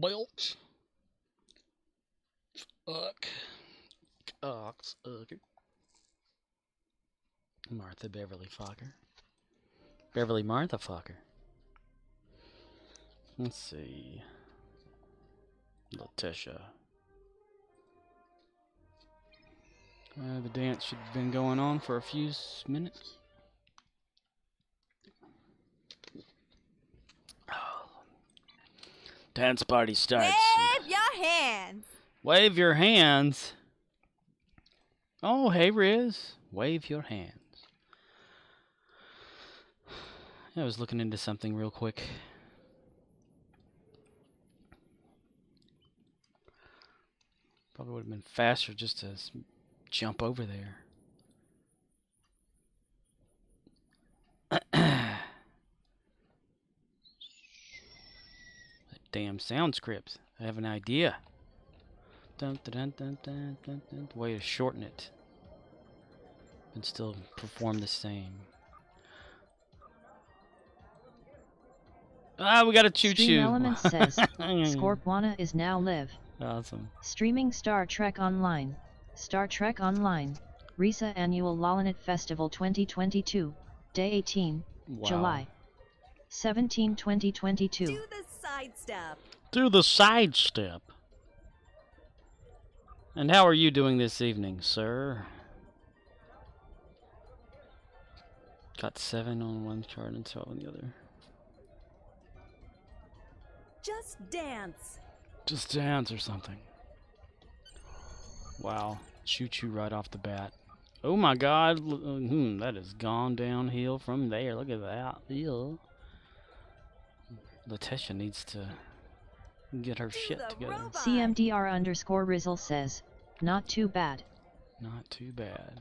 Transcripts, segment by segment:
Belch. Fuck. Ox. Martha Beverly Fokker. Beverly Martha Fokker. Let's see. Letitia. The dance should have been going on for a few minutes. Dance party starts. Wave your hands. Wave your hands. Oh, hey, Riz. Wave your hands. I was looking into something real quick. Probably would have been faster just to jump over there. That damn sound script. I have an idea. Dun, dun, dun, dun, dun, dun, the way to shorten it and still perform the same. Ah, we got a choo-choo. Stream Elements says, Scorpwana is now live. Awesome. Streaming Star Trek Online. Star Trek Online. Risa Annual Lohlunat Festival 2022. Day 18. Wow. July 17, 2022. Do the sidestep. Do the sidestep. And how are you doing this evening, sir? Got 7 on one chart and 12 on the other. Just dance. Just dance or something. Wow. Choo-choo right off the bat. Oh my god. That has gone downhill from there. Look at that. Ew. Letitia needs to get her shit together. CMDR_Rizzle says, not too bad. Not too bad.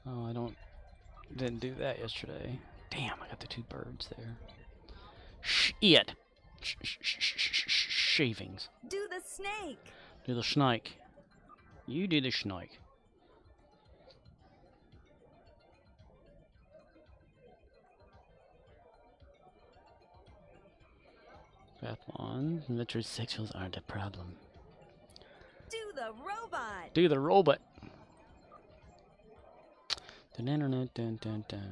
Oh, didn't do that yesterday. Damn, I got the 2 birds there. Shit. Shavings. Do the snake. Do the snake. You do the snake. Pathlon. Metrosexuals aren't a problem. Do the robot. Do the robot. Dun, dun, dun, dun.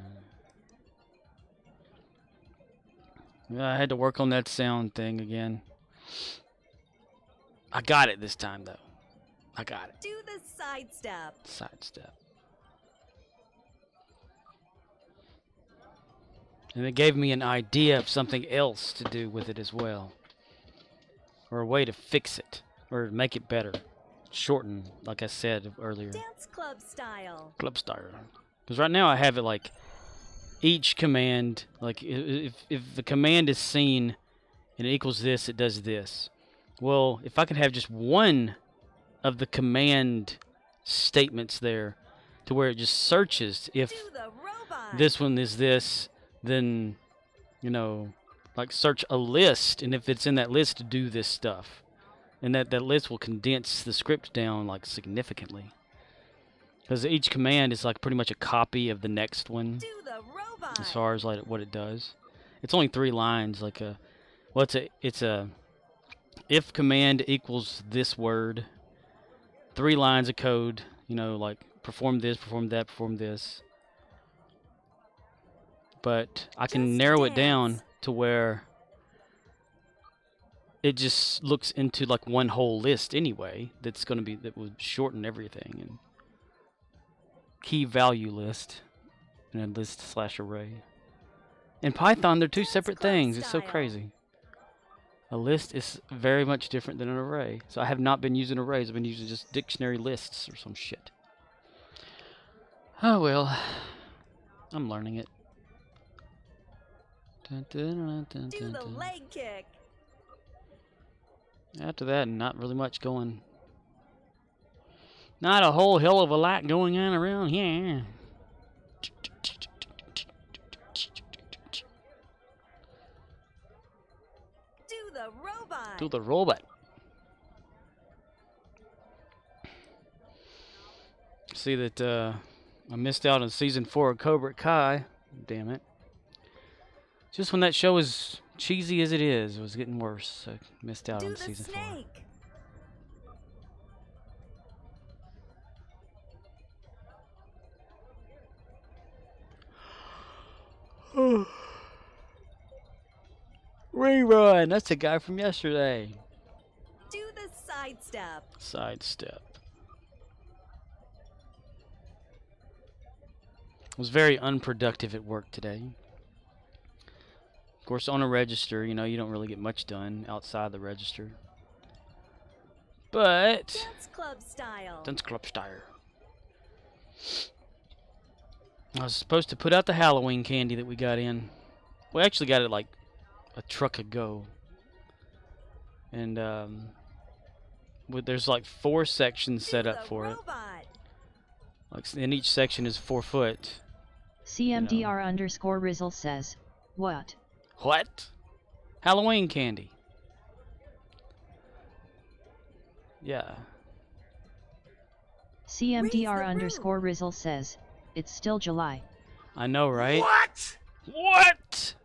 Yeah, I had to work on that sound thing again. I got it this time, though. I got it. Do the sidestep. Sidestep. And it gave me an idea of something else to do with it as well. Or a way to fix it. Or make it better. Shorten, like I said earlier. Dance club style. Club style. Because right now I have it like each command, like if the command is seen and it equals this, it does this. Well, if I could have just one of the command statements there to where it just searches if this one is this, then, you know, like search a list, and if it's in that list, do this stuff. And that list will condense the script down like significantly. Because each command is like pretty much a copy of the next one. Do the robot. As far as like what it does. It's only 3 lines, like a it's a if command equals this word, 3 lines of code, you know, like perform this, perform that, perform this. But I can narrow it down to where it just looks into like one whole list anyway. That would shorten everything. And key value list and a list/array. In Python, they're 2 separate things. It's so crazy. A list is very much different than an array. So I have not been using arrays. I've been using just dictionary lists or some shit. Oh well. I'm learning it. Dun, dun, dun, dun, Do dun, the dun. leg kick. After that, not really much going. Not a whole hell of a lot going on around here. Do the robot. Do the robot. See that I missed out on season 4 of Cobra Kai. Damn it. Just when that show is cheesy as it is, it was getting worse. So I missed out Do on the season 4. snake. Rerun! That's the guy from yesterday. Do the sidestep. Sidestep. Was very unproductive at work today. Of course, on a register, you know, you don't really get much done outside the register. But Dance club style. Dance Club style. I was supposed to put out the Halloween candy that we got in. We actually got it like a truck ago. And there's like 4 sections set up for it. Like, and each section is 4 foot. CMDR_Rizzle says, what? What? Halloween candy. Yeah. CMDR_Rizzle says, it's still July. I know, right? What? What?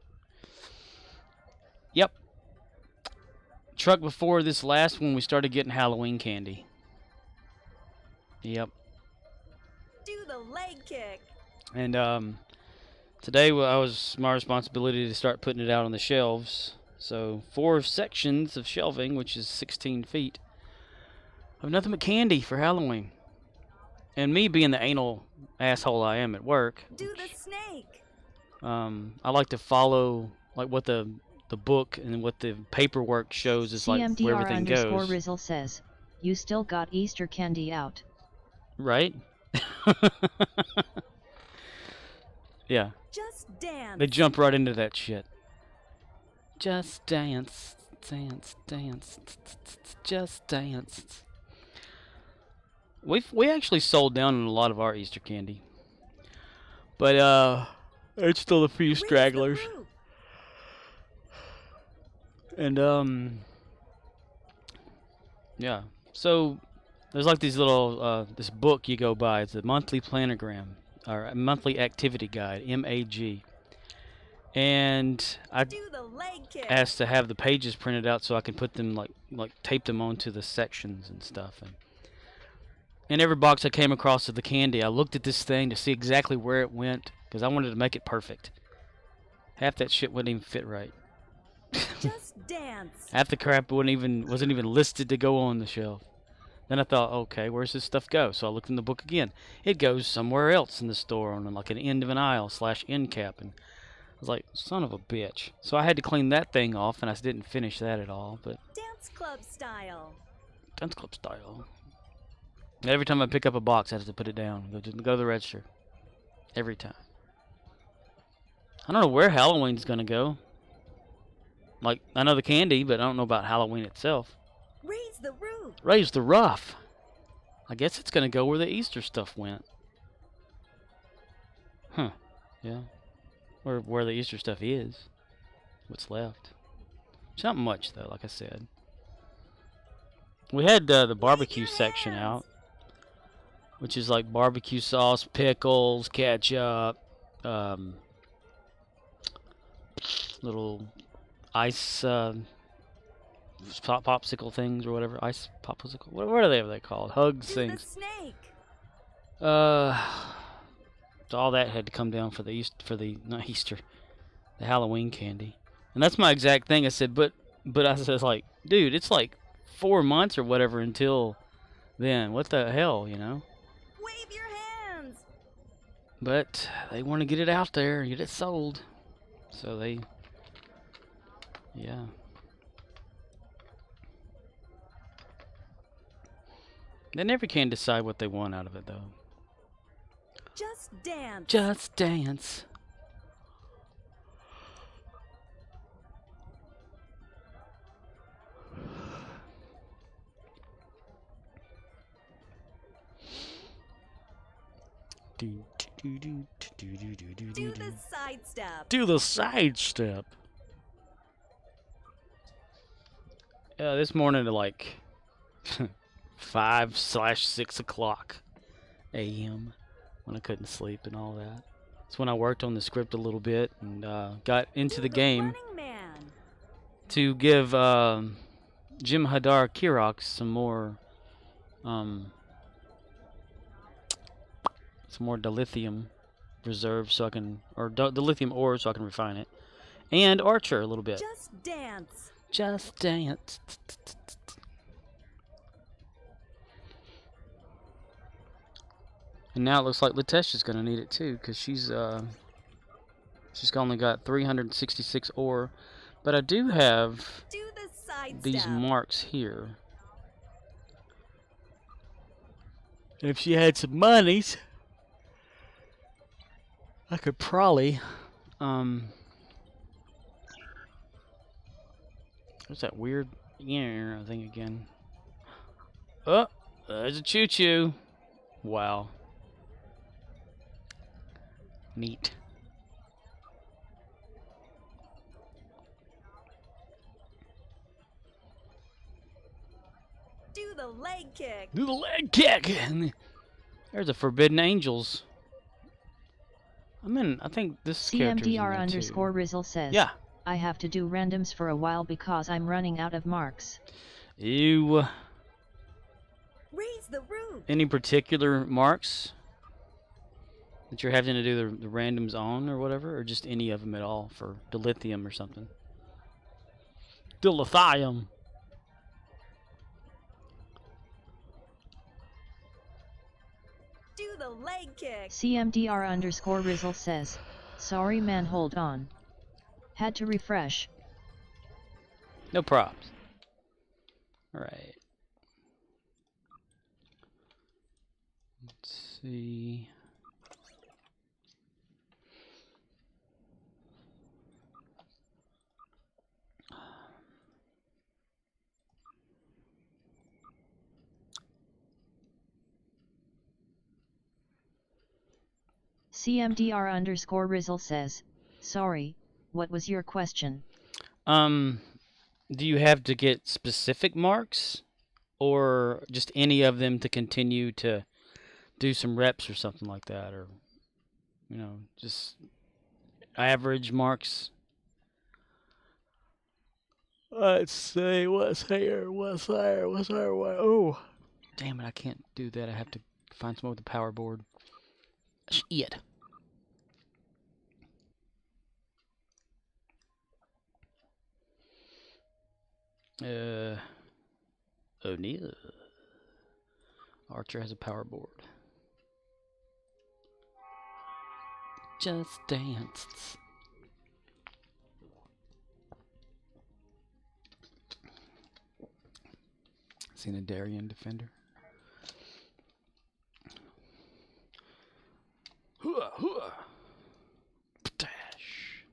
Yep. Truck before this last one, we started getting Halloween candy. Yep. Do the leg kick. And today I was my responsibility to start putting it out on the shelves. So 4 sections of shelving, which is 16 feet, of nothing but candy for Halloween. And me being the anal asshole I am at work, Do the snake. I like to follow like what the book and what the paperwork shows is like where everything goes. CMDR_Rizzle says, you still got Easter candy out. Right? Yeah. Just dance. They jump right into that shit. Just dance, dance, dance, just dance. We actually sold down on a lot of our Easter candy, but there's still a few Raise the stragglers. roof. And yeah. So there's like these little this book you go by. It's a monthly planogram or a monthly activity guide, MAG. And I Do the leg kick. asked to have the pages printed out so I can put them like tape them onto the sections and stuff. And in every box I came across of the candy, I looked at this thing to see exactly where it went because I wanted to make it perfect. Half that shit wouldn't even fit right. Just dance. Half the crap wasn't even listed to go on the shelf. Then I thought, okay, where's this stuff go? So I looked in the book again. It goes somewhere else in the store on like an end of an aisle / end cap. And I was like, son of a bitch. So I had to clean that thing off, and I didn't finish that at all. But Dance club style. Dance Club style. And every time I pick up a box, I have to put it down. Go to the register. Every time. I don't know where Halloween's gonna go. Like, I know the candy, but I don't know about Halloween itself. Raise the roof. Raise the rough. I guess it's gonna go where the Easter stuff went. Huh. Yeah. Or where the Easter stuff is. What's left. It's not much, though, like I said. We had the barbecue section out, which is like barbecue sauce, pickles, ketchup, little ice popsicle things or whatever. Ice popsicle. What are they called? Hugs Do things. the snake. So all that had to come down for the not Easter, the Halloween candy. And that's my exact thing. I said, but I said, like, dude, it's like 4 months or whatever until then. What the hell, you know? Wave your hands. But they want to get it out there, get it sold. So they, yeah. They never can decide what they want out of it, though. Just dance. Just dance. Do the sidestep. Do the sidestep. Yeah, this morning at like 5/6 o'clock a.m. when I couldn't sleep and all that. It's when I worked on the script a little bit and got into Do the game. Running man. to give Jim Hadar Kirox some more dilithium reserve so I can, or dilithium ore so I can refine it, and Archer a little bit. Just dance. Just dance. And now it looks like Latesha's gonna need it too, because she's only got 366 ore, but I do have Do the side these step. marks here. If she had some monies, I could probably what's that weird thing again? Oh, there's a choo-choo. Wow. Neat. Do the leg kick. Do the leg kick. There's a Forbidden Angels. I think this character's in CMDR there underscore too. Rizzle says, Yeah. I have to do randoms for a while because I'm running out of marks. Ew. Raise the roof. Any particular marks that you're having to do the randoms on or whatever, or just any of them at all for dilithium or something? Dilithium. Do the leg kick. CMDR underscore Rizzle says, sorry man, hold on. Had to refresh. No props. Alright. Let's see. CMDR underscore Rizzle says, sorry, what was your question? Do you have to get specific marks, or just any of them to continue to do some reps or something like that, or just average marks? Let's see what's here. Oh, damn it! I can't do that. I have to find someone with a power board. Shit. O'Neil. Archer has a power board. Just dance. Seen a Darien defender. Hooah, hooah. Dash.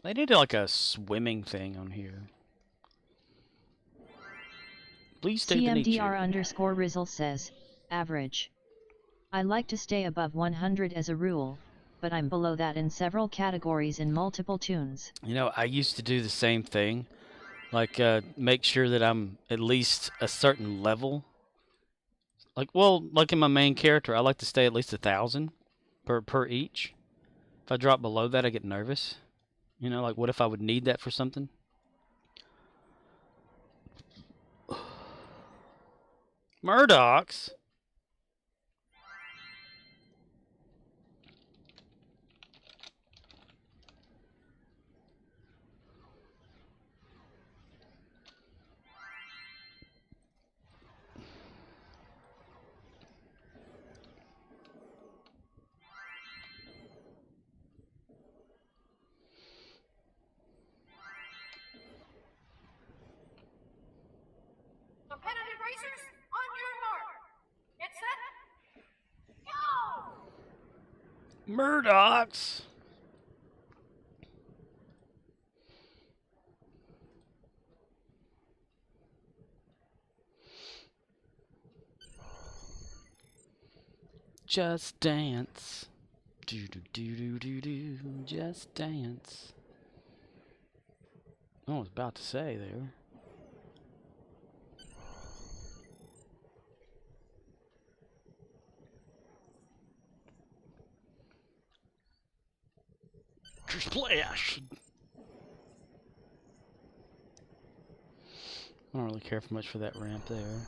They did like a swimming thing on here. Please stay the nature. CMDR underscore Rizzle says, average. I like to stay above 100 as a rule, but I'm below that in several categories in multiple tunes. I used to do the same thing. Like, make sure that I'm at least a certain level. Like in my main character, I like to stay at least 1,000 per each. If I drop below that, I get nervous. Like, what if I would need that for something? Murdochs? Competitive racers, on your mark. Get set. Go! Murdochs? Just dance. Do do do do do do. Just dance. I was about to say there. Splash. I don't really care for much for that ramp there.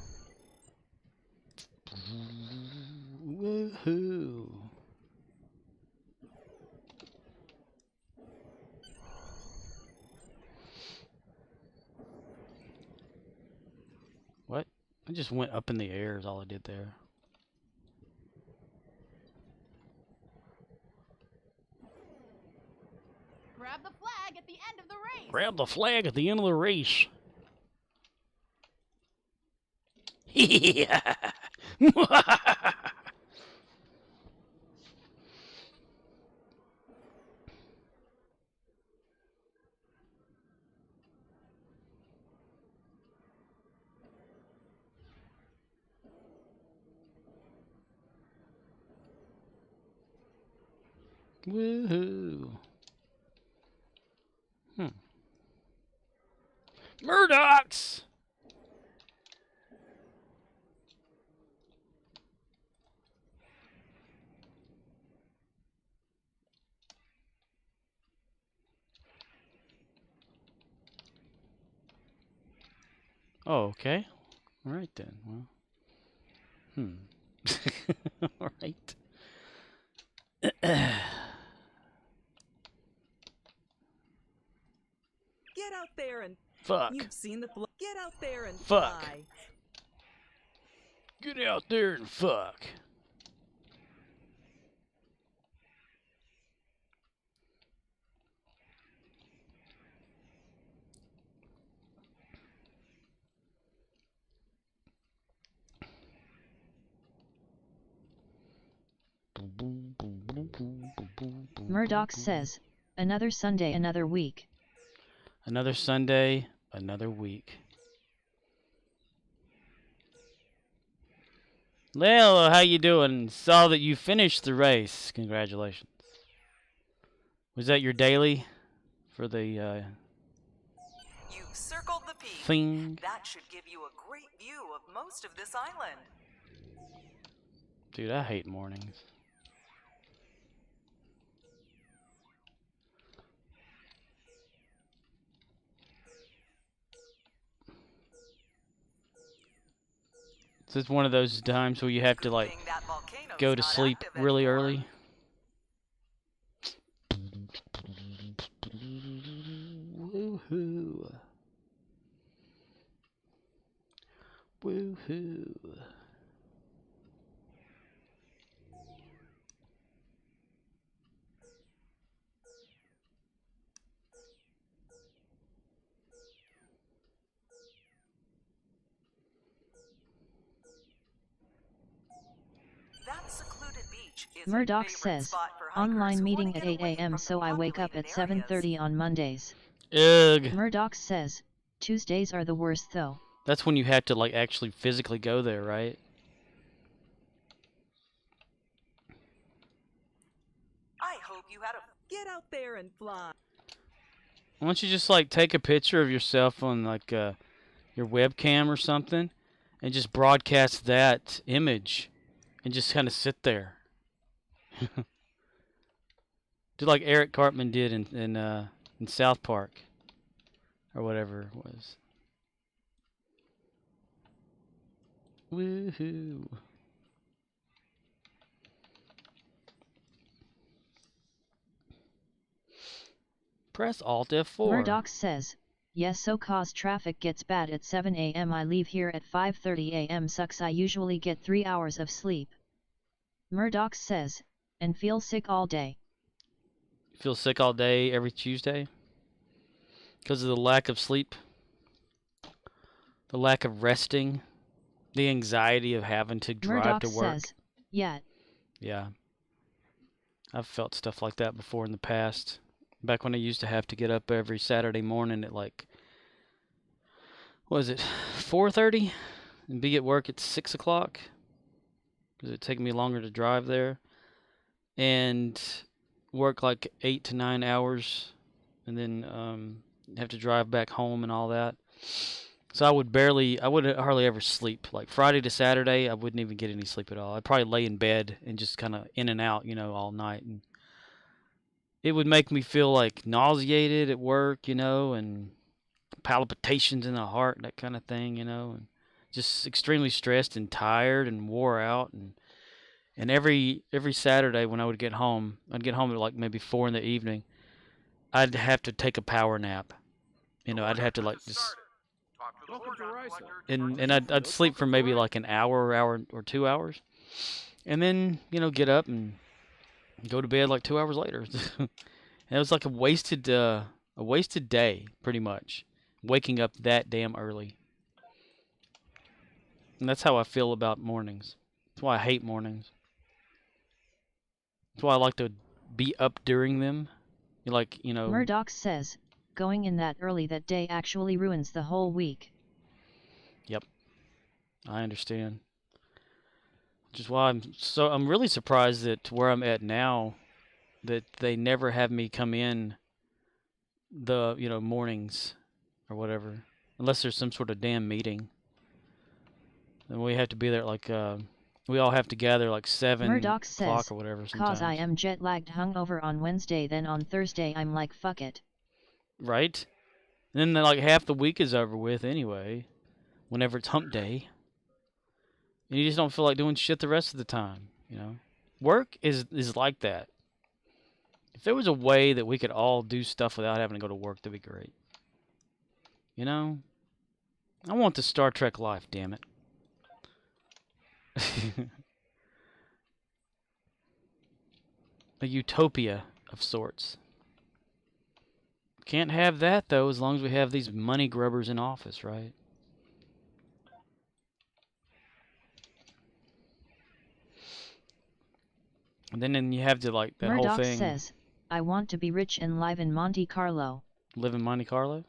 Woohoo! What? I just went up in the air is all I did there. Grab the flag at the end of the race. Grab the flag at the end of the race. Yeah. Woohoo. Murdochs! Oh, okay. All right then. Well, all right. Get out there and Fuck. you've seen the get out there and Fuck. fly. Get out there and fuck. Murdoch says, another Sunday, another week. Another Sunday, another week. Well, how you doing? Saw that you finished the race. Congratulations. Was that your daily for the You've circled the peak. thing? That should give you a great view of most of this island. Dude, I hate mornings. This is one of those times where you have to like Good thing that volcano's go to not sleep active really anymore. early. Woohoo. Woohoo. That secluded beach is Murdoch a favorite says, spot for hikers online who meeting wanna at get 8 away a.m. from so the I wake up at populated areas. 7:30 on Mondays. Ugh. Murdoch says, Tuesdays are the worst though. That's when you have to like actually physically go there, right? I hope you had a Get out there and fly. Why don't you just like take a picture of yourself on like your webcam or something and just broadcast that image and just kind of sit there. Do like Eric Cartman did in South Park or whatever it was. Woohoo. Press Alt F4. Murdoch says, yes, so cause traffic gets bad at 7 a.m. I leave here at 5:30 a.m. sucks. I usually get 3 hours of sleep. Murdoch says, and feel sick all day. Feel sick all day every Tuesday because of the lack of sleep, the lack of resting, the anxiety of having to drive Murdoch to work. says, yeah. Yeah. I've felt stuff like that before in the past. Back when I used to have to get up every Saturday morning at like, what was it, 4:30? And be at work at 6 o'clock? Because it'd take me longer to drive there. And work like 8 to 9 hours. And then have to drive back home and all that. So I would hardly ever sleep. Like Friday to Saturday, I wouldn't even get any sleep at all. I'd probably lay in bed and just kind of in and out, all night. And it would make me feel like nauseated at work, and palpitations in the heart, that kind of thing, and just extremely stressed and tired and wore out. And every Saturday when I would get home, I'd get home at like maybe 4 in the evening. I'd have to take a power nap. I'd have to like just Welcome to Risa. and I'd sleep for maybe like an hour or 2 hours, and then get up and go to bed like 2 hours later. And it was like a wasted day, pretty much, waking up that damn early. And that's how I feel about mornings. That's why I hate mornings. That's why I like to be up during them. Murdoch says, going in that early that day actually ruins the whole week. Yep, I understand. Which is why I'm really surprised that where I'm at now, that they never have me come in the mornings or whatever, unless there's some sort of damn meeting. Then we have to be there like we all have to gather like 7 Murdoch o'clock says, or whatever sometimes. "Cause I am jet lagged hungover on Wednesday, then on Thursday I'm like fuck it." Right? And then like half the week is over with anyway, whenever it's hump day. And you just don't feel like doing shit the rest of the time, Work is like that. If there was a way that we could all do stuff without having to go to work, that'd be great. I want the Star Trek life, damn it. A utopia of sorts. Can't have that, though, as long as we have these money grubbers in office, right? And then you have to, like, that Murdoch whole thing. says, "I want to be rich and live in Monte Carlo." Live in Monte Carlo?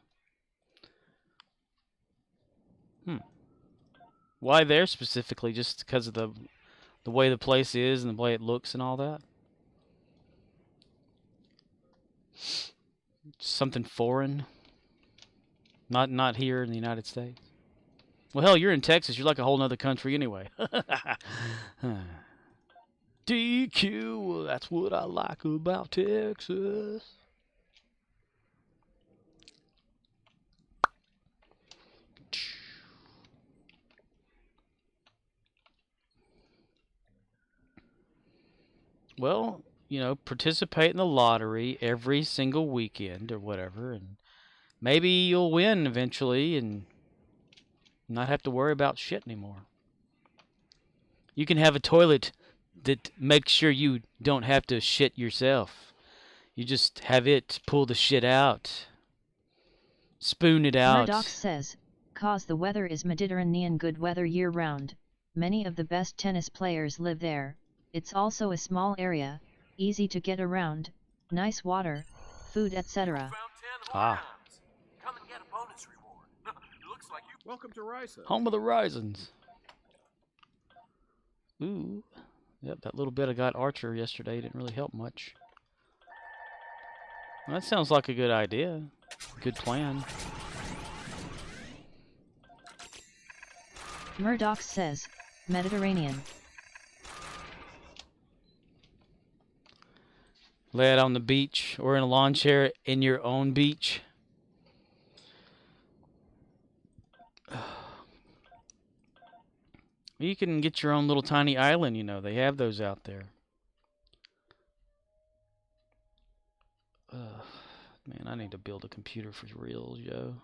Why there specifically? Just because of the way the place is and the way it looks and all that? Something foreign? Not here in the United States? Well, hell, you're in Texas. You're like a whole nother country anyway. DQ, that's what I like about Texas. Well, participate in the lottery every single weekend or whatever, and maybe you'll win eventually and not have to worry about shit anymore. You can have a toilet that makes sure you don't have to shit yourself. You just have it pull the shit out. Spoon it out. Murdoch says, "Cause the weather is Mediterranean, good weather year round. Many of the best tennis players live there. It's also a small area, easy to get around, nice water, food, etc." Ah. Come and get a bonus reward. Looks like you. Welcome to Risa. Home of the Risings. Ooh. Yep, that little bit I got Archer yesterday didn't really help much. Well, that sounds like a good idea. Good plan. Murdoch says, "Mediterranean." Lay it on the beach or in a lawn chair in your own beach. You can get your own little tiny island, They have those out there. Man, I need to build a computer for real, yo.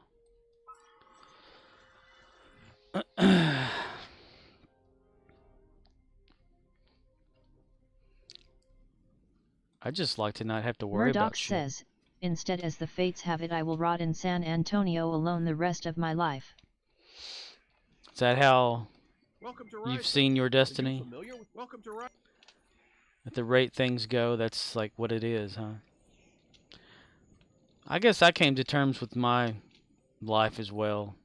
I just like to not have to worry about shit. Murdoch says, "Instead, as the fates have it, I will rot in San Antonio alone the rest of my life." Is that how you've Risa. seen your destiny? Welcome to Risa. At the rate things go, that's like what it is, huh? I guess I came to terms with my life as well.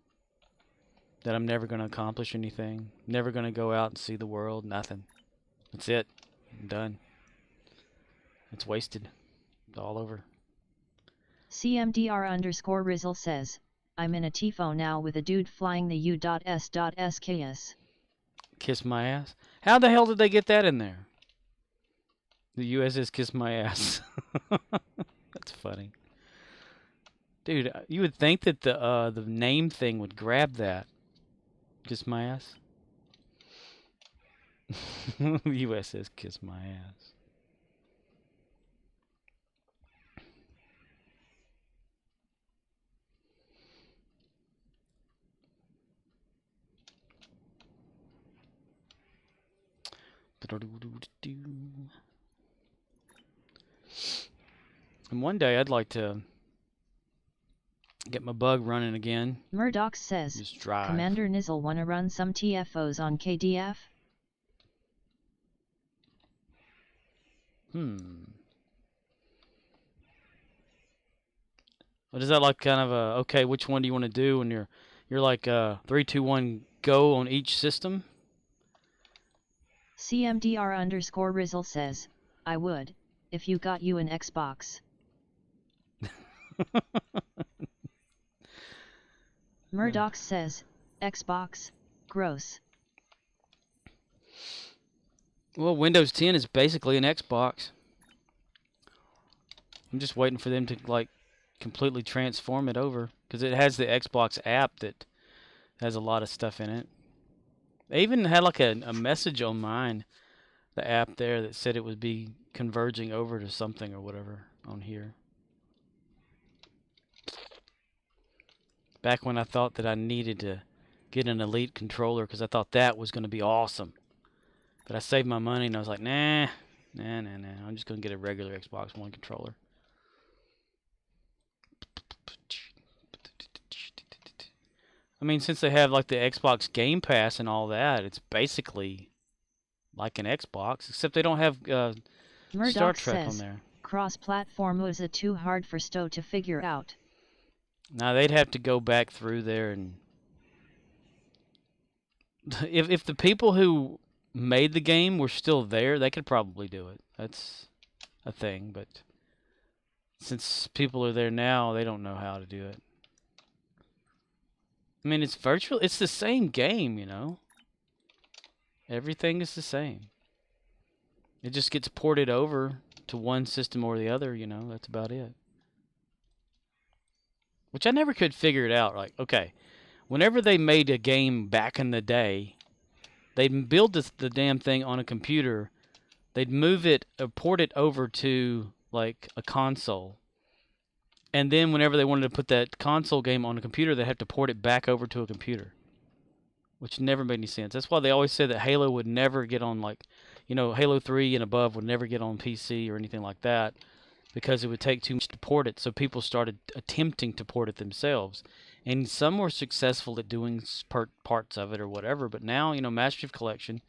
That I'm never going to accomplish anything. Never going to go out and see the world. Nothing. That's it. I'm done. It's wasted. It's all over. CMDR_Rizzle says, "I'm in a TIFO now with a dude flying the U.S.SKS. Kiss my ass? How the hell did they get that in there? The USS Kiss My Ass. That's funny. Dude, you would think that the name thing would grab that. Kiss my ass. US says kiss my ass. And one day I'd like to get my bug running again. Murdoch says, Just drive. Commander Nizzle wanna run some TFOs on KDF? What is that like? Kind of a okay? Which one do you want to do? And you're like 3, 2, 1, go on each system. CMDR_Rizzle says, I would, if you got you an Xbox. Murdoch says, Xbox, gross. Well, Windows 10 is basically an Xbox. I'm just waiting for them to like completely transform it over because it has the Xbox app that has a lot of stuff in it. They even had like a message on mine, the app there, that said it would be converging over to something or whatever on here. Back when I thought that I needed to get an Elite controller because I thought that was going to be awesome. But I saved my money and I was like, nah. I'm just going to get a regular Xbox One controller. I mean, since they have like the Xbox Game Pass and all that, it's basically like an Xbox, except they don't have Star Trek on there. Cross-platform was it too hard for Stowe to figure out? Now they'd have to go back through there and if the people who made the game were still there, they could probably do it. That's a thing, but since people are there now, they don't know how to do it. I mean, it's virtual. It's the same game, you know. Everything is the same. It just gets ported over to one system or the other, you know. That's about it. Which I never could figure it out. Like, okay, whenever they made a game back in the day, they'd build the damn thing on a computer. They'd move it, or port it over to, like, a console. And then whenever they wanted to put that console game on a computer, they'd have to port it back over to a computer. Which never made any sense. That's why they always said that Halo would never get on, like, you know, Halo 3 and above would never get on PC or anything like that. Because it would take too much to port it. So people started attempting to port it themselves. And some were successful at doing parts of it or whatever. But now, you know, Master Chief Collection,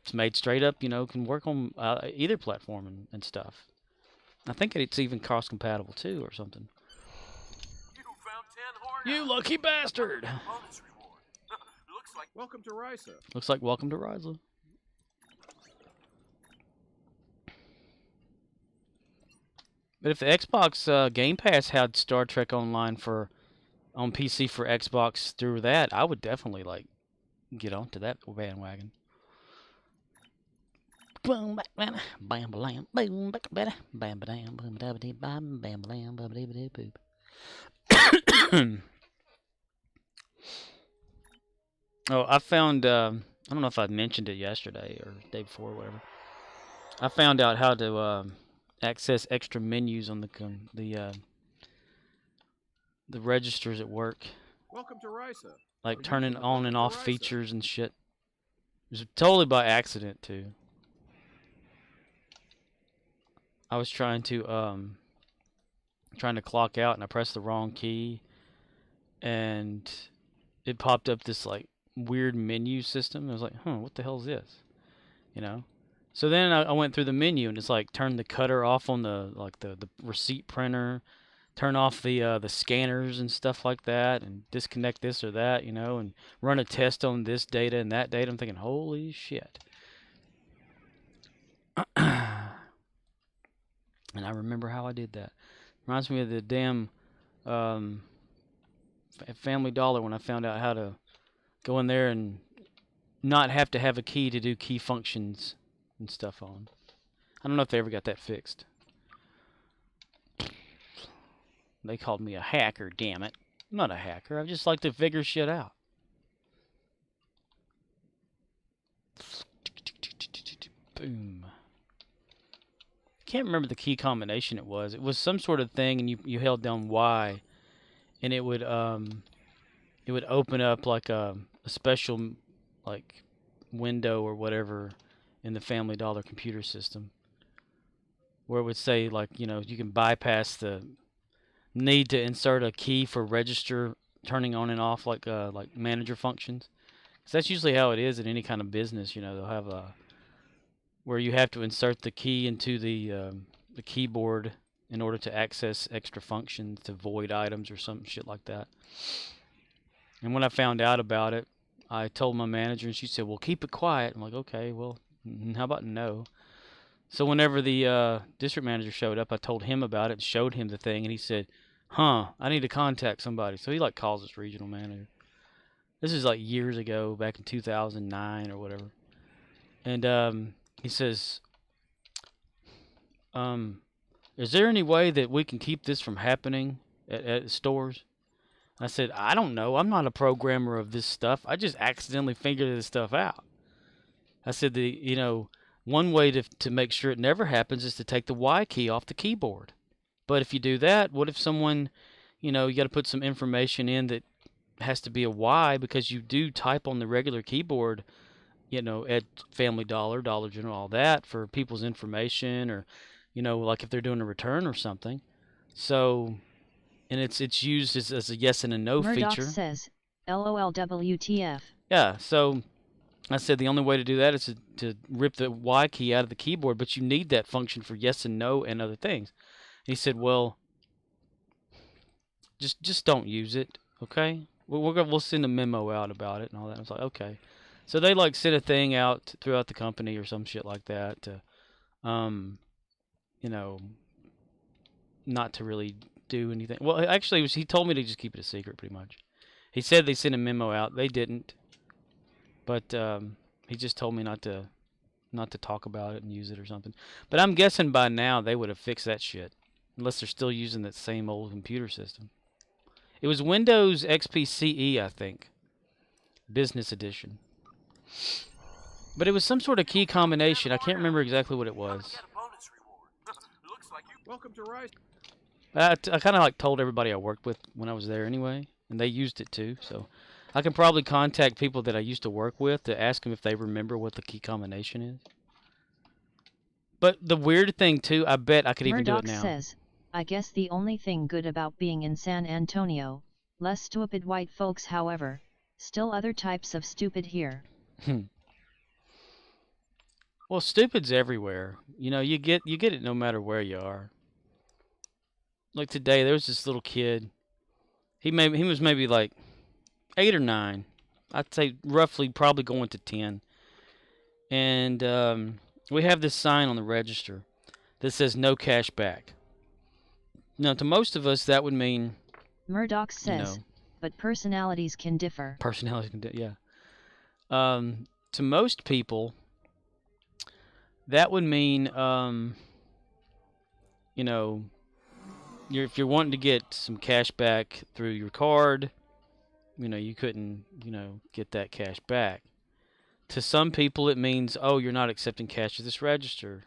it's made straight up, you know, can work on either platform and stuff. I think it's even cross-compatible too or something. You found 10 horn. You lucky bastard! Bonus reward. Looks like welcome to Risa. Looks like welcome to Risa. But if the Xbox Game Pass had Star Trek Online on PC for Xbox through that, I would definitely like get onto that bandwagon. Boom, bam, bam, bam, boom, bam, bam, bam, boom, da dee, bam, bam, bam, bam, dee, dee, boop. Oh, I found. I don't know if I mentioned it yesterday or the day before, or whatever. I found out how to access extra menus on the registers at work. Welcome to Risa. Like turning on and off features and shit. It was totally by accident too. I was trying to clock out and I pressed the wrong key and it popped up this like weird menu system. I was like, what the hell is this? You know? So then I went through the menu and it's like turn the cutter off on the receipt printer, turn off the scanners and stuff like that, and disconnect this or that, you know, and run a test on this data and that data. I'm thinking, holy shit. And I remember how I did that. Reminds me of the damn Family Dollar when I found out how to go in there and not have to have a key to do key functions and stuff on. I don't know if they ever got that fixed. They called me a hacker, damn it. I'm not a hacker. I just like to figure shit out. Boom. Can't remember the key combination it was. It was some sort of thing, and you held down Y, and it would open up like a special like window or whatever in the Family Dollar computer system, where it would say like you can bypass the need to insert a key for register turning on and off like manager functions. 'Cause that's usually how it is in any kind of business. They'll have a where you have to insert the key into the keyboard in order to access extra functions, to void items or some shit like that. And when I found out about it, I told my manager, and she said, "Well, keep it quiet." I'm like, "Okay, well, how about no?" So whenever the district manager showed up, I told him about it, showed him the thing, and he said, "Huh, I need to contact somebody." So he like calls his regional manager. This is like years ago, back in 2009 or whatever. And he says, "Is there any way that we can keep this from happening at stores?" I said, "I don't know. I'm not a programmer of this stuff. I just accidentally figured this stuff out." I said, one way to make sure it never happens is to take the Y key off the keyboard. But if you do that, what if someone, you got to put some information in that has to be a Y, because you do type on the regular keyboard, at Family Dollar, Dollar General, all that for people's information, or, like if they're doing a return or something. So, and it's used as a yes and a no Murdoch feature. says, LOL WTF. Yeah, so I said the only way to do that is to rip the Y key out of the keyboard, but you need that function for yes and no and other things. And he said, "Well, just don't use it, okay? We'll send a memo out about it and all that." I was like, "Okay." So they like sent a thing out throughout the company or some shit like that to, you know, not to really do anything. Well, actually, he told me to just keep it a secret, pretty much. He said they sent a memo out. They didn't, but he just told me not to talk about it and use it or something. But I'm guessing by now they would have fixed that shit, unless they're still using that same old computer system. It was Windows XP CE, I think, Business Edition. But it was some sort of key combination. I can't remember exactly what it was. Welcome to Risa. I kind of like told everybody I worked with when I was there anyway, and they used it too. So I can probably contact people that I used to work with to ask them if they remember what the key combination is. But the weird thing too, I bet I could even do it now. Says, I guess the only thing good about being in San Antonio, less stupid white folks, however, still other types of stupid here. Well, stupid's everywhere. You get it no matter where you are. Like today, there was this little kid. He was maybe like 8 or 9. I'd say roughly, probably going to 10. And we have this sign on the register that says "No cash back." Now, to most of us, that would mean Murdoch says, but personalities can differ. Personalities can differ, yeah. To most people, that would mean, if you're wanting to get some cash back through your card, you couldn't, get that cash back. To some people, it means, oh, you're not accepting cash at this register.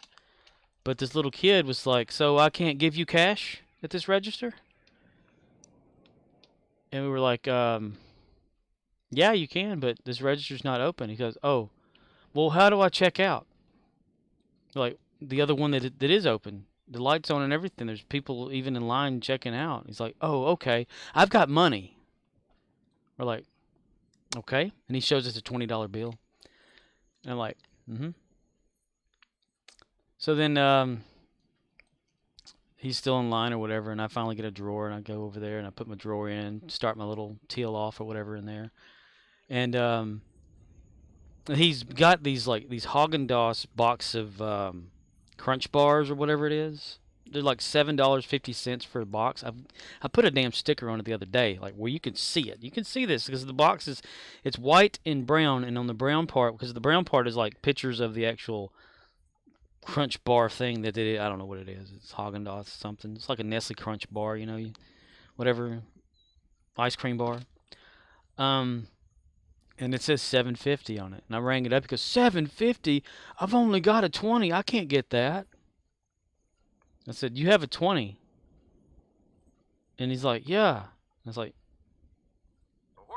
But this little kid was like, "So I can't give you cash at this register?" And we were like, "Yeah, you can, but this register's not open." He goes, "Oh, well, how do I check out?" Like, the other one that is open. The light's on and everything. There's people even in line checking out. He's like, "Oh, okay. I've got money." We're like, "Okay." And he shows us a $20 bill. And I'm like, "Mm-hmm." So then he's still in line or whatever, and I finally get a drawer, and I go over there, and I put my drawer in, start my little teal off or whatever in there. And he's got these Haagen-Dazs box of Crunch bars or whatever it is. They're like $7.50 for a box. I put a damn sticker on it the other day, like where you can see it. You can see this because the box it's white and brown, and on the brown part, because the brown part is like pictures of the actual Crunch bar thing that I don't know what it is. It's Haagen-Dazs something. It's like a Nestle Crunch bar, whatever, ice cream bar. Um, and it says 750 on it. And I rang it up because 750. I've only got a 20. I can't get that. I said, you have a 20. And he's like, yeah. I was like,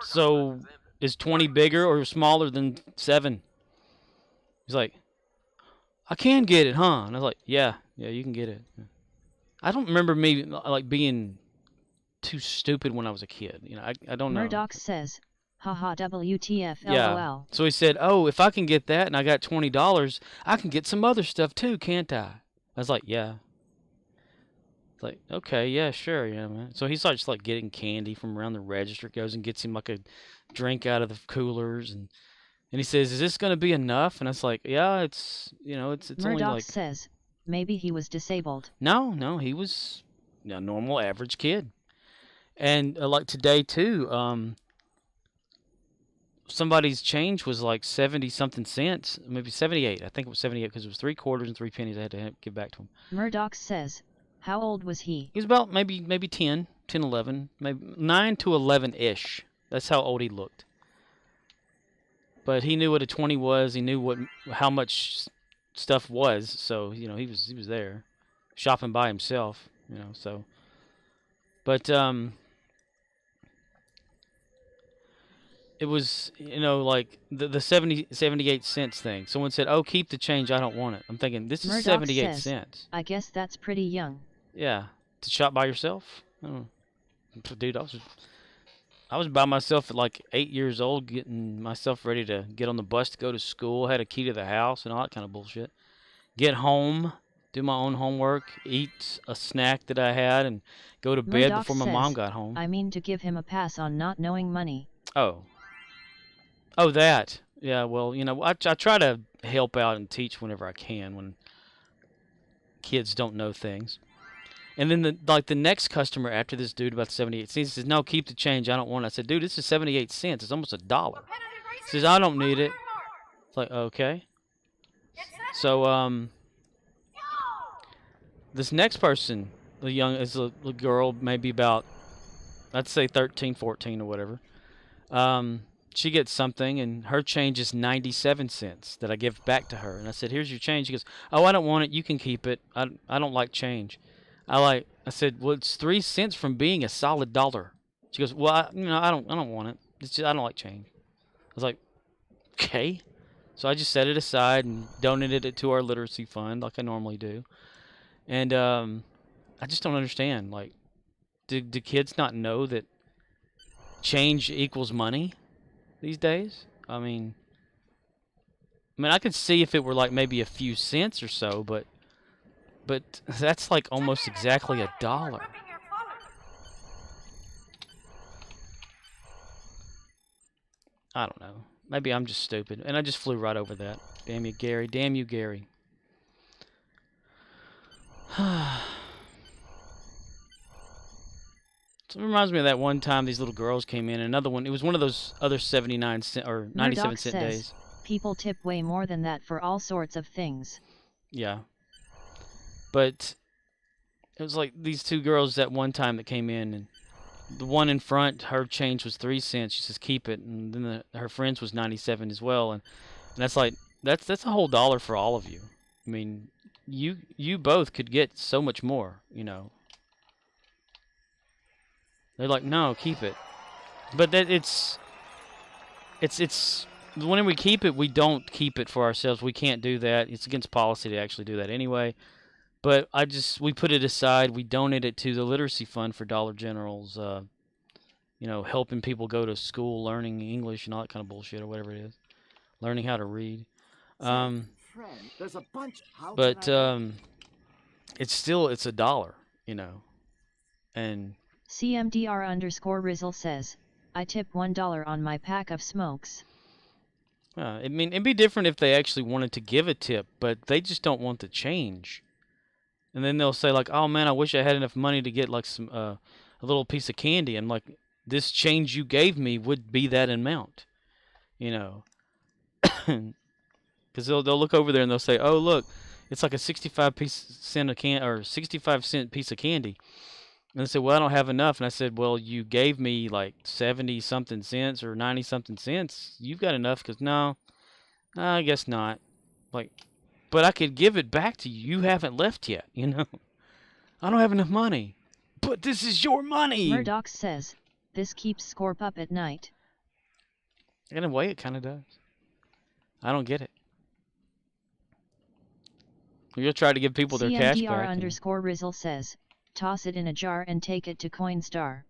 so is 20 bigger or smaller than 7? He's like, I can get it, huh? And I was like, yeah, you can get it. I don't remember me like being too stupid when I was a kid. You know, I don't know. Murdoch says, haha WTF Yeah. LOL. So he said, oh, if I can get that and I got $20, I can get some other stuff too, can't I? I was like, yeah. It's like, okay, yeah, sure, yeah, man. So he starts like getting candy from around the register, goes and gets him like a drink out of the coolers, and he says, is this gonna be enough? And it's like, yeah, it's it's only Murdoch like. says, maybe he was disabled. No, he was a normal average kid. And like today too, somebody's change was like 70 something cents, maybe 78. I think it was 78 because it was 3 quarters and 3 pennies I had to give back to him. Murdoch says, how old was he? He was about maybe 10, 11, maybe 9 to 11-ish. That's how old he looked. But he knew what a 20 was. He knew how much stuff was. So, he was there shopping by himself, so. But it was, like the 78 cents thing. Someone said, "Oh, keep the change. I don't want it." I'm thinking, this is Murdoch 78 says, cents. I guess that's pretty young. Yeah, to shop by yourself. I don't know. Dude, I was by myself at like 8 years old, getting myself ready to get on the bus to go to school. Had a key to the house and all that kind of bullshit. Get home, do my own homework, eat a snack that I had, and go to bed Murdoch before my says, mom got home. I mean to give him a pass on not knowing money. Oh, that. Yeah, well, I try to help out and teach whenever I can when kids don't know things. And then the next customer after this dude about 78 cents says, "No, keep the change. I don't want it." I said, "Dude, this is 78 cents. It's almost $1." He says, "I don't need it." It's like, okay. So this next person, is a girl, maybe about, I'd say 13, 14 or whatever. She gets something, and her change is 97 cents that I give back to her. And I said, "Here's your change." She goes, "Oh, I don't want it. You can keep it. I don't like change." I said, "Well, it's 3 cents from being a solid dollar." She goes, "Well, I don't want it. It's just, I don't like change." I was like, "Okay." So I just set it aside and donated it to our literacy fund like I normally do. And I just don't understand. Like, do kids not know that change equals money these days? I mean, I could see if it were like maybe a few cents or so, but that's like almost exactly $1. I don't know. Maybe I'm just stupid, and I just flew right over that. Damn you, Gary. Damn you, Gary. So it reminds me of that one time these little girls came in. Another one. It was one of those other 79 cent or 97 cent days. People tip way more than that for all sorts of things. Yeah. But it was like these two girls that one time that came in, and the one in front, her change was 3 cents. She says, "Keep it," and then her friend's was 97 as well, and that's like that's a whole dollar for all of you. I mean, you both could get so much more, They're like, "No, keep it," but that it's when we keep it, we don't keep it for ourselves. We can't do that. It's against policy to actually do that anyway. But we put it aside. We donate it to the literacy fund for Dollar General's, helping people go to school, learning English and all that kind of bullshit or whatever it is, learning how to read. There's a bunch. But it's $1, and CMDR_Rizzle says, I tip $1 on my pack of smokes. I mean, it'd be different if they actually wanted to give a tip, but they just don't want the change. And then they'll say like, "Oh man, I wish I had enough money to get like some a little piece of candy." And like, this change you gave me would be that amount, because they'll look over there and they'll say, "Oh look, it's like a 65 cent piece of candy." And they said, well, I don't have enough. And I said, well, you gave me like 70 something cents or 90 something cents. You've got enough. Because no, I guess not. Like, but I could give it back to you. You haven't left yet, you know. I don't have enough money. But this is your money. Murdoch says, this keeps Scorp up at night. In a way, it kind of does. I don't get it. You'll try to give people their cash CMDR back. underscore Rizzle says, toss it in a jar and take it to Coinstar.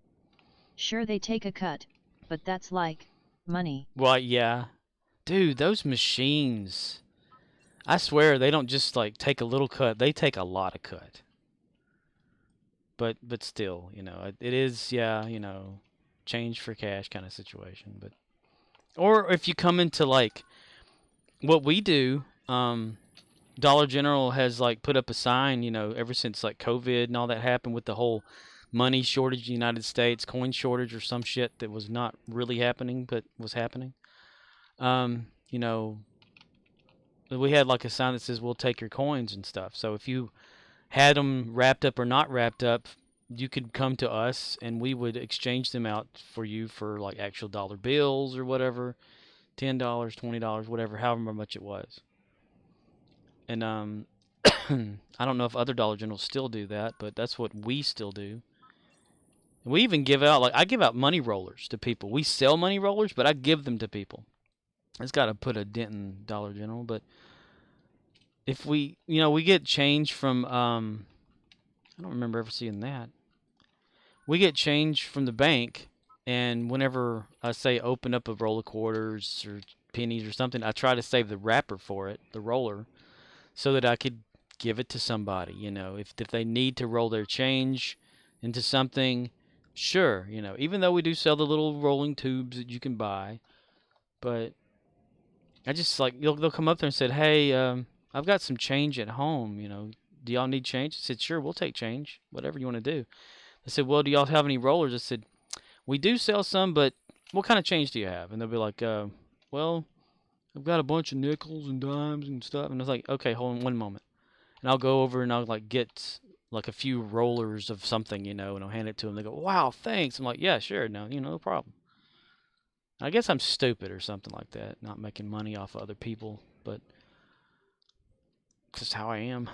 Sure, they take a cut, but that's like money. Well, yeah. Dude, those machines. I swear they don't just like take a little cut. They take a lot of cut. But still, you know, it is, yeah, you know, change for cash kind of situation. But or if you come into like what we do, Dollar General has like put up a sign, you know, ever since like COVID and all that happened with the whole money shortage in the United States, coin shortage or some shit that was not really happening but was happening. You know, we had like a sign that says we'll take your coins and stuff. So if you had them wrapped up or not wrapped up, you could come to us and we would exchange them out for you for like actual dollar bills or whatever, $10, $20, whatever, however much it was. And I don't know if other Dollar Generals still do that, but that's what we still do. We even give out, like, I give out money rollers to people. We sell money rollers, but I give them to people. It's got to put a dent in Dollar General, but if we, you know, we get change from, I don't remember ever seeing that. We get change from the bank, and whenever I say open up a roll of quarters or pennies or something, I try to save the wrapper for it, the roller, so that I could give it to somebody, you know. If they need to roll their change into something, sure, you know, even though we do sell the little rolling tubes that you can buy, but I just like, they'll come up there and said, hey, I've got some change at home, you know, do y'all need change? I said, sure, we'll take change, whatever you want to do. They said, well, do y'all have any rollers? I said, we do sell some, but what kind of change do you have? And they'll be like, well, I've got a bunch of nickels and dimes and stuff. And I was like, okay, hold on one moment. And I'll go over and I'll like get like a few rollers of something, you know, and I'll hand it to them. They go, wow, thanks. I'm like, yeah, sure, no, you know, no problem. I guess I'm stupid or something like that, not making money off of other people, but just how I am.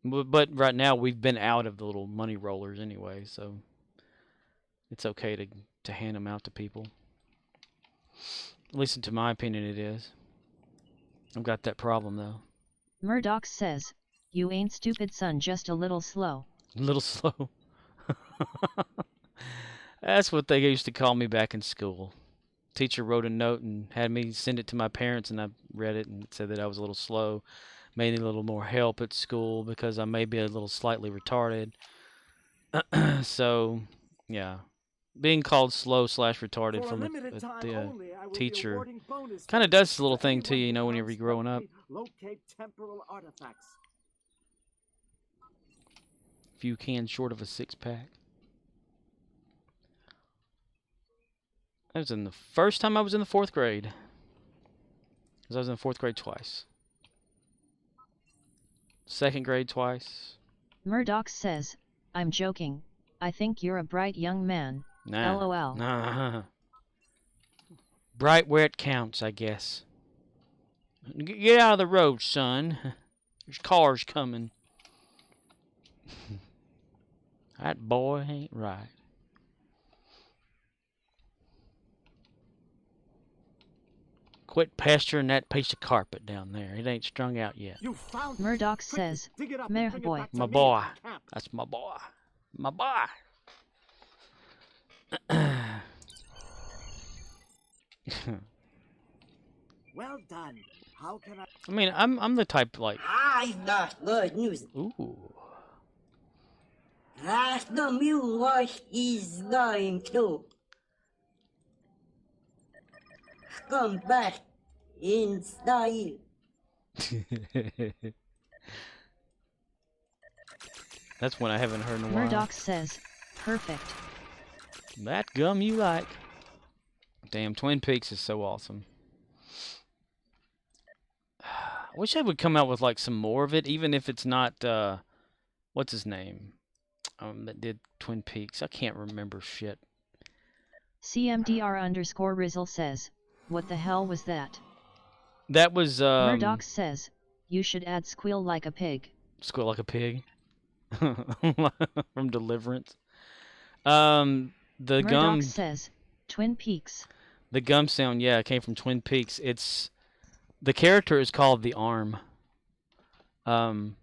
But right now we've been out of the little money rollers anyway, so it's okay to hand them out to people. At least to my opinion it is. I've got that problem though. Murdoch says, you ain't stupid son, just a little slow. A little slow. That's what they used to call me back in school. Teacher wrote a note and had me send it to my parents, and I read it and it said that I was a little slow. May need a little more help at school because I may be a little slightly retarded. So, yeah. Being called slow / retarded from the teacher kind of does this little thing to you, you know, whenever you're growing up. Locate temporal artifacts. Few cans short of a 6-pack. That was in the first time I was in the 4th grade. Because I was in the 4th grade twice. 2nd grade twice. Murdoch says, I'm joking. I think you're a bright young man. Nah. LOL. Nah. Bright where it counts, I guess. Get out of the road, son. There's cars coming. That boy ain't right. Quit pestering that piece of carpet down there. It ain't strung out yet. You found Murdoch says, Meh boy. My boy. That's my boy. My boy. Well done. How can I? I mean, I'm the type like. I've got good news. Ooh. The mule is going to come back in style. That's one I haven't heard in a while. Murdoch says, perfect. That gum you like. Damn, Twin Peaks is so awesome. I wish I would come out with like some more of it, even if it's not, what's his name? that did Twin Peaks. I can't remember shit. CMDR_Rizzle says, what the hell was that? That was Murdoch says, you should add squeal like a pig. Squeal Like a Pig from Deliverance. The Murdoch gum says, Twin Peaks. The gum sound, yeah, it came from Twin Peaks. The character is called the Arm. Twin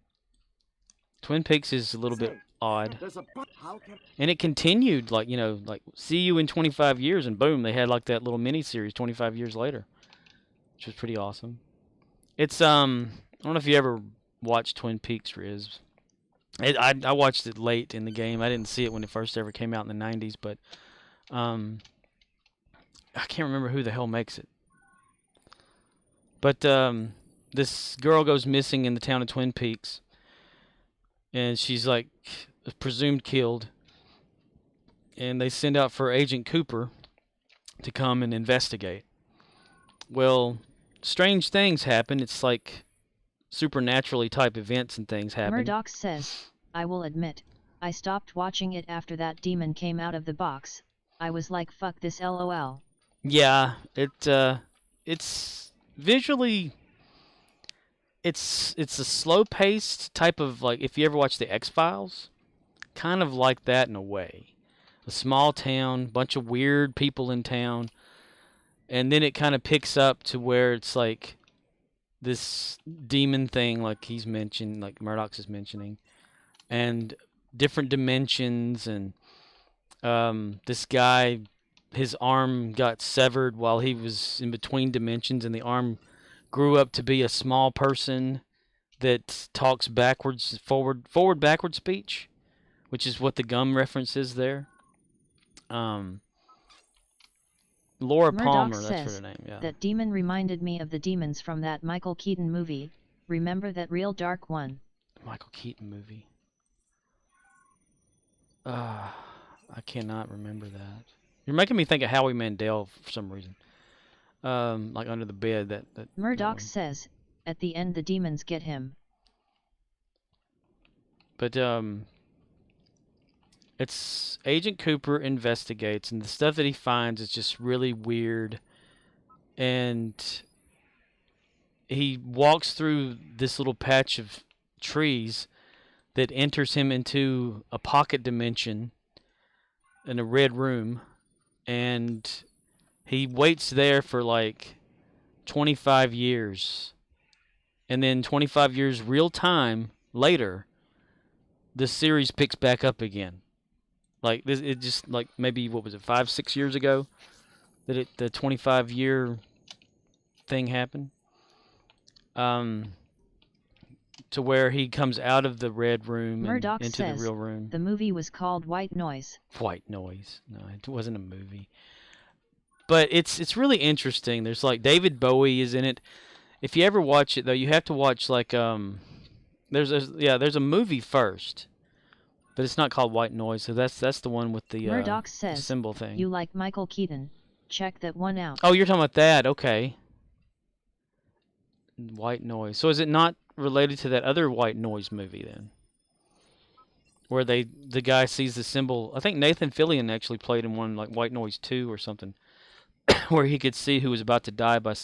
Peaks is a little bit odd. And it continued, like, see you in 25 years, and boom, they had like that little mini-series 25 years later, which was pretty awesome. It's, I don't know if you ever watched Twin Peaks, Riz. I watched it late in the game. I didn't see it when it first ever came out in the 90s, but, I can't remember who the hell makes it. But this girl goes missing in the town of Twin Peaks. And she's like presumed killed. And they send out for Agent Cooper to come and investigate. Well, strange things happen. It's like supernaturally type events and things happen. Murdoch says, I will admit, I stopped watching it after that demon came out of the box. I was like, fuck this, LOL. Yeah, it's visually, it's a slow-paced type of, like, if you ever watch the X-Files, kind of like that in a way. A small town, bunch of weird people in town, and then it kind of picks up to where it's like this demon thing, like he's mentioned, like Murdoch is mentioning, and different dimensions, and this guy, his arm got severed while he was in between dimensions, and the arm grew up to be a small person that talks forward backward speech, which is what the gum reference is there. Laura Murdoch Palmer, says, that's her name. Yeah. that demon reminded me of the demons from that Michael Keaton movie. Remember that real dark one? Michael Keaton movie. I cannot remember that. You're making me think of Howie Mandel for some reason. Like Under the Bed. That Murdoch says, at the end the demons get him. But it's Agent Cooper investigates, and the stuff that he finds is just really weird. And he walks through this little patch of trees that enters him into a pocket dimension in a red room, and he waits there for like 25 years, and then 25 years real time later, the series picks back up again. Like this, it just, like, maybe, what was it, 5-6 years ago that the 25-year thing happened. To where he comes out of the red room Murdoch and into says, the real room. The movie was called White Noise. White Noise. No, it wasn't a movie. But it's really interesting. There's like David Bowie is in it. If you ever watch it though, you have to watch like there's a movie first. But it's not called White Noise, so that's the one with the Murdoch says, symbol thing. You like Michael Keaton. Check that one out. Oh, you're talking about that. Okay. White Noise. So is it not related to that other White Noise movie then? Where the guy sees the symbol. I think Nathan Fillion actually played in one, like White Noise 2 or something, where he could see who was about to die by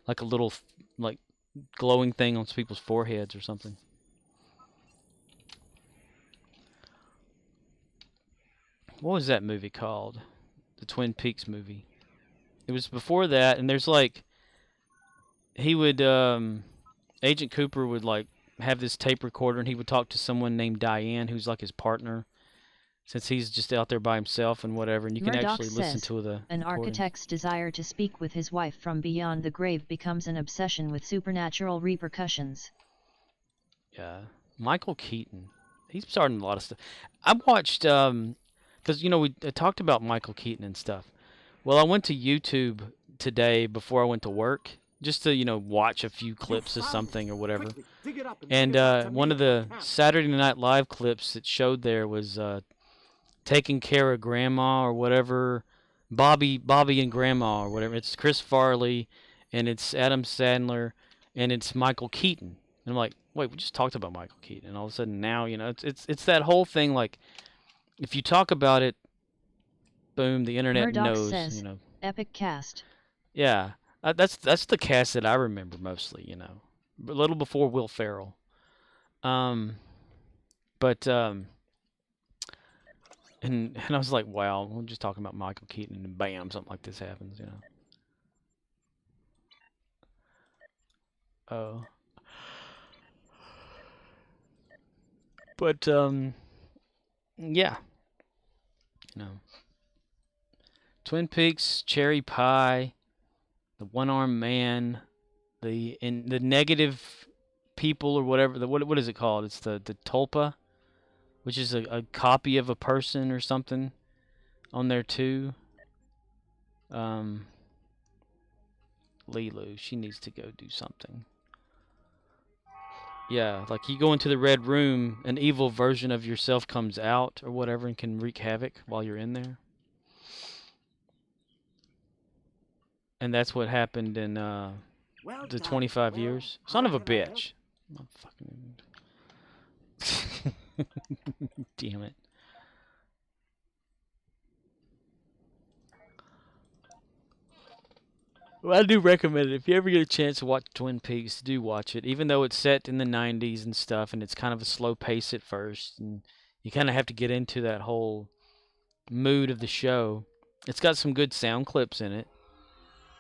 like a little like glowing thing on people's foreheads or something. What was that movie called? The Twin Peaks movie. It was before that, and there's like, he would, Agent Cooper would like have this tape recorder, and he would talk to someone named Diane, who's like his partner, since he's just out there by himself and whatever, and you can Murdoch actually listen says, to the an architect's desire to speak with his wife from beyond the grave becomes an obsession with supernatural repercussions. Yeah, Michael Keaton. He's starting a lot of stuff. I watched, because, we talked about Michael Keaton and stuff. Well, I went to YouTube today before I went to work, just to, watch a few clips of something or whatever. And one of the Saturday Night Live clips that showed there was Taking Care of Grandma or whatever, Bobby and Grandma or whatever. It's Chris Farley, and it's Adam Sandler, and it's Michael Keaton. And I'm like, wait, we just talked about Michael Keaton, and all of a sudden now, it's that whole thing. Like, if you talk about it, boom, the internet Murdoch knows. says, epic cast. Yeah, that's the cast that I remember mostly. A little before Will Ferrell. But and I was like, wow, we're just talking about Michael Keaton, and bam, something like this happens. Oh. But yeah, Twin Peaks, Cherry Pie, the One-Armed Man, the negative people or whatever. What is it called? It's the Tulpa, which is a copy of a person or something on there too. Lilu, she needs to go do something. Yeah, like you go into the red room, an evil version of yourself comes out or whatever and can wreak havoc while you're in there. And that's what happened in the 25 years. Son of a bitch. Fucking... Damn it. Well, I do recommend it. If you ever get a chance to watch Twin Peaks, do watch it. Even though it's set in the 90s and stuff, and it's kind of a slow pace at first, and you kind of have to get into that whole mood of the show. It's got some good sound clips in it.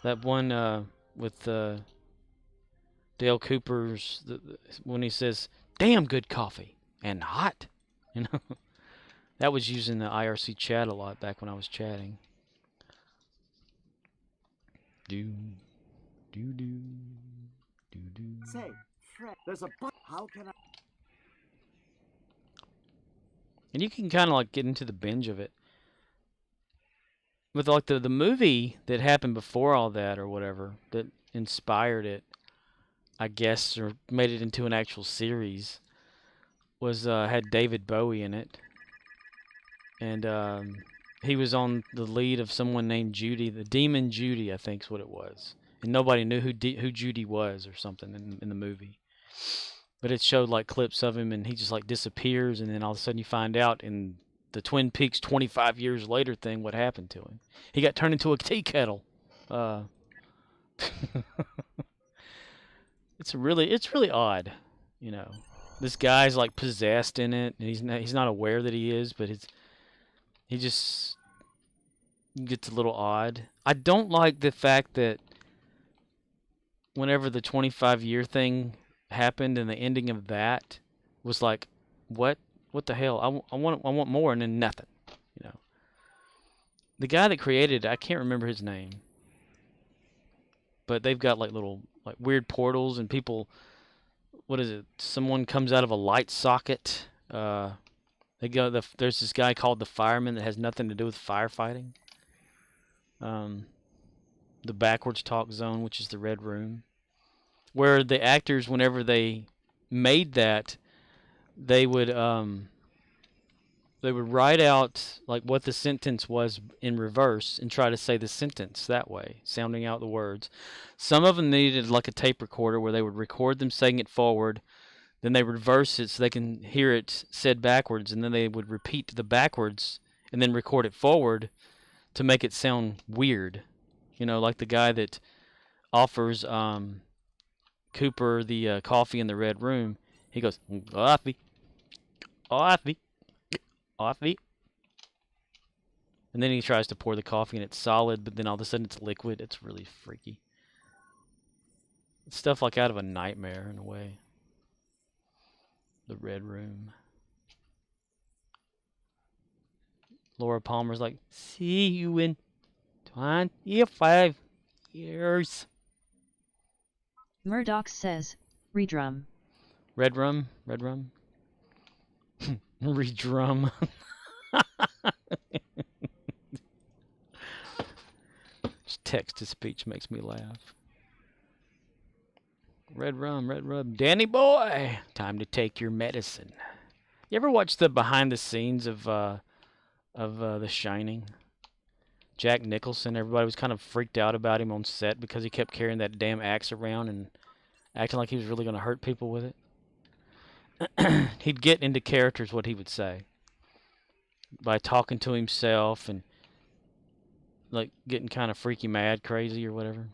That one with Dale Cooper's, when he says, damn good coffee, and hot. That was using the IRC chat a lot back when I was chatting. Do, do, do, do, do. Say, Fred, there's a how can I? And you can kind of like get into the binge of it. With like the movie that happened before all that or whatever that inspired it, I guess, or made it into an actual series, was had David Bowie in it, and he was on the lead of someone named Judy, the Demon Judy, I think's what it was, and nobody knew who Judy was or something in the movie, but it showed like clips of him, and he just like disappears, and then all of a sudden you find out in the Twin Peaks 25 years later thing what happened to him. He got turned into a tea kettle. It's really odd, This guy's like possessed in it, and he's not aware that he is, but he just gets a little odd. I don't like the fact that whenever the 25-year thing happened and the ending of that was like, what the hell? I want more, and then nothing, The guy that created it, I can't remember his name, but they've got like little like weird portals and people. What is it? Someone comes out of a light socket. There's this guy called the Fireman that has nothing to do with firefighting. The backwards talk zone, which is the red room, where the actors, whenever they made that, they would write out like what the sentence was in reverse and try to say the sentence that way, sounding out the words. Some of them needed like a tape recorder where they would record them saying it forward, then they reverse it so they can hear it said backwards, and then they would repeat the backwards and then record it forward to make it sound weird. Like the guy that offers Cooper the coffee in the red room. He goes, coffee, coffee, coffee. And then he tries to pour the coffee and it's solid, but then all of a sudden it's liquid. It's really freaky. It's stuff like out of a nightmare in a way. The red room. Laura Palmer's like, see you in 25 years. Murdoch says, redrum. Red rum? Redrum. Text to speech makes me laugh. Red rum. Danny boy, time to take your medicine. You ever watch the behind the scenes of The Shining? Jack Nicholson, everybody was kind of freaked out about him on set because he kept carrying that damn axe around and acting like he was really going to hurt people with it. He'd get into characters what he would say by talking to himself and like getting kind of freaky mad crazy or whatever.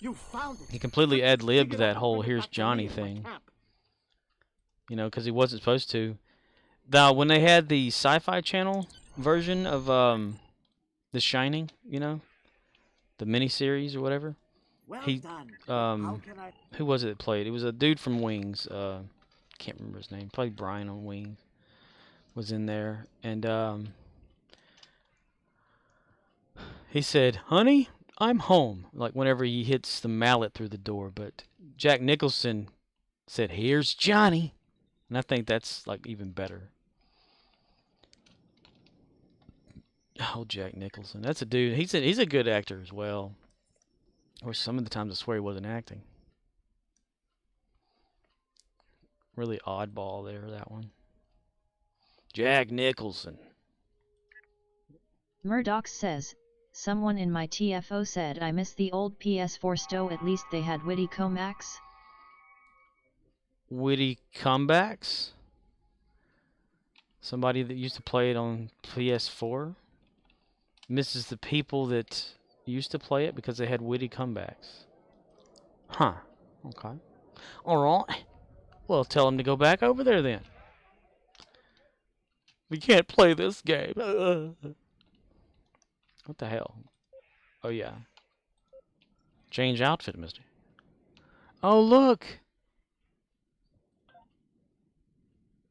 You found it. He completely Quick, ad-libbed dig it up that and whole bring it "here's back to Johnny" me in my thing. camp. You know, because he wasn't supposed to. Now, when they had the Sci-Fi Channel version of The Shining, you know, the miniseries or whatever, Well he done. How can I? who was it that played? It was a dude from Wings. Can't remember his name. Played Brian on Wings. Was in there, and he said, "Honey, I'm home." Like whenever he hits the mallet through the door, but Jack Nicholson said, "Here's Johnny," and I think that's like even better. Oh, Jack Nicholson. That's a dude. He's a good actor as well. Or some of the times I swear he wasn't acting. Really oddball there, that one. Jack Nicholson. Murdoch says, someone in my TFO said I miss the old PS4 sto, at least they had witty comebacks. Witty comebacks? Somebody that used to play it on PS4 misses the people that used to play it because they had witty comebacks. Huh. Okay. Alright. Well, tell them to go back over there then. We can't play this game. What the hell? Oh, yeah. Change outfit, mister. Oh, look!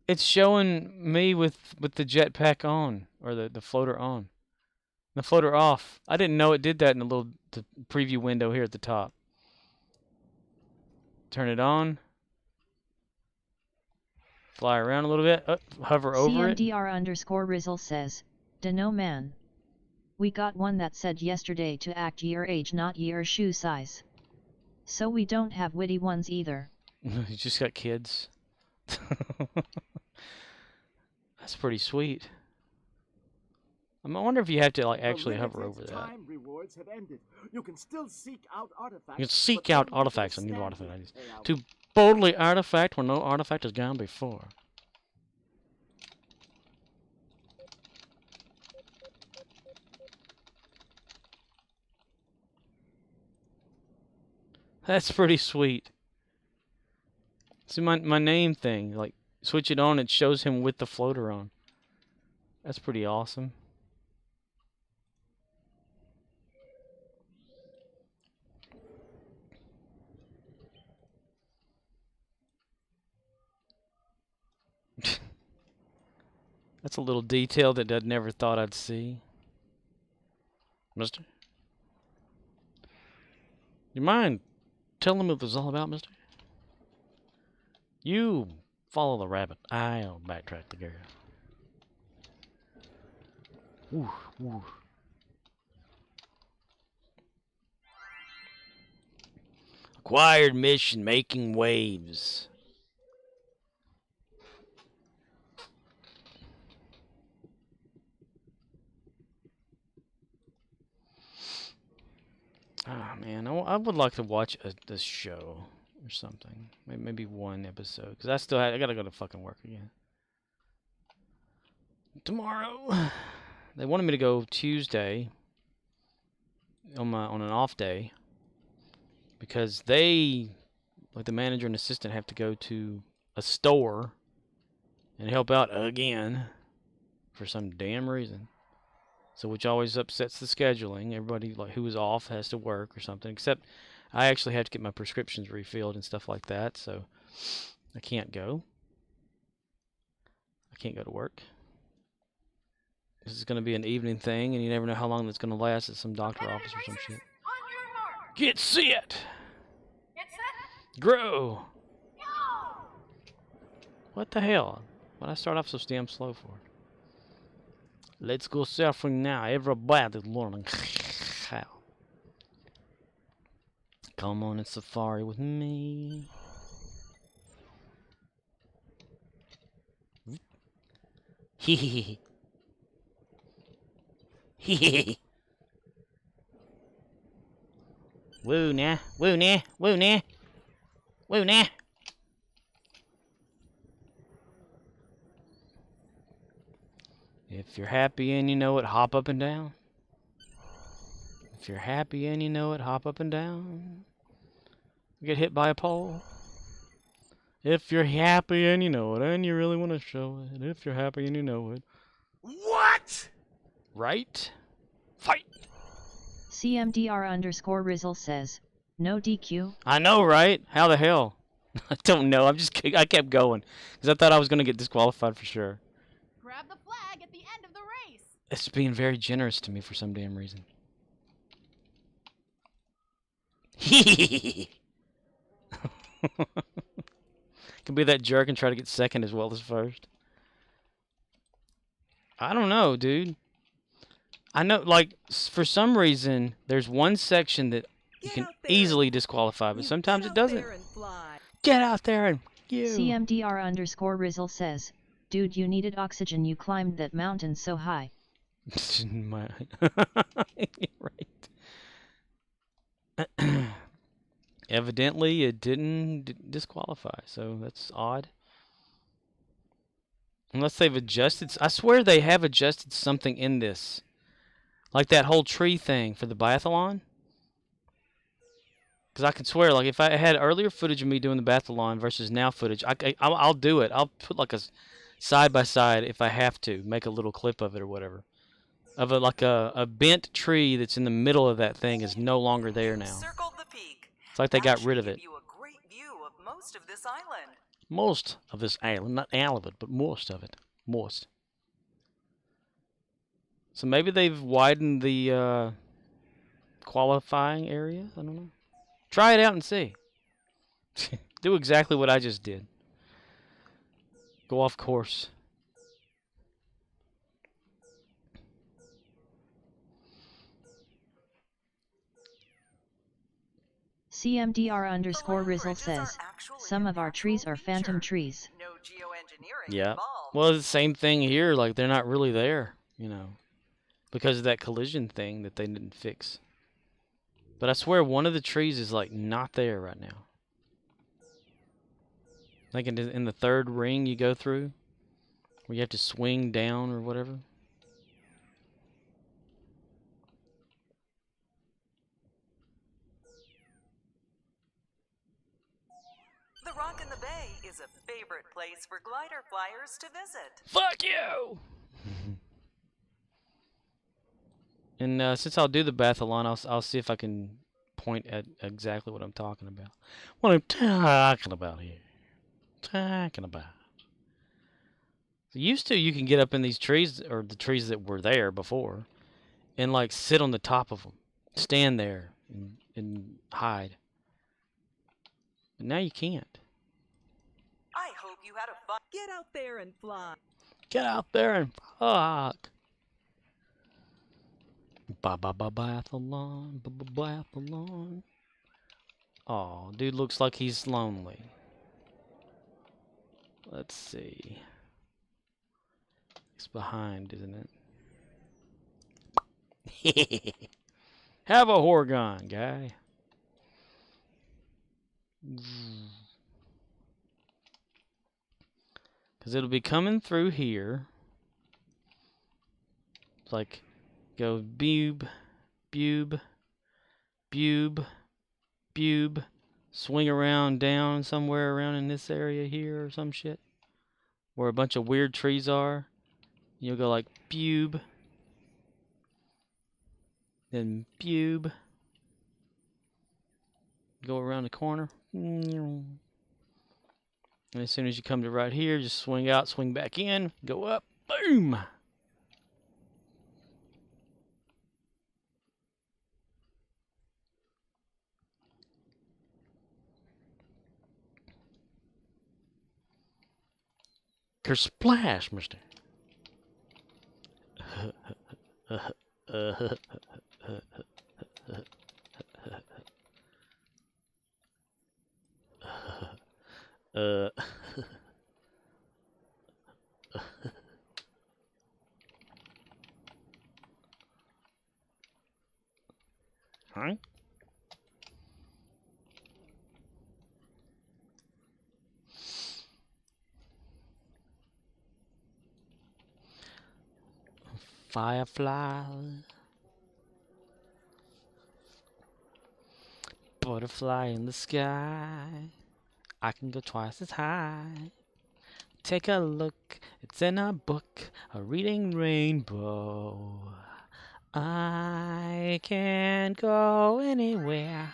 It's showing me with the jetpack on, or the floater on. The floater off. I didn't know it did that in the little preview window here at the top. Turn it on. Fly around a little bit. Hover over it. CMDR_Rizzle says, Dunno man. We got one that said yesterday to act year age not year shoe size. So we don't have witty ones either. You just got kids. That's pretty sweet. I wonder if you have to like actually hover over that. Time rewards have ended. You can still seek out artifacts. You can seek out artifacts. I need artifacts. To boldly artifact where no artifact has gone before. That's pretty sweet. See my name thing, like switch it on, it shows him with the floater on. That's pretty awesome. That's a little detail that I'd never thought I'd see. Mister? You mind telling me what this is all about, mister? You follow the rabbit. I'll backtrack the girl. Ooh, ooh. Acquired mission, making waves. Oh man, I would like to watch a show or something. Maybe one episode, cause I gotta go to fucking work again tomorrow. They wanted me to go Tuesday on an off day because they, like the manager and assistant, have to go to a store and help out again for some damn reason. So which always upsets the scheduling. Everybody like who was off has to work or something. Except I actually have to get my prescriptions refilled and stuff like that, so I can't go. I can't go to work. This is going to be an evening thing, and you never know how long that's going to last at some doctor office or some shit. On your mark. Get set! Get set. Grow! Go. What the hell? Why'd I start off so damn slow for? Let's go surfing now. Everybody's learning how. Come on and safari with me. Hee hee hee. Hee hee hee. Woo nah, woo nah, woo nah, woo nah. If you're happy and you know it, hop up and down. If you're happy and you know it, hop up and down. Get hit by a pole. If you're happy and you know it, and you really want to show it. If you're happy and you know it. What? Right? Fight! CMDR_Rizzle says, no DQ. I know, right? How the hell? I don't know. I kept going because I thought I was going to get disqualified for sure. Grab the flag at the end of the race. It's being very generous to me for some damn reason. Can be that jerk and try to get second as well as first. I don't know, dude. I know, like, for some reason, there's one section that you Get can out there easily and- disqualify, but You sometimes get it out doesn't. there and fly. Get out there and you. CMDR_Rizzle says, dude, you needed oxygen. You climbed that mountain so high. You're right. Evidently, it didn't disqualify, so that's odd. Unless they've adjusted. I swear they have adjusted something in this. Like that whole tree thing for the biathlon. Because I can swear, like, if I had earlier footage of me doing the biathlon versus now footage, I'll do it. I'll put, like, a side-by-side if I have to. Make a little clip of it or whatever. Of a bent tree that's in the middle of that thing is no longer there now. Circled the peak. It's like they That got should rid of give it. you a great view of most of this island. Most of this island. Not all of it, but most of it. Most. So maybe they've widened the qualifying area? I don't know. Try it out and see. Do exactly what I just did. Go off course. CMDR_Rizzle says, some of our trees are phantom trees. No geoengineering Yeah. involved. Well, it's the same thing here. Like, they're not really there, you know. Because of that collision thing that they didn't fix. But I swear one of the trees is, like, not there right now. Like in the third ring you go through. Where you have to swing down or whatever. The Rock in the Bay is a favorite place for glider flyers to visit. Fuck you! And since I'll do the bathalon, I'll see if I can point at exactly what I'm talking about. What I'm talking about here. Talking about. So used to, you can get up in these trees, or the trees that were there before, and like sit on the top of them. Stand there and hide. But now you can't. I hope you had a fun. Get out there and fly. Get out there and fuck. Biathlon, biathlon. Oh, dude looks like he's lonely. Let's see. It's behind, isn't it? Have a Horgon, guy. Because it'll be coming through here. It's like, go boob, boob, boob, boob. Swing around down somewhere around in this area here or some shit. Where a bunch of weird trees are. You'll go like boob. Then boob. Go around the corner. And as soon as you come to right here, just swing out, swing back in, go up, boom! Kersplash, mister. Huh? Firefly. Butterfly in the sky. I can go twice as high. Take a look, it's in a book, a reading rainbow. I can go anywhere.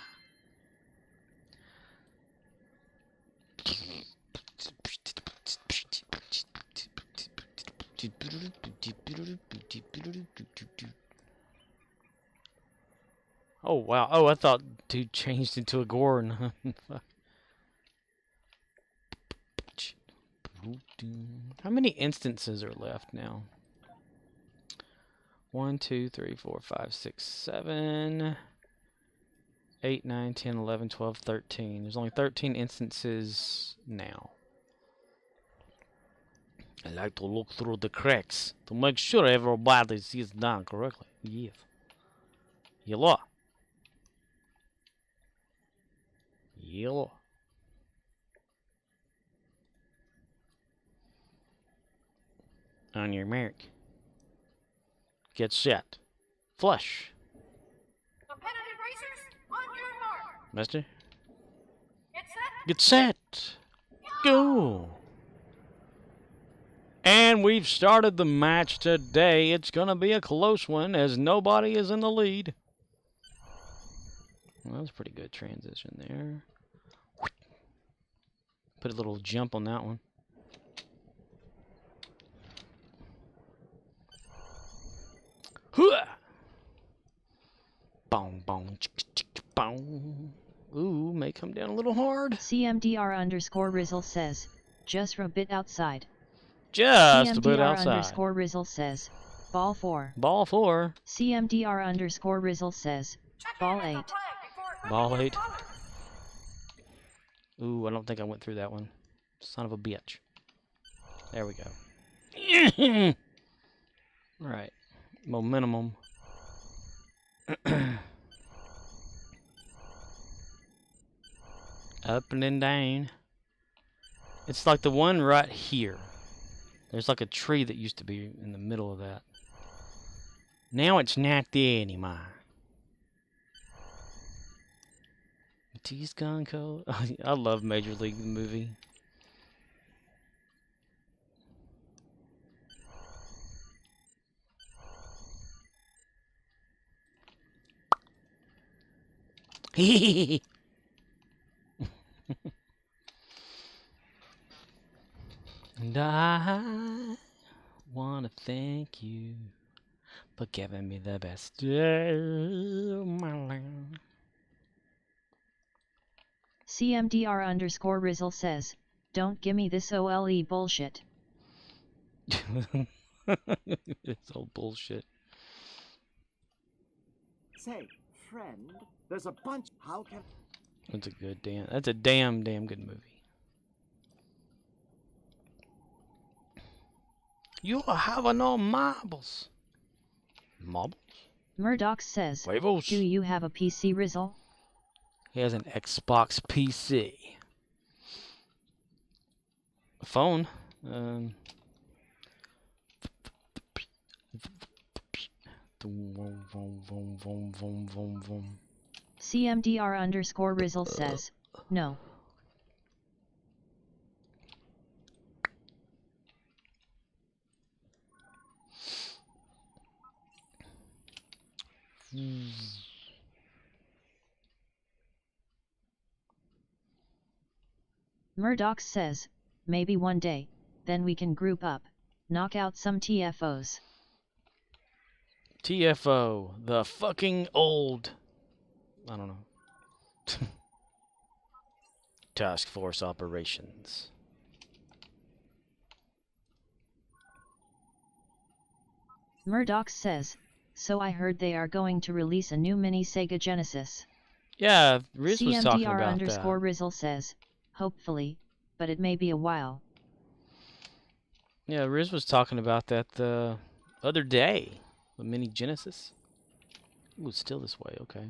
Oh wow! Oh, I thought dude changed into a Gorn. How many instances are left now? 1, 2, 3, 4, 5, 6, 7, 8, 9, 10, 11, 12, 13. There's only 13 instances now. I like to look through the cracks to make sure everybody is done correctly. Yes. Yellow. Yellow. On your mark. Get set. Flush. Competitive racers, on your mark. Mister? Get set. Get set. Go. And we've started the match today. It's going to be a close one as nobody is in the lead. Well, that was a pretty good transition there. Put a little jump on that one. Boom, boom, boom. Ooh, may come down a little hard. CMDR_Rizzle says, just a bit outside. Just a bit outside. CMDR_Rizzle says, ball 4. Ball 4. CMDR_Rizzle says, ball 8. Ball 8. Ooh, I don't think I went through that one. Son of a bitch. There we go. Alright. Momentum. Up and then down. It's like the one right here. There's like a tree that used to be in the middle of that. Now it's not there anymore. The tea's gone cold. I love Major League the movie. And I want to thank you for giving me the best day of my life. CMDR_Rizzle says, don't gimme this OLE bullshit. It's all bullshit. Say, friend, there's a bunch. How can... That's a good damn. That's a damn good movie. You have no marbles. Marbles? Murdoch says, Huevos. do you have a PC, Rizzle? He has an Xbox PC. A phone. CMDR_Rizzle says, no. Murdoch says, maybe one day, then we can group up, knock out some TFOs. TFO, the fucking old, I don't know. Task Force Operations. Murdoch says, so I heard they are going to release a new mini Sega Genesis. Yeah, Riz was talking about CMDR_Rizzle says, hopefully, but it may be a while. Yeah, Riz was talking about that the other day. The mini Genesis. Ooh, it's still this way, okay.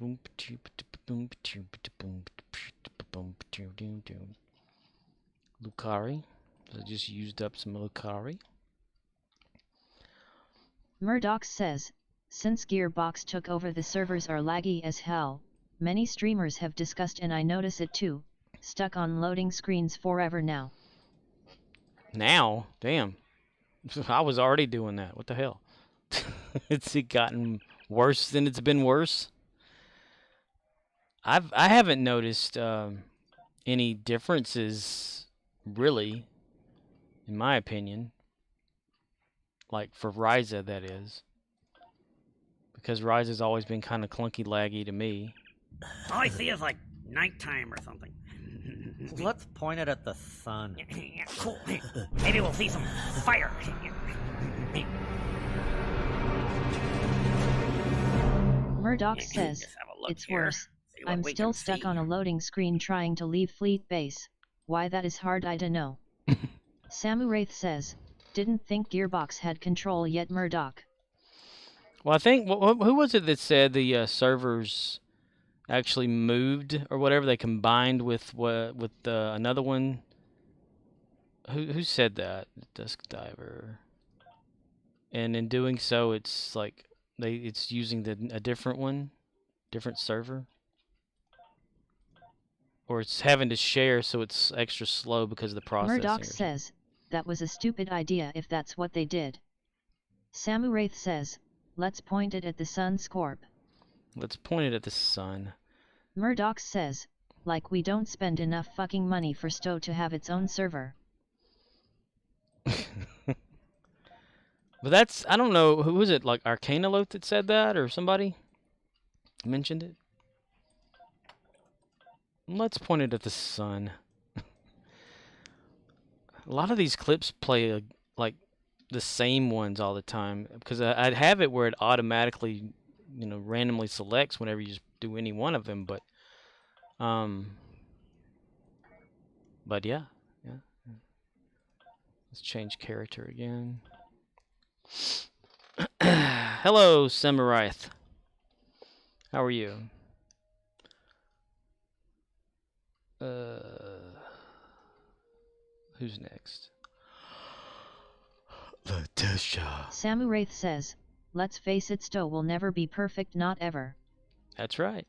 Lucari. So I just used up some Lucari. Murdoch says, since Gearbox took over, the servers are laggy as hell. Many streamers have discussed, and I notice it too. Stuck on loading screens forever now. Now? Damn. I was already doing that. What the hell? It's gotten worse than it's been worse. I haven't noticed any differences, really, in my opinion. Like for Risa, that is. Because Risa's always been kind of clunky laggy to me. All I see is like nighttime or something. Let's point it at the sun. Cool. Maybe we'll see some fire. Murdoch says, it's worse. I'm still stuck on a loading screen trying to leave Fleet Base. Why that is hard, I don't know. Samuraith says, didn't think Gearbox had control yet, Murdoch. Well, I think, who was it that said the servers actually moved or whatever? They combined with another one. Who said that? Dusk Diver. And in doing so, it's like it's using a different one, different server, or it's having to share, so it's extra slow because of the processing. Murdoch says, that was a stupid idea if that's what they did. Samuraith says, let's point it at the sun, Scorp. Let's point it at the sun. Murdoch says, like we don't spend enough fucking money for Stowe to have its own server. But that's, I don't know, who was it, like Arcanaloth that said that, or somebody mentioned it? Let's point it at the sun. A lot of these clips play like the same ones all the time, because I'd have it where it automatically, randomly selects whenever you just do any one of them, but yeah. Let's change character again. Hello, Samuraith. How are you? Who's next? Letitia. Samuraith says, let's face it, Stowe will never be perfect, not ever. That's right.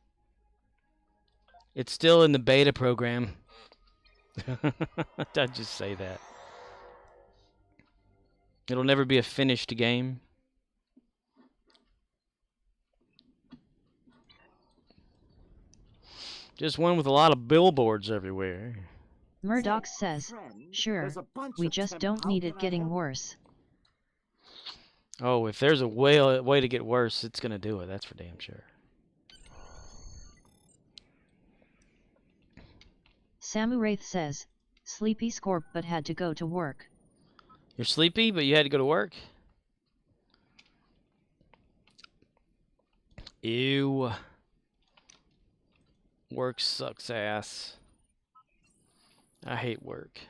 It's still in the beta program. I'd just say that. It'll never be a finished game. Just one with a lot of billboards everywhere. Murdoch says, sure, we just don't need it getting worse. Oh, if there's a way to get worse, it's gonna do it. That's for damn sure. Samuraith says, sleepy Scorp but had to go to work. You're sleepy, but you had to go to work? Ew. Work sucks ass. I hate work.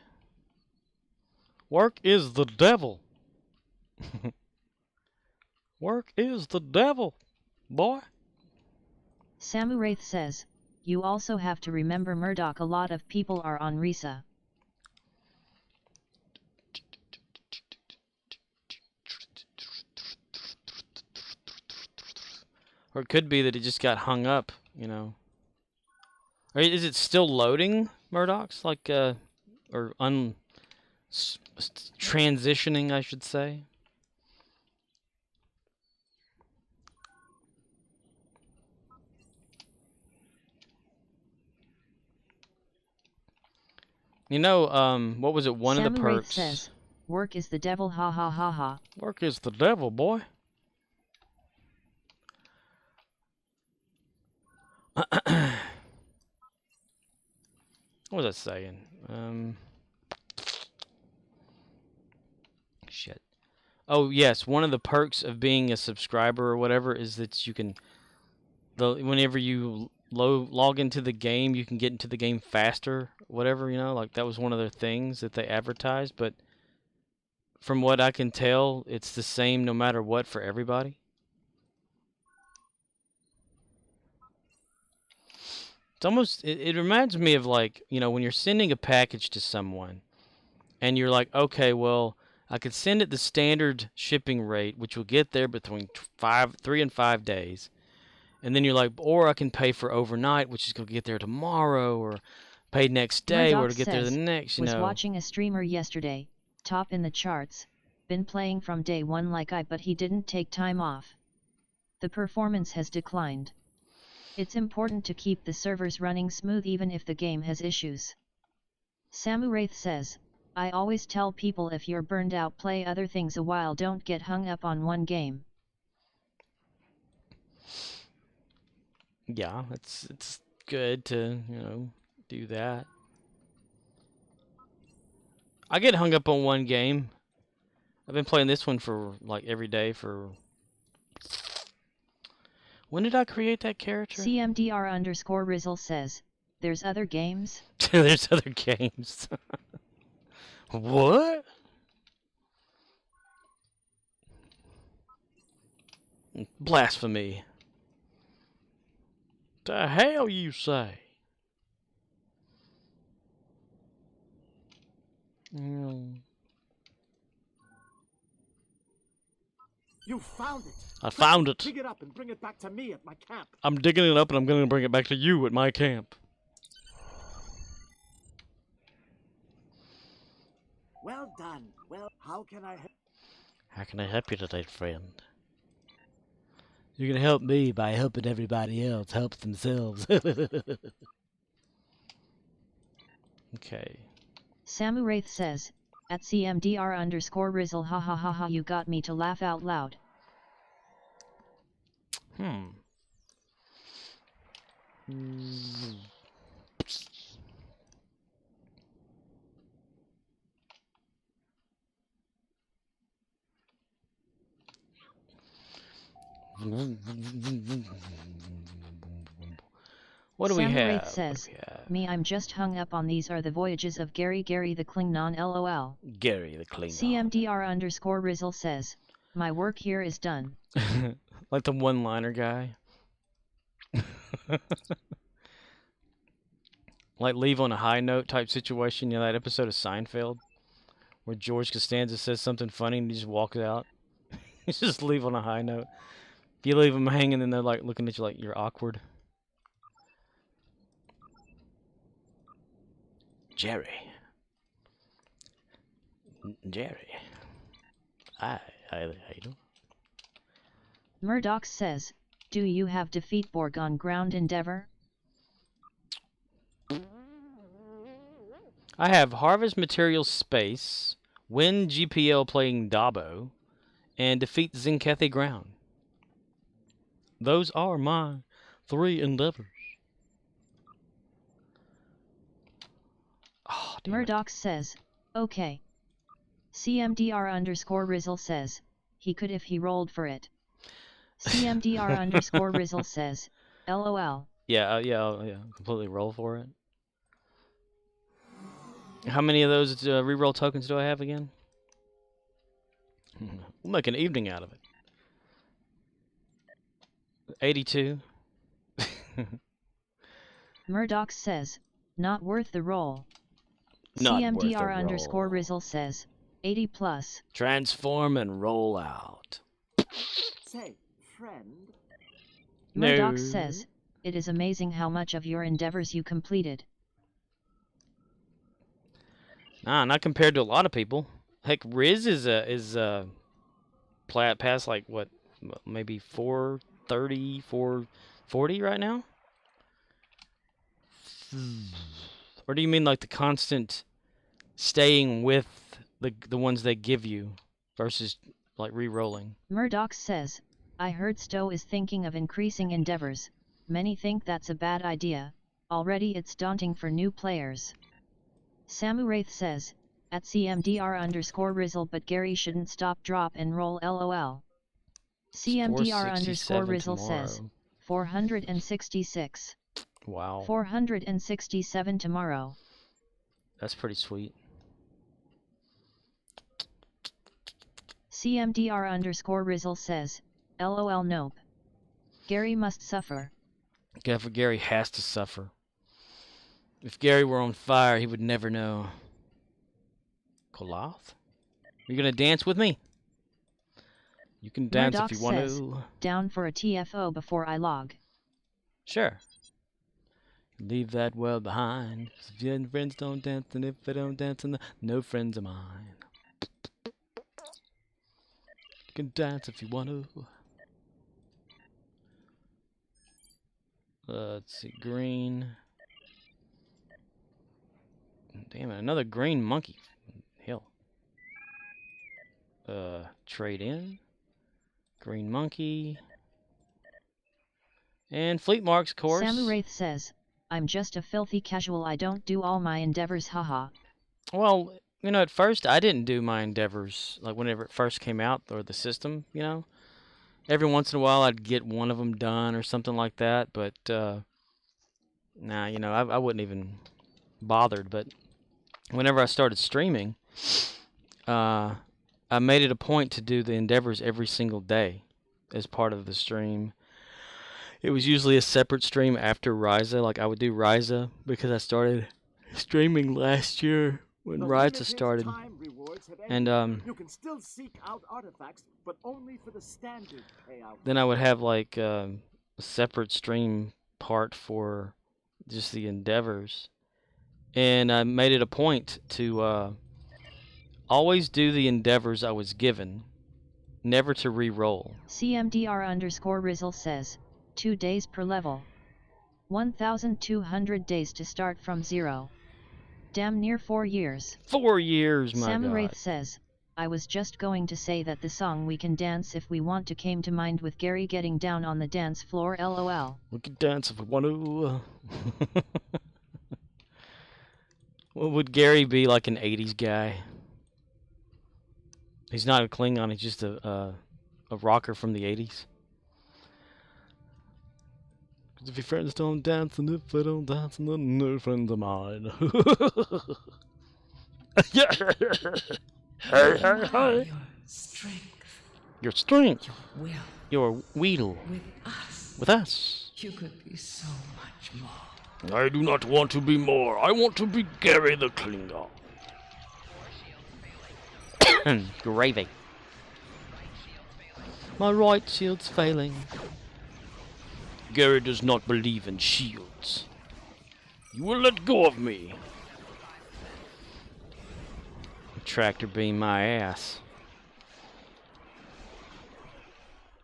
Work is the devil. Work is the devil, boy. Samuraith says, you also have to remember, Murdoch, a lot of people are on Risa. Or it could be that it just got hung up, Or is it still loading, Murdoch's? Like, or transitioning, I should say. What was it? One of the perks says, work is the devil, ha ha ha ha. Work is the devil, boy. What was I saying? Shit. Oh, yes. One of the perks of being a subscriber or whatever is that you can, whenever you log into the game, you can get into the game faster, whatever, like that was one of their things that they advertised, but from what I can tell, it's the same no matter what for everybody. It's almost, it reminds me of like, you know, when you're sending a package to someone and you're like, okay, well, I could send it the standard shipping rate, which will get there between 3 and 5 days. And then you're like, or I can pay for overnight, which is going to get there tomorrow, or pay next day, or Murdoch to get there the says, next, you was know. watching a streamer yesterday, top in the charts, been playing from day one like I, but he didn't take time off. The performance has declined. It's important to keep the servers running smooth even if the game has issues. Samuraith says, I always tell people if you're burned out, play other things a while, don't get hung up on one game. Yeah, it's good to, you know, do that. I get hung up on one game. I've been playing this one for like every day for... When did I create that character? CMDR_Rizzle says, there's other games? There's other games. What? Blasphemy. The hell you say? You found it. I found it. Dig it up and bring it back to me at my camp. I'm digging it up and I'm going to bring it back to you at my camp. Well done. Well, how can I help? How can I help you today, friend? You're going to help me by helping everybody else help themselves. Okay. Samuraith says, at CMDR_Rizzle, ha ha ha ha, you got me to laugh out loud. What do we have? Samuraith says, me, I'm just hung up on these are the voyages of Gary the Klingon, lol. Gary the Klingon. CMDR_Rizzle says, my work here is done. Like the one-liner guy. Like leave on a high note type situation. You know that episode of Seinfeld where George Costanza says something funny and he just walks out. He just leave on a high note. If you leave them hanging, then they're like looking at you like you're awkward. Jerry. I hate him. Murdoch says, do you have Defeat Borg on Ground Endeavor? I have Harvest Materials Space, win GPL playing Dabo, and defeat Zinkethi Ground. Those are my 3 endeavors. Oh, Murdoch says, okay. CMDR_Rizzle says, he could if he rolled for it. CMDR_Rizzle says, LOL. Yeah, completely roll for it. How many of those reroll tokens do I have again? We'll make an evening out of it. 82. Murdoch says, not worth the roll. CMDR_Rizzle says, 80 plus. Transform and roll out. Say, friend. Murdoch says, it is amazing how much of your endeavors you completed. Nah, not compared to a lot of people. Heck, Riz is past like what, maybe 430, 440 right now? Or do you mean like the constant staying with the ones they give you versus like re-rolling? Murdoch says, I heard Stowe is thinking of increasing endeavors. Many think that's a bad idea. Already it's daunting for new players. Samuraith says, at CMDR_Rizzle, but Gary shouldn't stop, drop and roll, lol. CMDR_Rizzle says, 466. Wow. 467 tomorrow. That's pretty sweet. CMDR_Rizzle says, LOL nope. Gary must suffer. Gary has to suffer. If Gary were on fire, he would never know. Koloth? Are you gonna dance with me? You can dance Murdoch if you want says, to. down for a TFO before I log. Sure. Leave that well behind. If your friends don't dance, and if they don't dance, and no friends of mine. You can dance if you want to. Let's see, green. Damn it, another green monkey. Hell. Trade in. Green monkey. And fleet marks, of course. Samu Wraith says, I'm just a filthy casual, I don't do all my endeavors, haha. Well, you know, at first I didn't do my endeavors, like whenever it first came out, or the system, you know. Every once in a while I'd get one of them done or something like that, but, nah, you know, I wouldn't even bothered. But whenever I started streaming, I made it a point to do the endeavors every single day as part of the stream. It was usually a separate stream after Risa. Like, I would do Risa because I started streaming last year when Risa started. And you can still seek out artifacts, but only for the standard payout. Then I would have like a separate stream part for just the endeavors. And I made it a point to always do the endeavors I was given, never to re-roll. CMDR_Rizzle says, 2 days per level. 1,200 days to start from 0. Damn near 4 years. 4 years, my Sam God. Wraith says, I was just going to say that the song We Can Dance If We Want to came to mind with Gary getting down on the dance floor, lol. We can dance if we want to. Well, would Gary be like an 80s guy? He's not a Klingon, he's just a rocker from the 80s. If your friends don't dance, and if they don't dance, then no friends of mine. Hey, hey, hey. Your strength. Your will. With us. You could be so much more. I do not want to be more. I want to be Gary the Klingon. Gravy. My right shield's failing. Gary does not believe in shields. You will let go of me. Tractor beam my ass.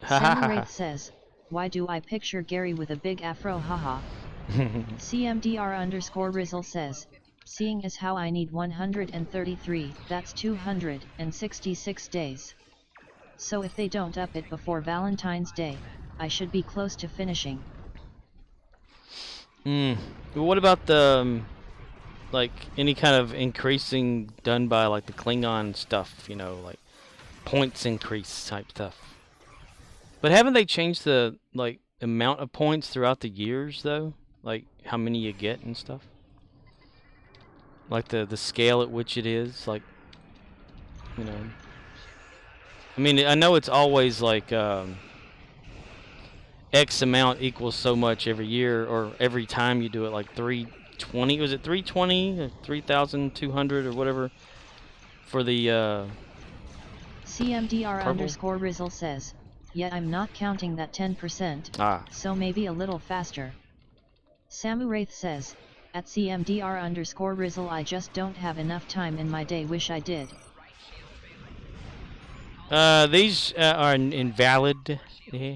Sam Wraith says, why do I picture Gary with a big afro, haha. CMDR_Rizzle says, seeing as how I need 133, that's 266 days. So if they don't up it before Valentine's Day, I should be close to finishing. What about the, like, any kind of increasing done by, like, the Klingon stuff, you know, like, points increase type stuff? But haven't they changed the, like, amount of points throughout the years, though? Like, how many you get and stuff? Like, the scale at which it is, like, you know. I mean, I know it's always, like, X amount equals so much every year, or every time you do it, like 320, was it 320 or 3,200 or whatever for the CMDR_Rizzle says, yet I'm not counting that 10%, so maybe a little faster. Samu Wraith says, at CMDR_Rizzle I just don't have enough time in my day, wish I did. These are invalid. Yeah.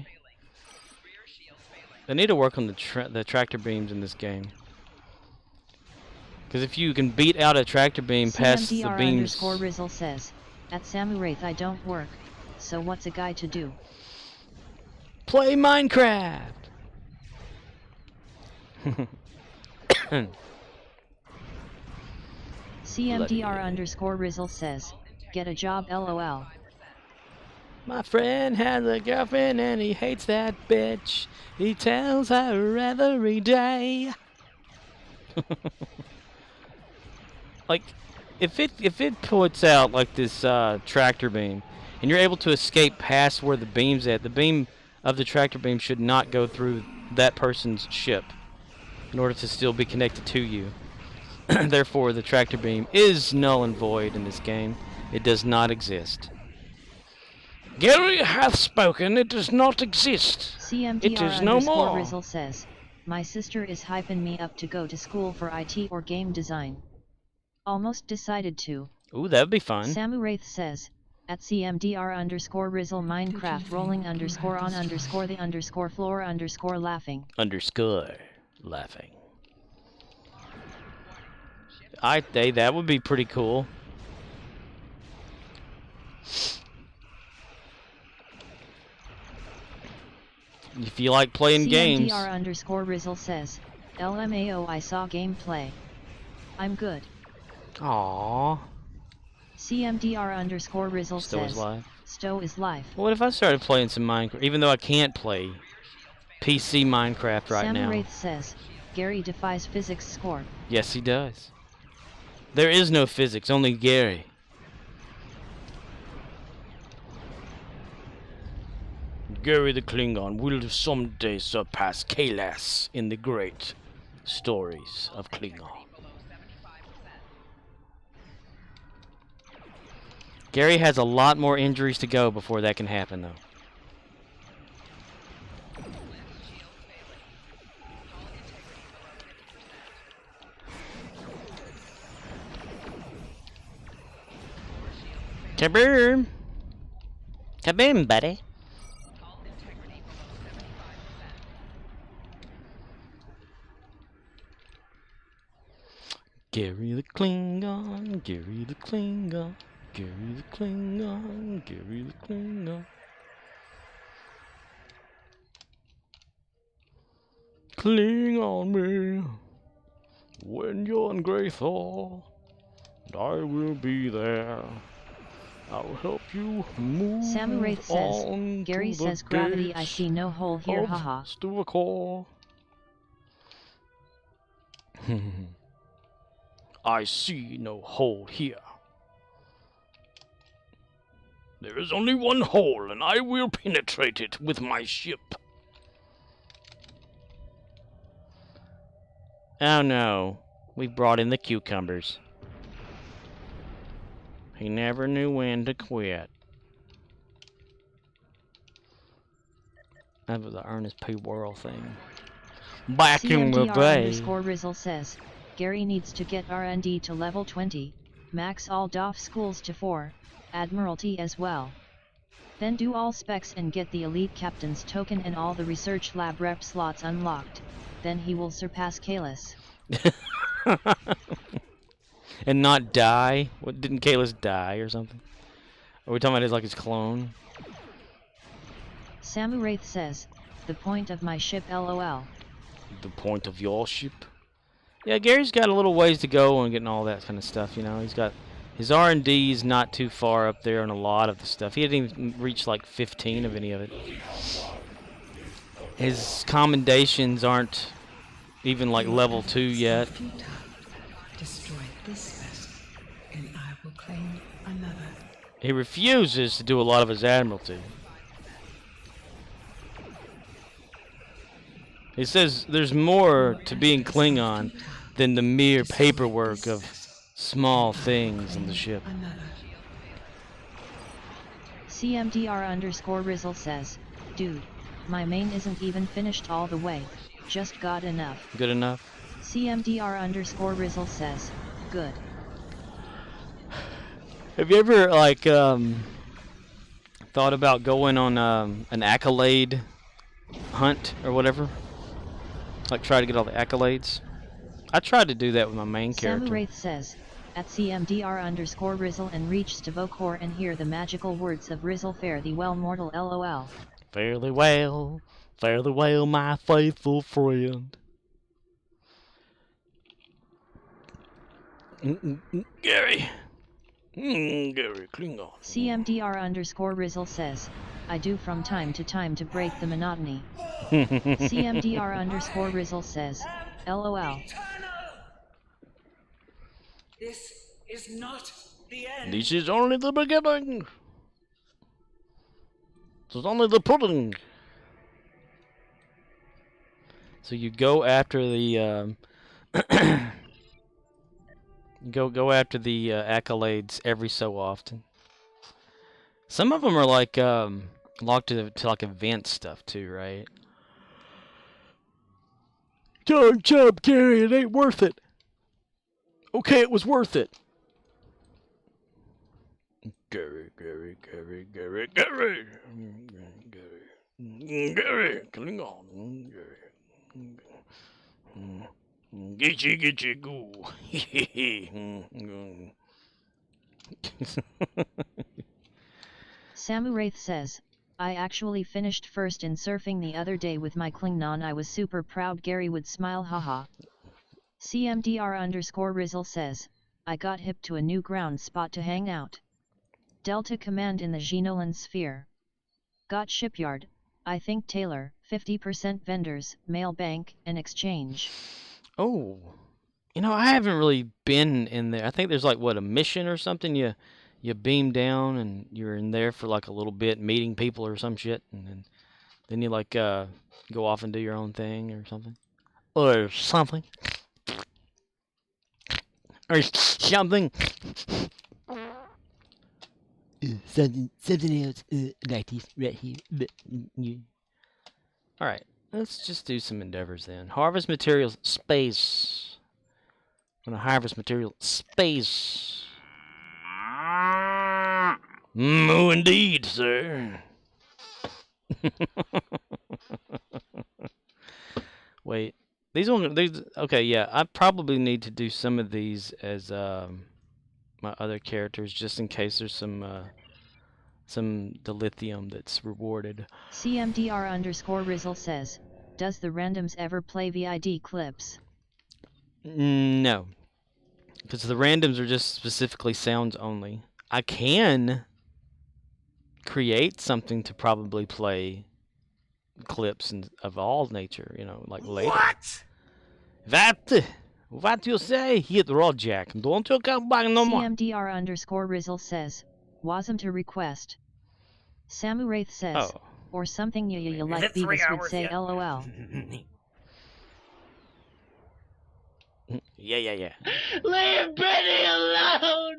They need to work on the tractor beams in this game. Because if you can beat out a tractor beam past the beams... CMDR_Rizzle says, at Samu Wraith I don't work, so what's a guy to do? Play Minecraft! CMDR_Rizzle says, get a job, lol. My friend has a girlfriend and he hates that bitch. He tells her every day. Like, if it puts out like this tractor beam, and you're able to escape past where the beam's at, the beam of the tractor beam should not go through that person's ship in order to still be connected to you. Therefore, the tractor beam is null and void in this game. It does not exist. Gary hath spoken. It does not exist. It is no more. Rizzle says, my sister is hyping me up to go to school for IT or game design. Almost decided to. Ooh, that'd be fun. Samu Wraith says, at CMDR_Rizzle Minecraft rolling _on _the _floor _laughing. Laughing. I'd say that would be pretty cool. If you like playing games. CMDR_Rizzle says, LMAO I saw gameplay. I'm good. Aww. CMDR_Rizzle Stow says, is live. Stow is live. Well, what if I started playing some Minecraft, even though I can't play PC Minecraft right now? Wraith says, Gary defies physics score. Yes, he does. There is no physics, only Gary. Gary the Klingon will someday surpass Kalas in the great stories of Klingon. Gary has a lot more injuries to go before that can happen, though. Kaboom! Kaboom, buddy! Gary the Klingon, Gary the Klingon, Gary the Klingon, Gary the Klingon. Cling on me when you're ungrateful, and I will be there. I'll help you move Samu Wraith says, on Gary to the says gravity I gates see no hole here of haha. Stuakor. I see no hole here. There is only one hole, and I will penetrate it with my ship. Oh no, we brought in the cucumbers. He never knew when to quit. That was the Ernest P. Worrell thing. Back in the day. CMDR_Rizzle says, Gary needs to get R&D to level 20, max all DOF schools to 4, Admiralty as well. Then do all specs and get the elite captain's token and all the research lab rep slots unlocked. Then he will surpass Kalis. And not die? What, didn't Kalis die or something? Are we talking about his clone? Samu Wraith says, the point of my ship LOL. The point of your ship? Yeah, Gary's got a little ways to go on getting all that kind of stuff, you know. He's got his R&D's not too far up there on a lot of the stuff. He didn't even reach like 15 of any of it. His commendations aren't even like level 2 yet. Destroy this vessel, and I will claim another. He refuses to do a lot of his admiralty. He says there's more to being Klingon than the mere paperwork of small things in the ship. CMDR_Rizzle says, dude, my main isn't even finished all the way, just got enough. Good enough? CMDR_Rizzle says, good. Have you ever, thought about going on an accolade hunt or whatever? Like, try to get all the accolades? I tried to do that with my main character. Samu Wraith says, at CMDR_Rizzle and reach Stavokor and hear the magical words of Rizzle, fare thee well mortal LOL. Fare thee well, my faithful friend. Gary. Gary Klingon. CMDR_Rizzle says, I do from time to time to break the monotony. CMDR_Rizzle says, LOL. This is not the end. This is only the beginning. This is only the pudding. So you go after the Go after the accolades every so often. Some of them are like locked to like event stuff too, right? Job, Gary, it ain't worth it. Okay, it was worth it. Gary, coming on, Gitchy, go. Samuraith says, I actually finished first in surfing the other day with my Klingon. I was super proud. Gary would smile, haha. CMDR_Rizzle says, I got hip to a new ground spot to hang out. Delta Command in the Genolan sphere. Got shipyard, I think Taylor, 50% vendors, mail bank, and exchange. Oh, you know, I haven't really been in there. I think there's like, what, a mission or something? You beam down and you're in there for like a little bit meeting people or some shit. And then you like go off and do your own thing or something. Or something. Or something. Something else like this right here. Alright, let's just do some endeavors then. Harvest materials, space. I'm gonna harvest material, space. Oh, indeed, sir. Wait, these okay, yeah, I probably need to do some of these as my other characters, just in case there's some dilithium that's rewarded. CMDR_Rizzle says, does the randoms ever play VID clips? No, because the randoms are just specifically sounds only. I can create something to probably play clips of all nature, you know, like later. What? What you say? Hit the road, Jack. Don't you come back no more. CMDR_Rizzle says, wasn't a request. Samuraith says, Oh. or something you like Beavis would say yet? LOL. Yeah. Leave Brittany alone!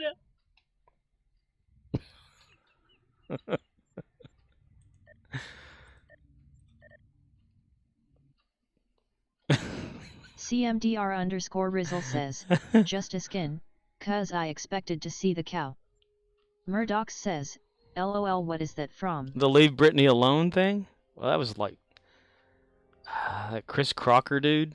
CMDR_Rizzle says, just a skin, cuz I expected to see the cow. Murdoch says, LOL, what is that from? The leave Brittany alone thing? Well, that was like that Chris Crocker dude.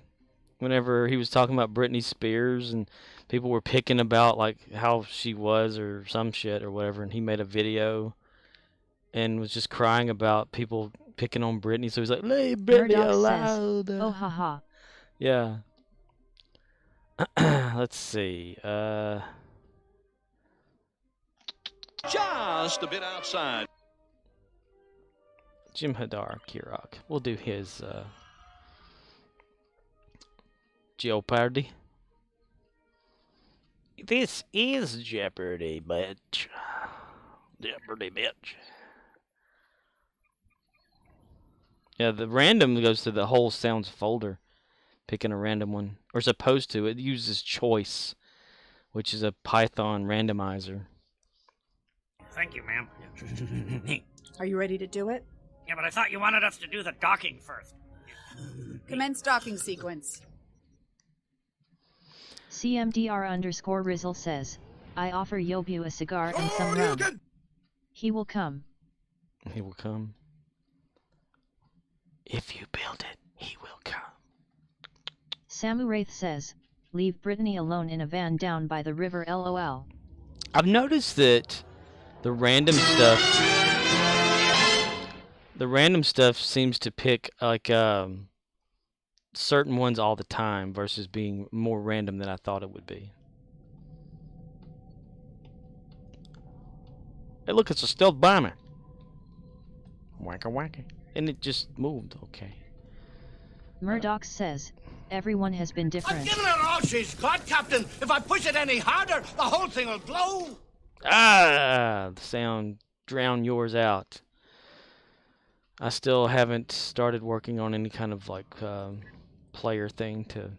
Whenever he was talking about Britney Spears and people were picking about like how she was or some shit or whatever, and he made a video and was just crying about people picking on Britney. So he's like, "Leave Britney Murdoch alone." says, oh haha. Yeah. Let's see. Just a bit outside. Jim Hadar Kirok. We'll do his Jeopardy. This is Jeopardy, bitch. Jeopardy, bitch. Yeah, the random goes to the whole sounds folder. Picking a random one. Or supposed to. It uses choice, which is a Python randomizer. Thank you, ma'am. Are you ready to do it? Yeah, but I thought you wanted us to do the docking first. Commence docking sequence. CMDR_Rizzle says, I offer Yobu a cigar and some rum. He will come. He will come. If you build it, he will come. Samuraith says, leave Brittany alone in a van down by the river LOL. I've noticed that the random stuff seems to pick like certain ones all the time versus being more random than I thought it would be. Hey, look, it's a stealth bomber. Wacka. And it just moved, okay. Murdoch says, everyone has been different. I've given her all she's got, Captain. If I push it any harder, the whole thing will blow. Ah, the sound drowned yours out. I still haven't started working on any kind of like player thing to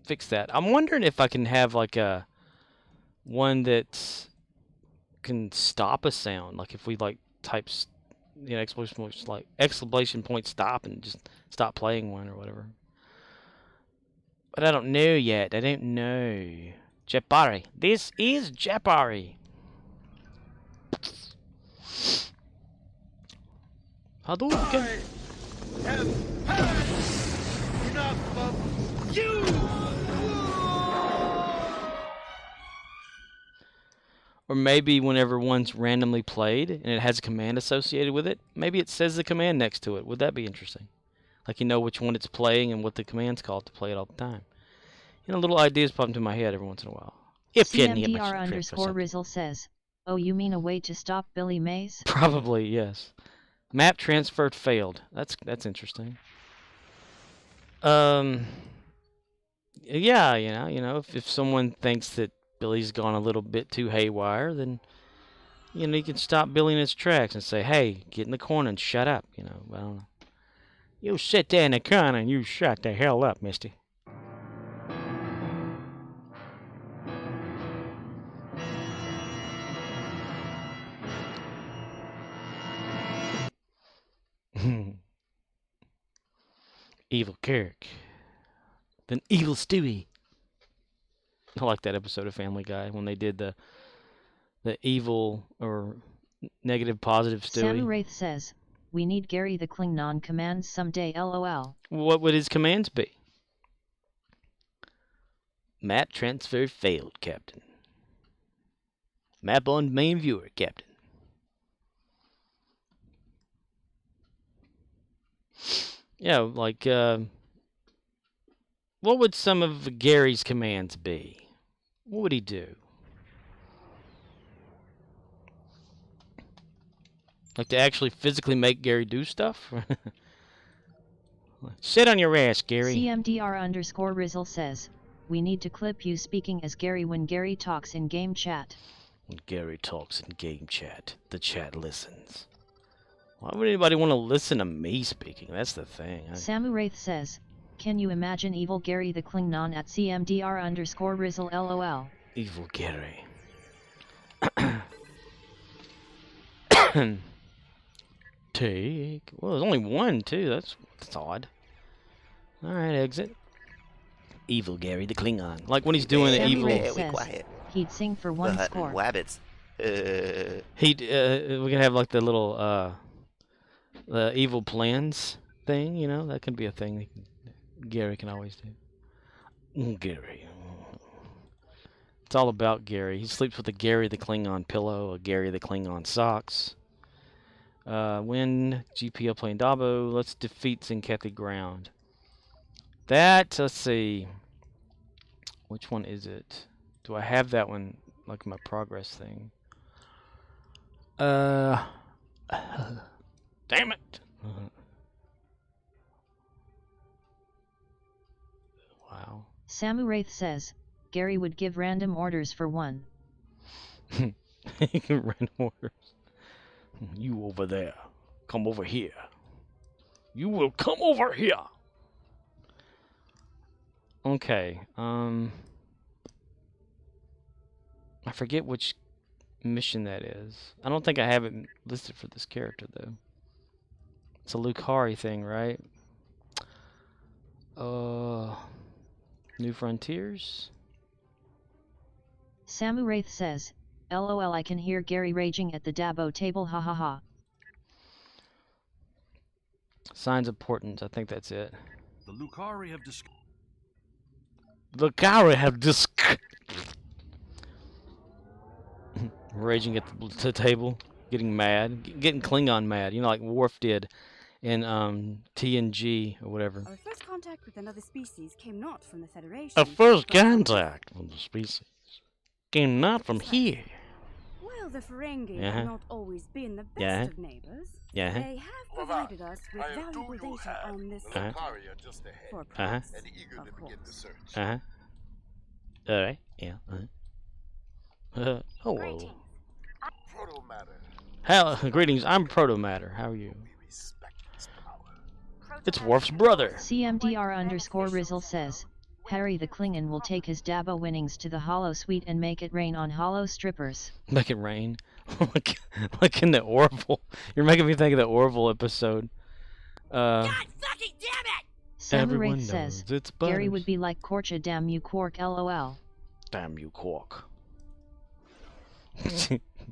fix that. I'm wondering if I can have like a one that can stop a sound. Like if we like types, exclamation point stop and just stop playing one or whatever. But I don't know yet. I don't know. Japari. This is Japari. Hadouken. I have had enough of you! Or maybe whenever one's randomly played and it has a command associated with it, maybe it says the command next to it. Would that be interesting? Like you know which one it's playing and what the command's called to play it all the time. You know, little ideas pop into my head every once in a while. If you need CMDR underscore Rizzle says, oh, you mean a way to stop Billy Mays? Probably, yes. Map transfer failed. That's interesting. Yeah, you know, if someone thinks that Billy's gone a little bit too haywire, then you know you can stop Billy in his tracks and say, "Hey, get in the corner and shut up." You know, I don't know. You sit there in the corner and you shut the hell up, Misty. Evil Kirk. Then Evil Stewie. I like that episode of Family Guy when they did the evil or negative positive Stewie. Samu Wraith says, we need Gary the Klingon commands someday, lol. What would his commands be? Map transfer failed, Captain. Map on main viewer, Captain. Yeah, like, what would some of Gary's commands be? What would he do? Like to actually physically make Gary do stuff? Sit on your ass, Gary. CMDR underscore Rizzle says, we need to clip you speaking as Gary when Gary talks in game chat. When Gary talks in game chat, the chat listens. Why would anybody want to listen to me speaking? That's the thing. Samu Wraith says, can you imagine evil Gary the Klingon at CMDR underscore Rizzle lol? Evil Gary. Take. Well, there's only one, too. That's odd. Alright, exit. Evil Gary the Klingon. Like when he's doing the evil. Says, he'd sing for one score. Wabbits. We can have like the little the evil plans thing, you know, that could be a thing Gary can always do. Gary. It's all about Gary. He sleeps with a Gary the Klingon pillow, a Gary the Klingon socks. When GPL playing Dabo, let's defeat Zinkethi ground. Let's see. Which one is it? Do I have that one, like my progress thing? Damn it! Wow. Samu Wraith says, Gary would give random orders for one. Random orders. You over there. Come over here. You will come over here. Okay. I forget which mission that is. I don't think I have it listed for this character, though. It's a Lukhari thing, right? New Frontiers? Samu Wraith says, LOL, I can hear Gary raging at the Dabo table, ha ha ha. Signs of Portents, I think that's it. The Lukhari have raging at the table, getting mad, getting Klingon mad, you know, like Worf did in TNG or whatever. Our first contact with another species came not from the Federation. A first contact with the species came not from here. While the Ferengi have not always been the best of neighbors, they have provided us with valuable data on this for a price, of course. Alright, yeah. Hello. Greetings, I'm Protomatter. How are you? It's Worf's brother. CMDR underscore Rizzle says, Harry the Klingon will take his Dabo winnings to the Hollow Suite and make it rain on Hollow strippers. Make it rain? like in the Orville. You're making me think of the Orville episode. God fucking damn it! Samu Wraith says, Gary would be like Korcha, damn you Quark, lol. Damn you Quark.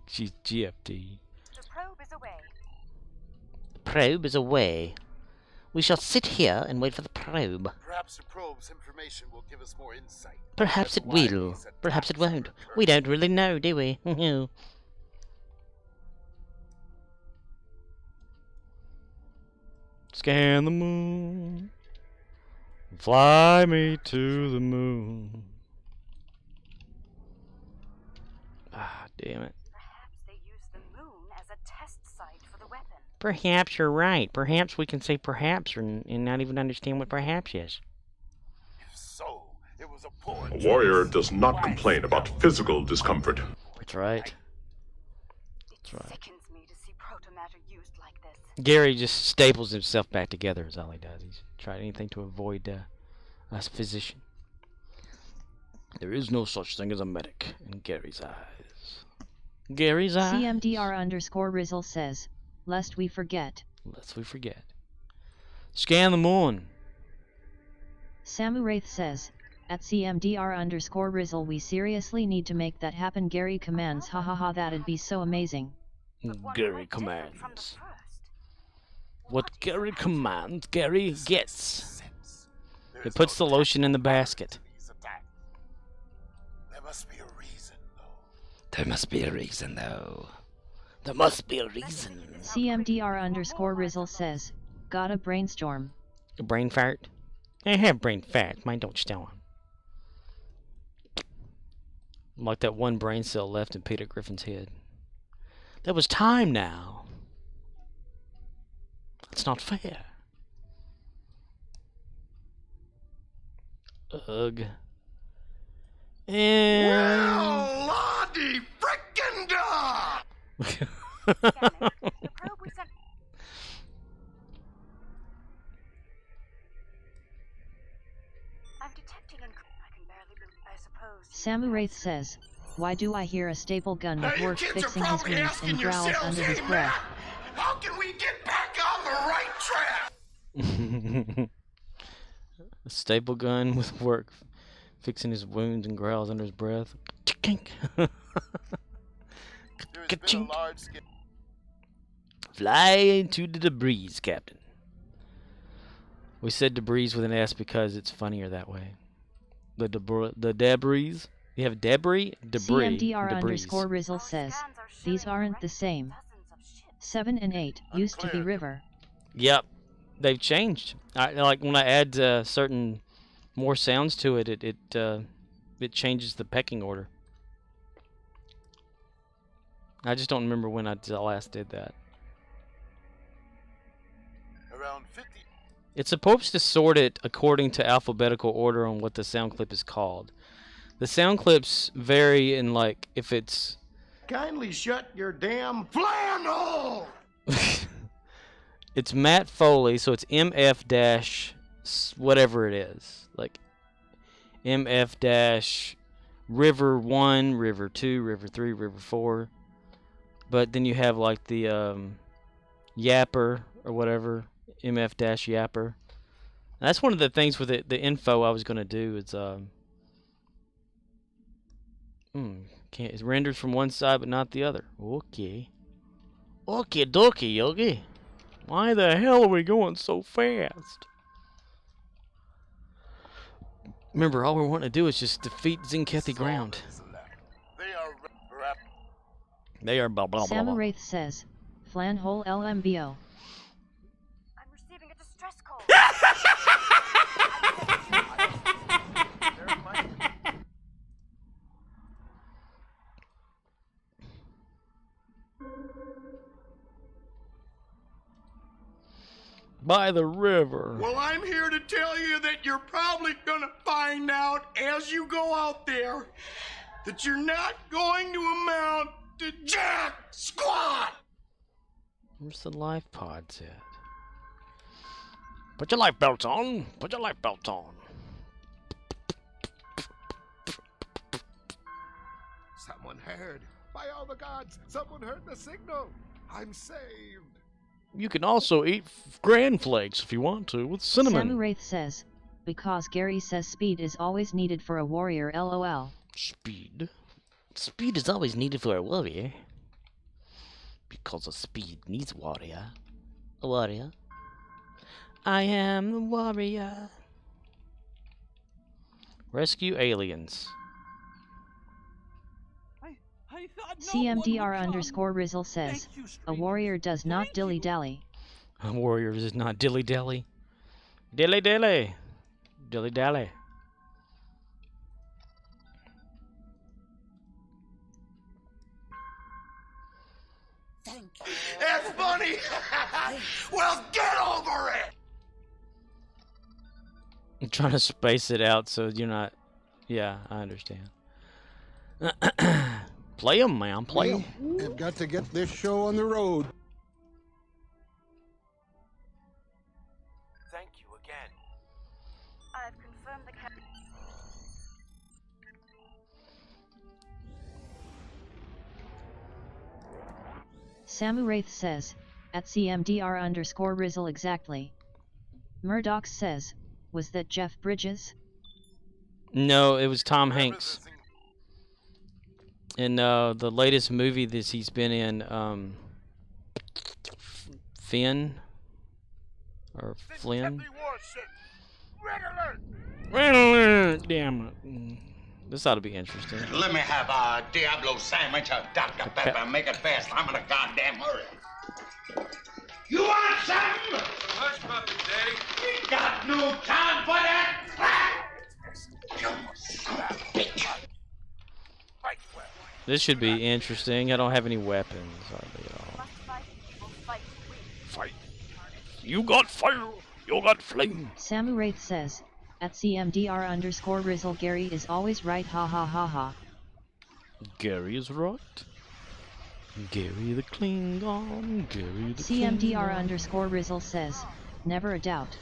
She's GFT. The probe is away. The probe is away. We shall sit here and wait for the probe. Perhaps the probe's information will give us more insight. Perhaps it will. Perhaps it won't. We don't really know, do we? Scan the moon. Fly me to the moon. Ah, damn it. Perhaps they use the moon as a test site for the weapon. Perhaps you're right. Perhaps we can say perhaps and not even understand what perhaps is. If so, it was a poor A warrior does not complain about physical discomfort. That's right. That's right. Sickens me to see protomatter used like this. Gary just staples himself back together is all he does. He's tried anything to avoid us physician. There is no such thing as a medic in Gary's eyes. Gary's eyes? CMDR_Rizzle says, lest we forget. Lest we forget. Scan the moon. Samu Wraith says, at CMDR_Rizzle we seriously need to make that happen. Gary commands, hahaha, that'd be so amazing. Gary commands. What Gary commands, Gary gets. He puts the lotion in the basket. There must be a reason, though. There must be a reason, though. There must be a reason. CMDR_Rizzle says, got a brainstorm. A brain fart? I have brain fart. Mine don't stay on. Like that one brain cell left in Peter Griffin's head. There was time now. It's not fair. Ugh. And... Well, Lottie frickin' da! I'm detecting I can barely believe, I suppose. Samu Wraith says, why do I hear a staple gun with work fixing his wounds and growls under his breath? How can we get back on the right track? A staple gun with work fixing his wounds and growls under his breath. Fly into the debris, Captain. We said debris with an S because it's funnier that way. The debris. You have debris? Debris. CMDR_Rizzle says, these aren't the same. 7 and 8 used to be river. Yep. They've changed. Like when I add certain more sounds to it, it changes the pecking order. I just don't remember when I last did that. Around 50. It's supposed to sort it according to alphabetical order on what the sound clip is called. The sound clips vary in, like, if it's... Kindly shut your damn flannel! It's Matt Foley, so it's MF dash whatever it is. Like, MF dash River 1, River 2, River 3, River 4. But then you have, like, the Yapper or whatever. MF dash Yapper. That's one of the things with the info I was going to do is... it renders from one side but not the other. Okay. Okay, dokie, Yogi. Why the hell are we going so fast? Remember, all we want to do is just defeat Zinkethi Ground. They are blah blah blah. Samu Wraith says, Flanhole LMBO. I'm receiving a distress call. By the river. Well, I'm here to tell you that you're probably gonna find out as you go out there that you're not going to amount to jack squat! Where's the life pods at? Put your life belts on. Put your life belts on. prepared. By all the gods, someone heard the signal. I'm saved. You can also eat Gran Flakes if you want to, with cinnamon. Samuraith says, because Gary says speed is always needed for a warrior, lol. Speed? Speed is always needed for a warrior. Because of speed needs warrior. A warrior. I am the warrior. Rescue aliens. CMDR underscore Rizzle says, a warrior does not dilly-dally. A warrior does not dilly-dally. Dilly-dally. Dilly-dally. That's funny! Well, get over it! I'm trying to space it out so you're not... Yeah, I understand. Play 'em, man. Play 'em. We've got to get this show on the road. Thank you again. I've confirmed the Samuraith says, at CMDR underscore Rizzle exactly. Murdoch says, was that Jeff Bridges? No, it was Tom Hanks. In the latest movie that he's been in, Finn? Or Flynn? Red alert! Damn it. This ought to be interesting. Let me have a Diablo sandwich of Dr. Pepper. Make it fast. I'm in a goddamn hurry. You want something? Hush, puppy, Daddy. We got no time for that. You son of a bitch. This should be interesting. I don't have any weapons hardly at all. Fight. You got fire. You got flame. Samuraith says, at CMDR underscore Rizzle, Gary is always right, ha ha ha ha. Gary is right. Gary the Klingon. Gary the CMDR Klingon. underscore Rizzle says, never a doubt.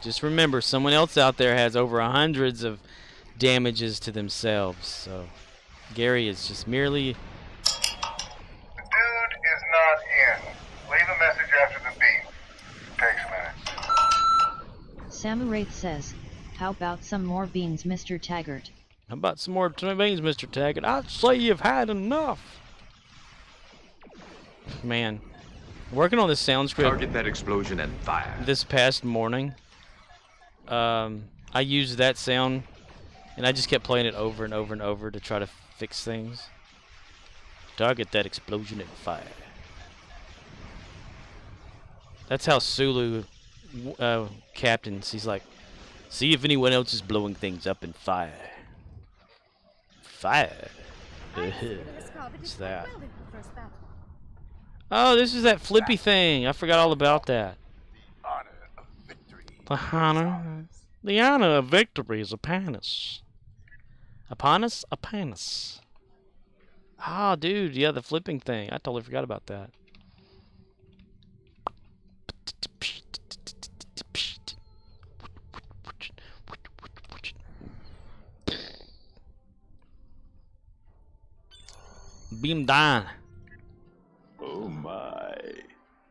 Just remember, someone else out there has over hundreds of damages to themselves, so Gary is just merely... The dude is not in. Leave a message after the beep. Takes a minute. Samuraith says, how about some more beans, Mr. Taggart? How about some more beans, Mr. Taggart? I'd say you've had enough. Man, working on this sound script... Target that explosion and fire. This past morning, I used that sound, and I just kept playing it over and over and over to try to fix things. Target that explosion and fire. That's how Sulu captains. He's like, see if anyone else is blowing things up in fire. Fire. What's that? Oh, this is that flippy thing. I forgot all about that. The honor of victory is upon us. Upon us? Upon us. Ah, dude, yeah, the flipping thing. I totally forgot about that. Beam down. Oh my.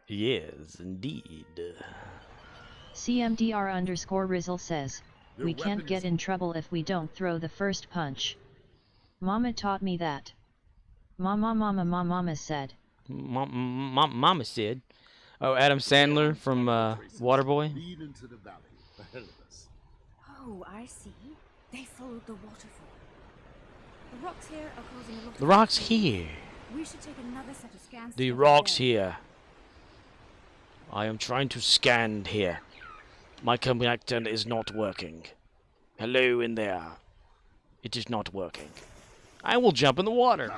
Yes, indeed. CMDR underscore Rizzle says, we can't get in trouble if we don't throw the first punch. Mama taught me that. Mama said. Mama said. Oh, Adam Sandler from Waterboy. Lead into the valley ahead of us. Oh, I see. They followed the waterfall. The rocks here are causing a lot of... The rocks here. We should take another set of scans. The rocks here. I am trying to scan here. My connector is not working. Hello in there. It is not working. I will jump in the water.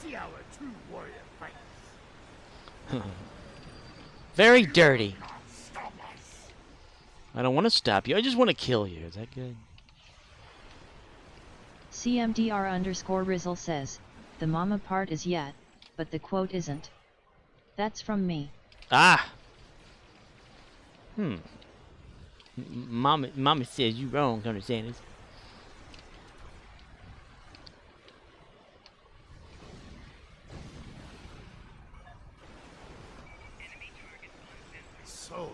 See how a true warrior fights. Very dirty. I don't want to stop you. I just want to kill you. Is that good? CMDR underscore Rizzle says, the mama part is yet, but the quote isn't. That's from me. Ah. Mama says you wrong, Colonel Sanders. So,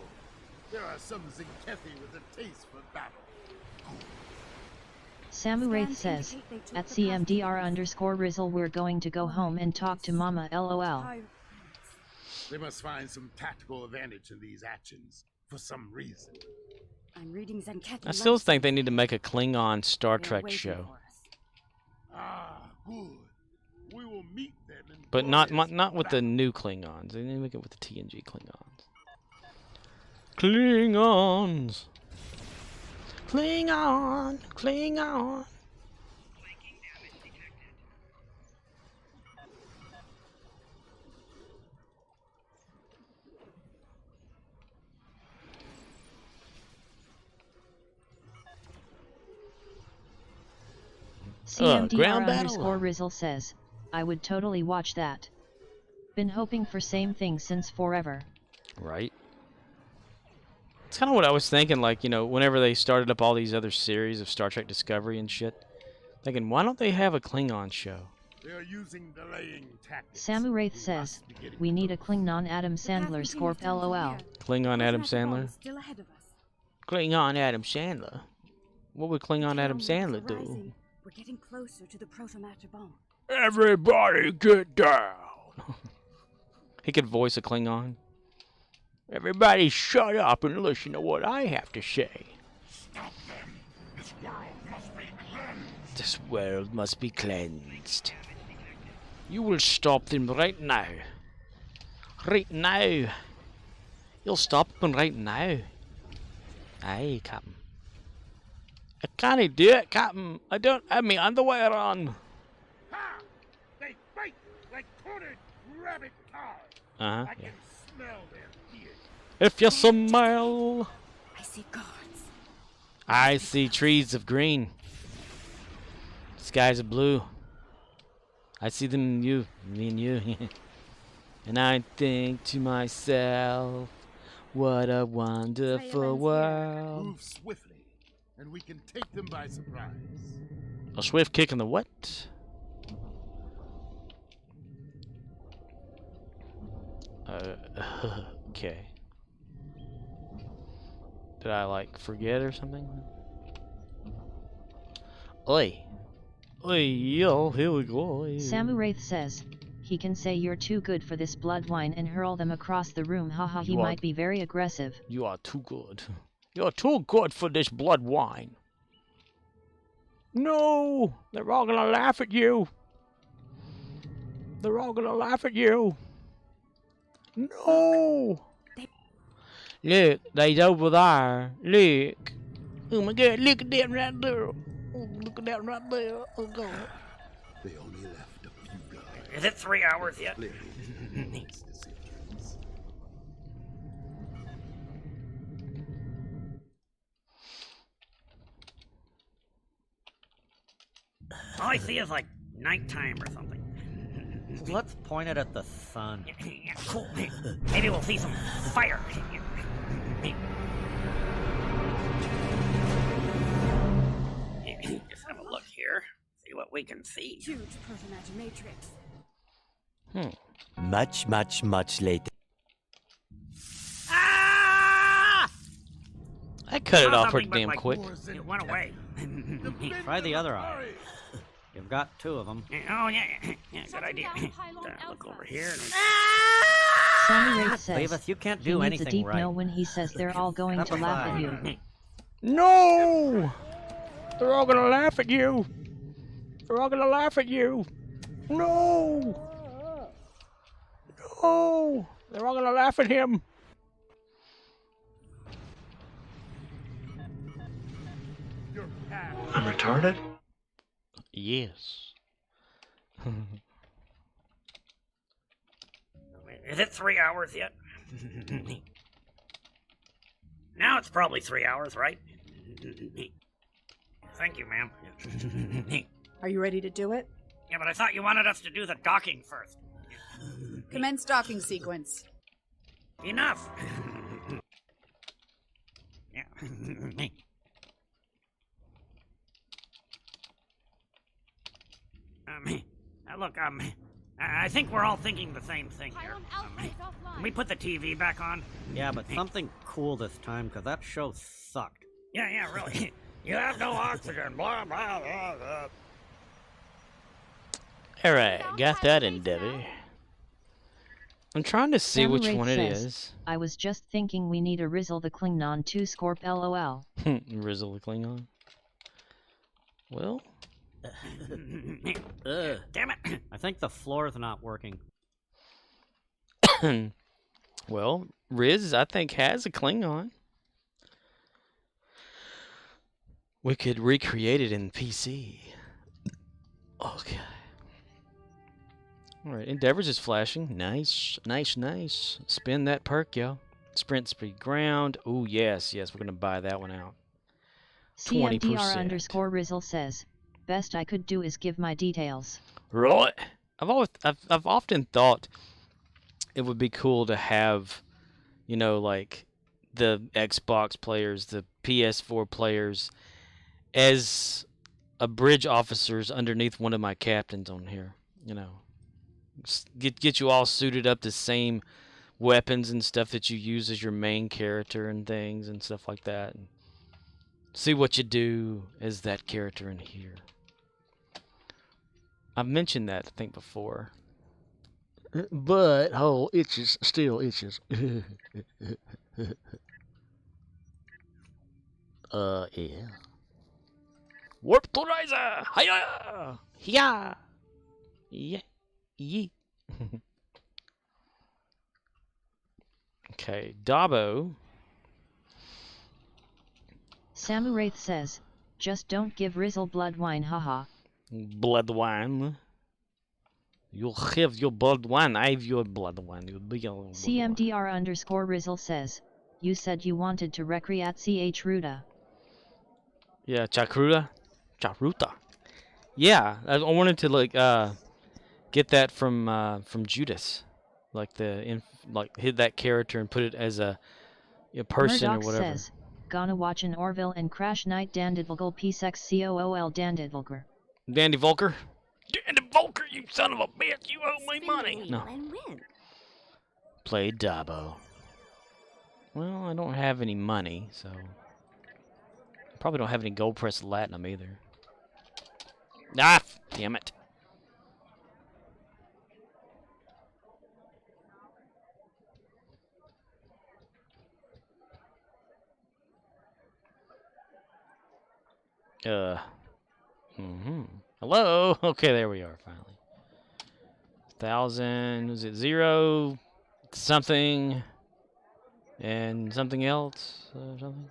there are some Zinkethi with a taste for battle. Samuraith says, at CMDR_Rizzle we're going to go home and talk to Mama LOL. They must find some tactical advantage in these actions, for some reason. I'm reading Zenkethi. I still think they need to make a Klingon Star Trek show. Ah, good. We will meet them in But not with the new Klingons. They need to make it with the TNG Klingons. Klingons! Klingon! Klingon! CMDR_Rizzle says, I would totally watch that. Been hoping for same thing since forever. Right. It's kind of what I was thinking, like, you know, whenever they started up all these other series of Star Trek Discovery and shit. Thinking, why don't they have a Klingon show? They are using delaying tactics. Samuraith says, we need a Klingon Adam Sandler Scorp LOL. Klingon Adam Sandler? Still ahead of us. Klingon Adam Sandler? What would Klingon Adam Sandler do? We're getting closer to the proto-matter bomb. Everybody get down. He could voice a Klingon. Everybody shut up and listen to what I have to say. Stop them. This world must be cleansed. This world must be cleansed. You will stop them right now. Right now. You'll stop them right now. Aye, Captain. I can't do it, Captain. I don't have my underwear on. Ha! They fight like cornered rabbit cows. I can smell their fear. If you smile. I see guards. I see trees of green. Skies of blue. I see them, me and you. And I think to myself, what a wonderful world. Move swiftly, and we can take them by surprise. A swift kick in the what? Okay. Did I, like, forget or something? Oi. Oi, yo, here we go. Samuraith says, he can say you're too good for this blood wine and hurl them across the room. Haha, he might be very aggressive. You are too good. You're too good for this blood wine. No! They're all gonna laugh at you. They're all gonna laugh at you. No! Look, they's over there. Look. Oh my God, look at them right there. Oh, look at that right there. Oh God. They only left a few guys. Is it 3 hours yet? All I see is like nighttime or something. Let's point it at the sun. Yeah, cool. Maybe we'll see some fire. Just have a look here. See what we can see. Huge proto-matter matrix. Much later. Ah! I cut it off pretty damn quick. It went away. Try the other eye. You've got two of them. Oh, yeah, good idea. Look over here. Samuraith says, Davis, you can't he do needs anything a deep right. no when he says they're all going to laugh at you. No! They're all gonna laugh at you. They're all gonna laugh at you. No! No! They're all gonna laugh at him. I'm retarded? Yes. Is it 3 hours yet? Now it's probably 3 hours, right? Thank you, ma'am. Are you ready to do it? Yeah, but I thought you wanted us to do the docking first. Commence docking sequence. Enough. Yeah. Look, I think we're all thinking the same thing here. Can we put the TV back on? Yeah, but something cool this time, because that show sucked. Yeah, really. You have no oxygen, blah, blah, blah, blah. Alright, got that endeavor. I'm trying to see which one it is. I was just thinking we need a Rizzle the Klingon 2 Scorp LOL. Rizzle the Klingon? Well... Damn it! I think the floor's not working. Well, Riz, I think, has a Klingon. We could recreate it in PC. Okay. Alright, Endeavor's is flashing. Nice, nice, nice. Spin that perk, yo. Sprint speed ground. Oh, yes, yes, we're going to buy that one out. 20%. CMDR_Rizzle says, best I could do is give my details. Right. I've often thought it would be cool to have, you know, like the Xbox players, the PS4 players, as a bridge officers underneath one of my captains on here. You know, get you all suited up the same weapons and stuff that you use as your main character and things and stuff like that. And see what you do as that character in here. I've mentioned that, I think, before. But hole itches, still itches. Yeah. Warp to Risa! Hiya! Hiya! Yeah. Yee. Okay, Dabo. Samuraith says, just don't give Rizzle blood wine, haha. Blood wine. You'll have your blood wine. I have your blood wine. You'll be your blood CMDR_Rizzle says, you said you wanted to recreate CH Ruta. Yeah, Chakruta. Yeah, I wanted to like get that from Judas, like hit that character and put it as a person Murdoch or whatever. Says, gonna watch an Orville and Crash Night Dandidvogel P6COOL Dandidvogel. Dandy Volker? Dandy Volker, you son of a bitch! You owe me money! No. Play Dabo. Well, I don't have any money, so... Probably don't have any gold press latinum either. Ah! Damn it. Hello? Okay, there we are, finally. 1,000, was it 0, something, and something else, something?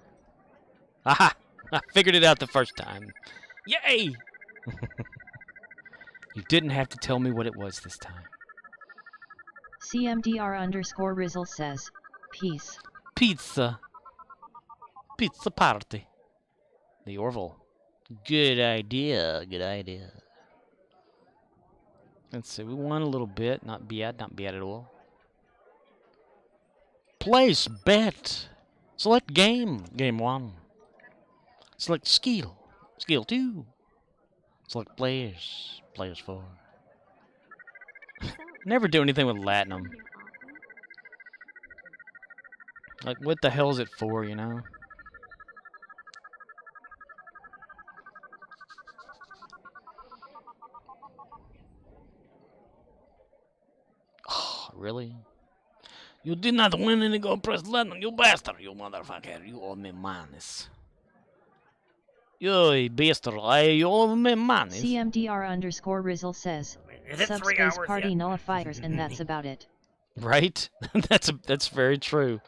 Aha! I figured it out the first time. Yay! You didn't have to tell me what it was this time. CMDR_Rizzle says, peace. Pizza. Pizza party. The Orville. Good idea, good idea. Let's see, we won a little bit. Not bad at all. Place bet. Select game. Game 1. Select skill. Skill 2. Select players. Players 4. Never do anything with Latinum. Like, what the hell is it for, you know? Oh, really? You did not win any gold press Latinum, you bastard, you motherfucker. You owe me monies. You bastard, you owe me monies. CMDR_Rizzle says, subspace party yet? Nullifiers and that's about it. Right? That's very true.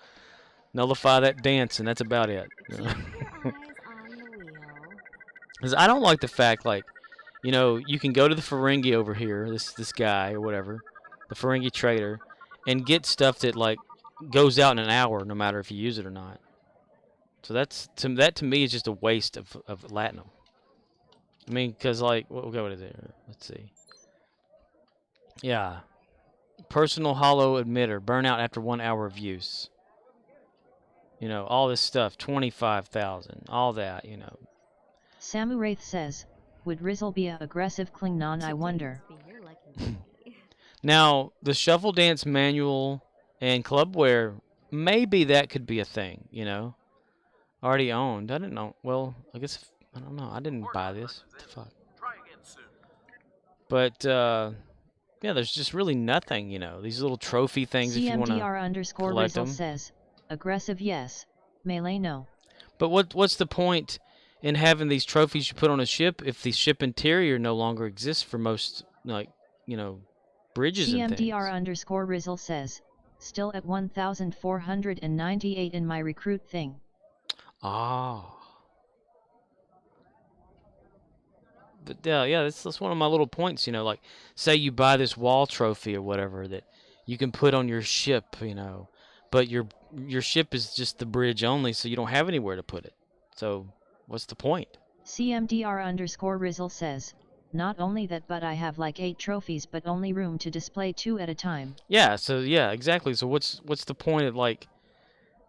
Nullify that dance and that's about it. Because I don't like the fact, like, you know, you can go to the Ferengi over here, this guy or whatever, the Ferengi trader, and get stuff that, like, goes out in an hour no matter if you use it or not. So that to me is just a waste of Latinum. I mean, because, like, okay, what is it? Let's see. Yeah. Personal hollow emitter. Burnout after 1 hour of use. You know, all this stuff, 25,000, all that, you know. Samuraith says, would Rizzle be a aggressive Klingon, I wonder? Now, the Shuffle Dance manual and clubware, maybe that could be a thing, you know. Already owned. I didn't know. Well, I guess, I don't know. I didn't buy this. What the fuck? But, yeah, there's just really nothing, you know. These little trophy things if you want to collect them. says, aggressive yes, melee no. But what's the point in having these trophies you put on a ship if the ship interior no longer exists for most, like, you know, bridges and things? CMDR_Rizzle says, still at 1,498 in my recruit thing. Ah. But yeah, that's one of my little points, you know, like, say you buy this wall trophy or whatever that you can put on your ship, you know, but your ship is just the bridge only, so you don't have anywhere to put it. So what's the point? CMDR_Rizzle says, not only that, but I have like 8 trophies, but only room to display 2 at a time. Yeah, so yeah, exactly. So what's the point of like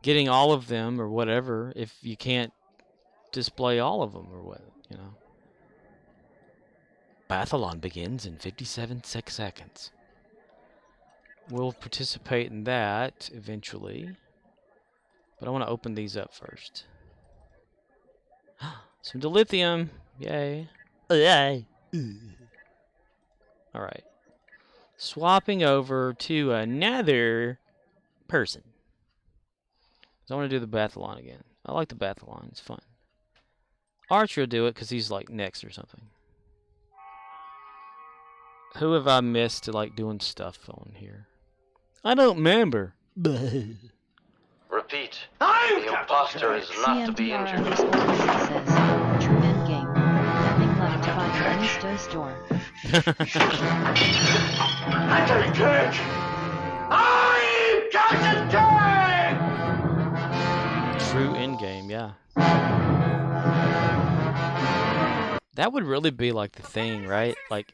getting all of them or whatever if you can't display all of them or what, you know? Bathalon begins in 57 seconds. We'll participate in that eventually. But I want to open these up first. Some dilithium. Yay. Yay. Alright. Swapping over to another person. So I want to do the Bathalon again. I like the Bathalon. It's fun. Archer will do it because he's like next or something. Who have I missed to like doing stuff on here? I don't remember. Repeat. The imposter is not to be injured. Says, true endgame. Nothing left to buy at any store. Captain Kirk! I'm Captain Kirk! True endgame, yeah. That would really be like the thing, right? Like,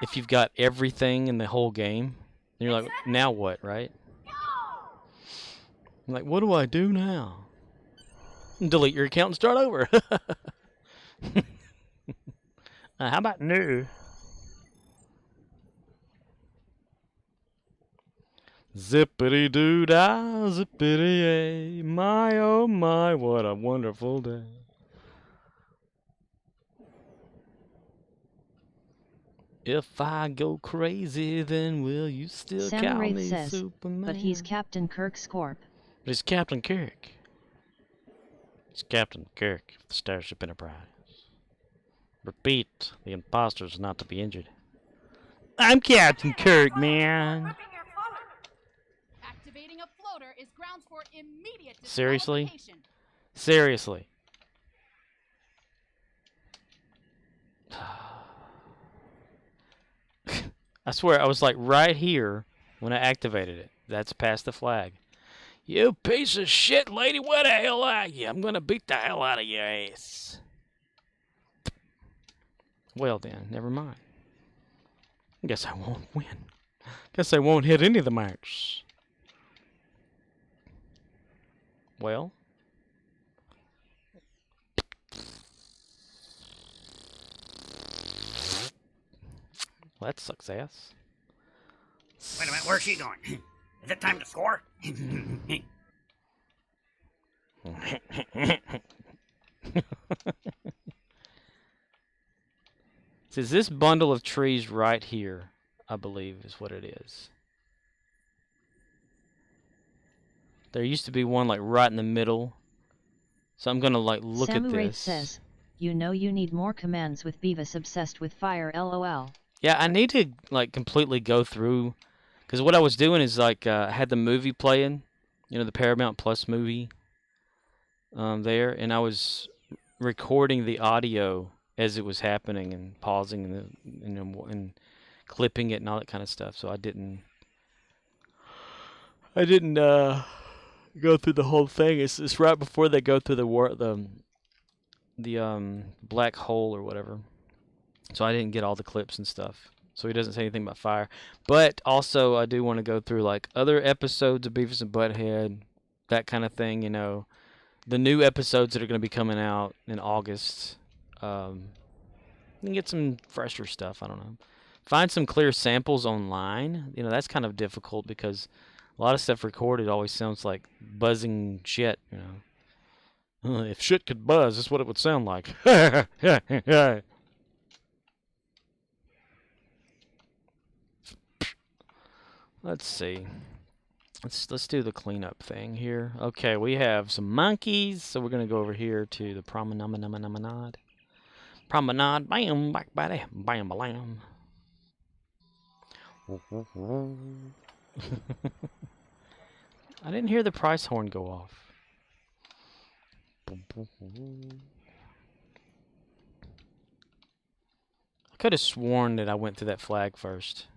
if you've got everything in the whole game, and you're like, now what, right? I'm like, what do I do now? Delete your account and start over. How about new? Zippity doo dah, zippity yay. My oh my, what a wonderful day. If I go crazy, then will you still call me says, Superman? But he's Captain Kirk Scorp. But he's Captain Kirk. He's Captain Kirk of the Starship Enterprise. Repeat, the imposter is not to be injured. I'm Captain Kirk, man. Activating a floater is grounds for immediate Seriously? Seriously. I swear, I was like right here when I activated it. That's past the flag. You piece of shit, lady, where the hell are you? I'm gonna beat the hell out of your ass. Well then, never mind. Guess I won't win. Guess I won't hit any of the marks. Well. Well, that sucks ass. Wait a minute, where's she going? Is it time to score? Says this bundle of trees right here, I believe, is what it is. There used to be one like right in the middle. So I'm gonna like look at this. Says, you know you need more commands with Beavis obsessed with fire, lol. Yeah, I need to like completely go through, because what I was doing is like I had the movie playing, you know, the Paramount Plus movie there, and I was recording the audio as it was happening and pausing and clipping it and all that kind of stuff. So I didn't go through the whole thing. It's right before they go through the black hole or whatever. So I didn't get all the clips and stuff. So he doesn't say anything about fire. But also I do want to go through like other episodes of Beavis and Butthead, that kind of thing, you know. The new episodes that are going to be coming out in August, you can get some fresher stuff. I don't know. Find some clear samples online. You know, that's kind of difficult because a lot of stuff recorded always sounds like buzzing shit, you know. If shit could buzz, that's what it would sound like. Let's see. Let's do the cleanup thing here. Okay, we have some monkeys, so we're gonna go over here to the promenade. Promenade, bam, back buddy, bam, bam. I didn't hear the price horn go off. I could have sworn that I went through that flag first.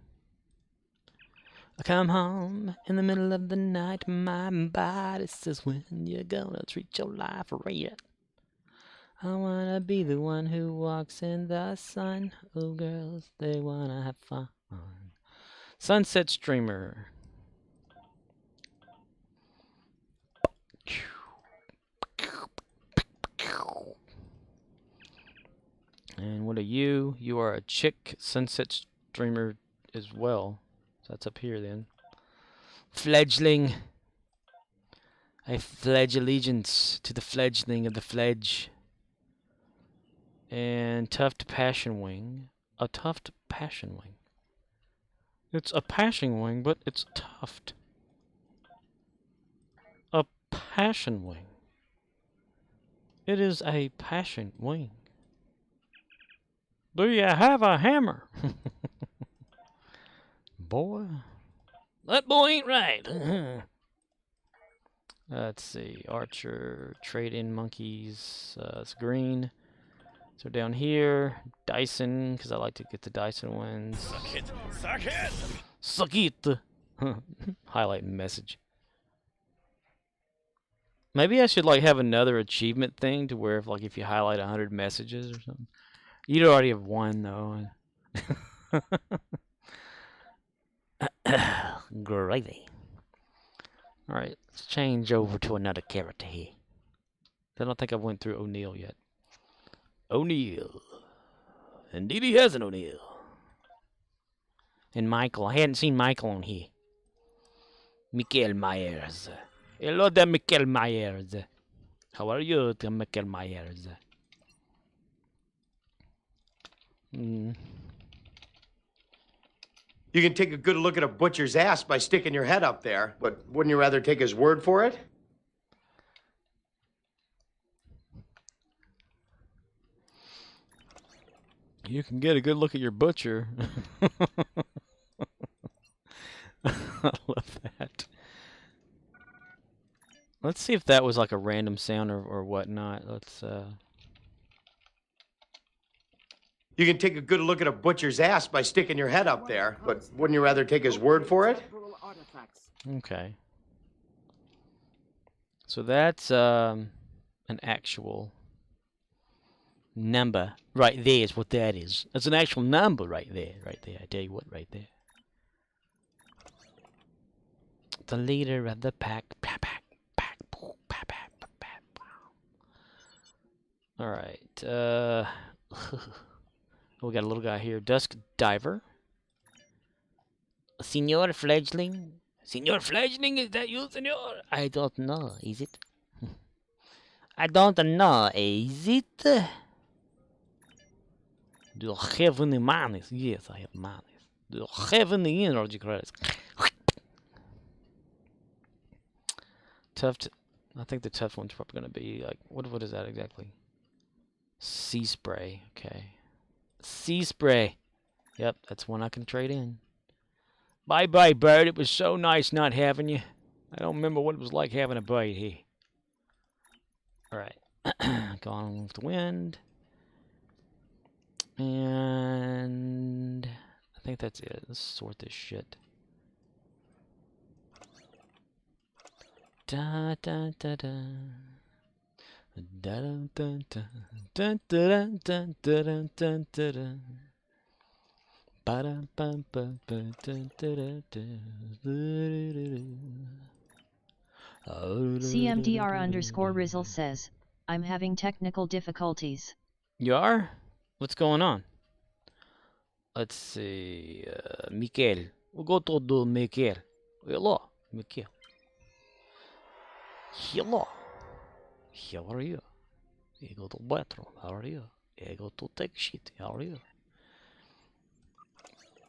I come home in the middle of the night, my body says, when you gonna treat your life right? I wanna be the one who walks in the sun. Oh, girls, they wanna have fun. Sunset Streamer. And what are you? You are a chick Sunset Streamer as well. So that's up here then. Fledgling. I pledge allegiance to the fledgling of the fledge. And Tuft Passion Wing. A Tuft Passion Wing. It's a passion wing, but it's tuft. A passion wing. It is a passion wing. Do you have a hammer? Boy. That boy ain't right. Let's see. Archer, trade-in monkeys. It's green. So down here, Dyson, because I like to get the Dyson ones. Suck it! Suck it! Suck it! Highlight message. Maybe I should like have another achievement thing to where if you highlight 100 messages or something. You'd already have one though. Gravy. Alright, let's change over to another character here. I don't think I went through O'Neill yet. O'Neill. Indeed he has an O'Neill. And Michael. I hadn't seen Michael on here. Michael Myers. Hello there, Michael Myers. How are you, Michael Myers? You can take a good look at a butcher's ass by sticking your head up there, but wouldn't you rather take his word for it? You can get a good look at your butcher. I love that. Let's see if that was like a random sound or whatnot. Let's You can take a good look at a butcher's ass by sticking your head up there, but wouldn't you rather take his word for it? Okay. So that's an actual number right there is what that is. That's an actual number right there. I tell you what, right there. The leader of the pack. All right. We got a little guy here. Dusk Diver. Senor Fledgling. Senor Fledgling, is that you, senor? I don't know. Is it? I don't know. Is it? Do you have any manners? Yes, I have manners. Do you have any energy credits? Tuft. I think the Tuft one's probably going to be like, what is that exactly? Sea Spray. Okay. Sea Spray. Yep, that's one I can trade in. Bye-bye, bird. It was so nice not having you. I don't remember what it was like having a bird here. Alright. Gone with the wind. And I think that's it. Let's sort this shit. Da da da da. Da da da da. Da da da da da da da da. CMDR_Rizzle says, I'm having technical difficulties. You are? What's going on? Let's see. Michael. We'll go to Michael. Hello, Michael. Hello. How are you? You go to the bathroom. How are you? You go to take shit. How are you?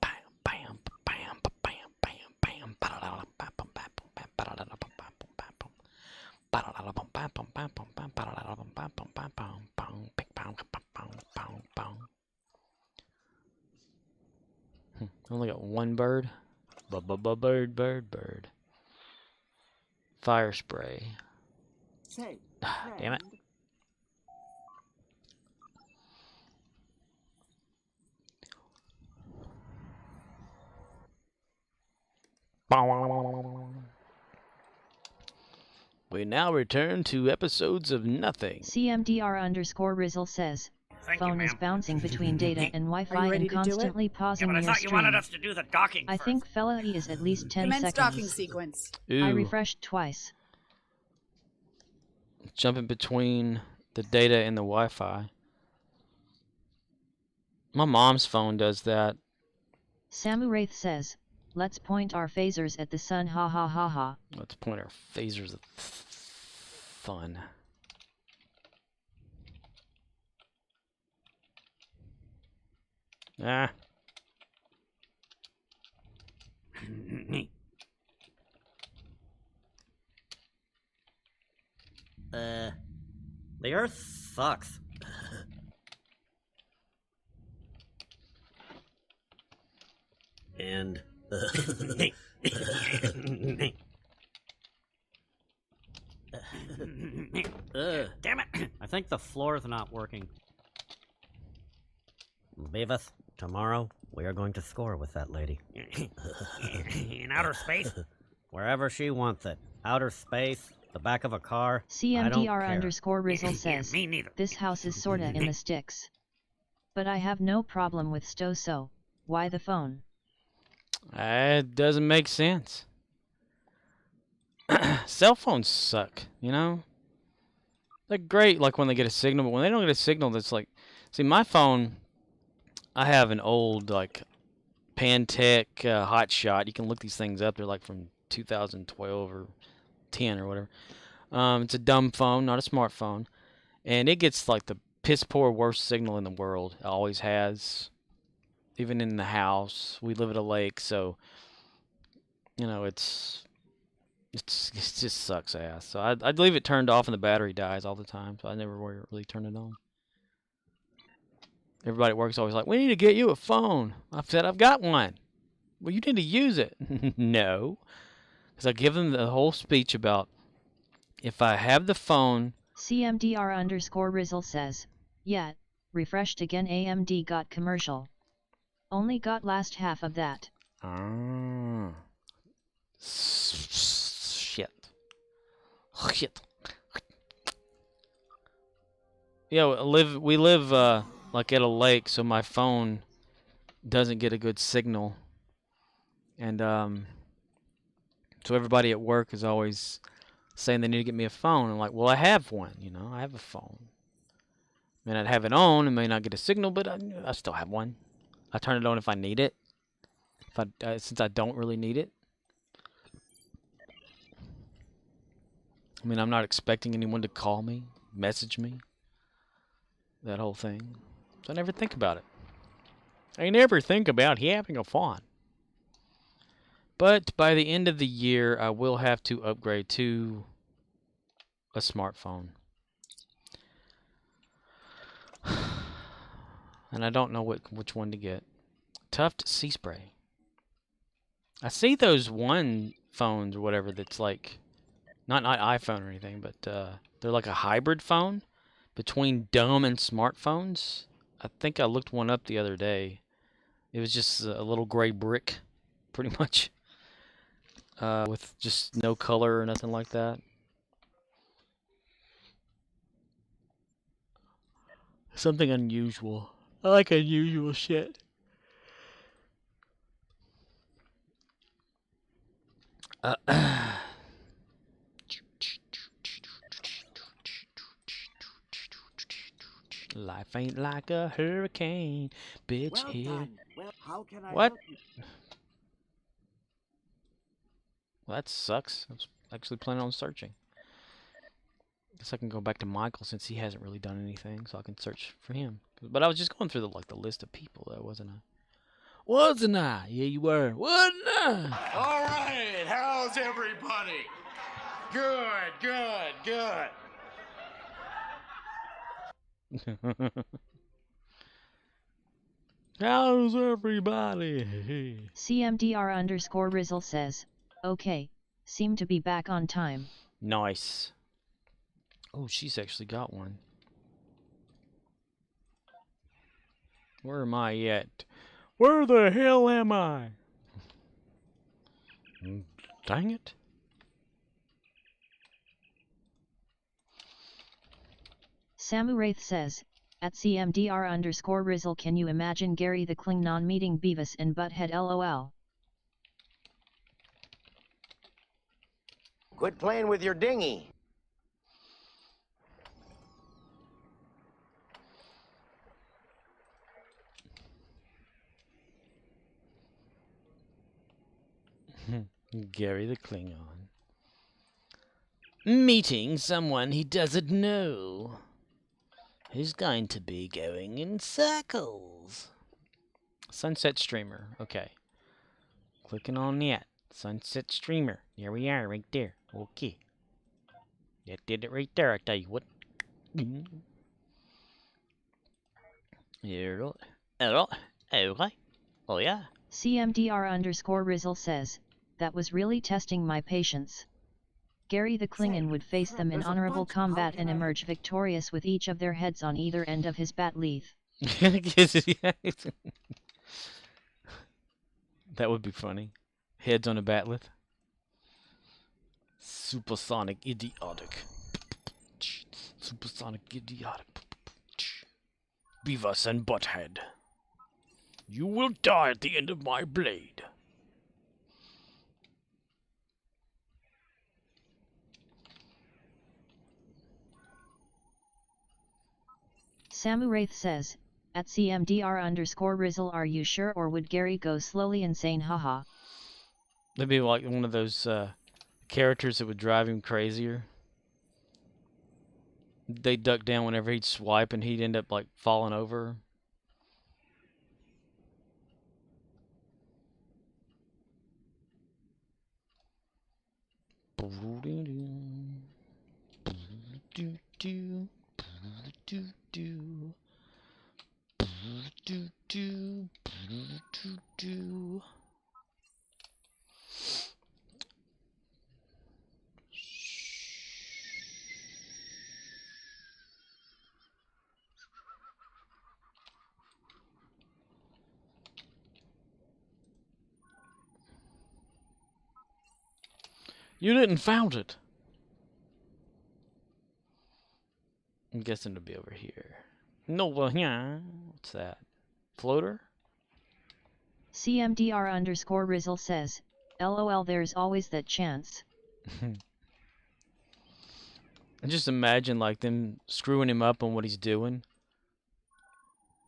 Bam, bam, bam, bam, bam, bam. Only got one bird. Bird. Fire spray. Say, damn it. We now return to episodes of nothing. CMDR_Rizzle says, phone is bouncing between data and Wi-Fi and constantly pausing I your thought you wanted stream. us to do the docking I think fella E is at least 10 Commence seconds. docking sequence. I refreshed twice. Jumping between the data and the Wi-Fi. My mom's phone does that. Samu Wraith says, let's point our phasers at the sun, ha ha ha ha. Let's point our phasers at fun. Ah. The Earth sucks. And Damn it! I think the floor's not working. Beavis, tomorrow we are going to score with that lady. In outer space? Wherever she wants it. Outer space, the back of a car. CMDR_Rizzle says, me neither. this house is sorta in the sticks. But I have no problem with Stowe, so why the phone? It doesn't make sense. Cell phones suck, you know? They're great like when they get a signal, but when they don't get a signal, that's like... See, my phone, I have an old, like, Pantech Hotshot. You can look these things up. They're like from 2012 or 10 or whatever. It's a dumb phone, not a smartphone. And it gets, like, the piss-poor worst signal in the world. It always has. Even in the house. We live at a lake, so... You know, it just sucks ass. So I'd leave it turned off and the battery dies all the time. So I never really turn it on. Everybody at work's always like, we need to get you a phone. I've said I've got one. Well, you need to use it. No. Because I give them the whole speech about if I have the phone... CMDR_Rizzle says, yeah, refreshed again, AMD got commercial. Only got last half of that. Shit. Yeah, we live like at a lake, so my phone doesn't get a good signal. And so everybody at work is always saying they need to get me a phone. I'm like, well, I have one, you know, I have a phone. I mean, I'd have it on, it may not get a signal, but I still have one. I turn it on if I need it. Since I don't really need it. I mean, I'm not expecting anyone to call me, message me, that whole thing. So I never think about it. I never think about having a phone. But by the end of the year, I will have to upgrade to a smartphone. And I don't know which one to get. Tuft Sea Spray. I see those one phones or whatever that's like, not iPhone or anything, but they're like a hybrid phone between dumb and smartphones. I think I looked one up the other day. It was just a little gray brick, pretty much, with just no color or nothing like that. Something unusual. I like unusual shit. faint like a hurricane. Bitch, Well here. done. Well, how can I What? help you? Well, that sucks. I was actually planning on searching. Guess I can go back to Michael since he hasn't really done anything, so I can search for him. But I was just going through the list of people, though, wasn't I? Wasn't I? Yeah, you were. Wasn't I? All right, how's everybody? Good, good, good. How's everybody? CMDR_Rizzle says, okay, seem to be back on time. Nice. Oh, she's actually got one. Where am I yet? Where the hell am I? Dang it. Samuraith says, at CMDR_Rizzle, can you imagine Gary the Klingon meeting Beavis and Butthead LOL? Quit playing with your dinghy. Gary the Klingon. Meeting someone he doesn't know. Who's going to be going in circles? Sunset Streamer. Okay. Clicking on that. Sunset Streamer. There we are, right there. Okay. That did it right there, I tell you what. Okay. Oh, yeah. CMDR_Rizzle says, that was really testing my patience. Gary the Klingon would face them in honorable combat and emerge victorious with each of their heads on either end of his bat'leth. That would be funny. Heads on a bat'leth. Supersonic idiotic. Supersonic idiotic. Beavis and Butthead. You will die at the end of my blade. Samuraith says, at CMDR_Rizzle, are you sure, or would Gary go slowly insane? Haha. That'd be like one of those characters that would drive him crazier. They'd duck down whenever he'd swipe and he'd end up like falling over. You didn't found it. I'm guessing it'll be over here. No, well, yeah. What's that? Floater? CMDR_Rizzle says, LOL, there's always that chance. I just imagine like them screwing him up on what he's doing.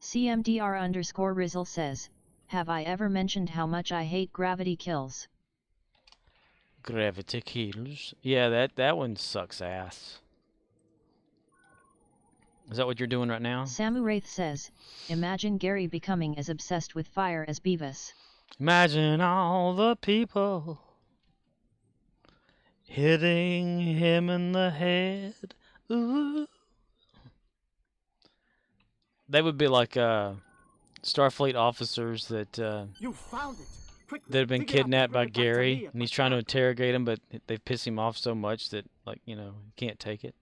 CMDR_Rizzle says, have I ever mentioned how much I hate gravity kills? Gravity kills. Yeah, that one sucks ass. Is that what you're doing right now? Samuraith says, imagine Gary becoming as obsessed with fire as Beavis. Imagine all the people hitting him in the head. Ooh. They would be like Starfleet officers that You found it. Quickly, that have been kidnapped by Gary, and he's trying to interrogate him, but they piss him off so much that, like, you know, he can't take it.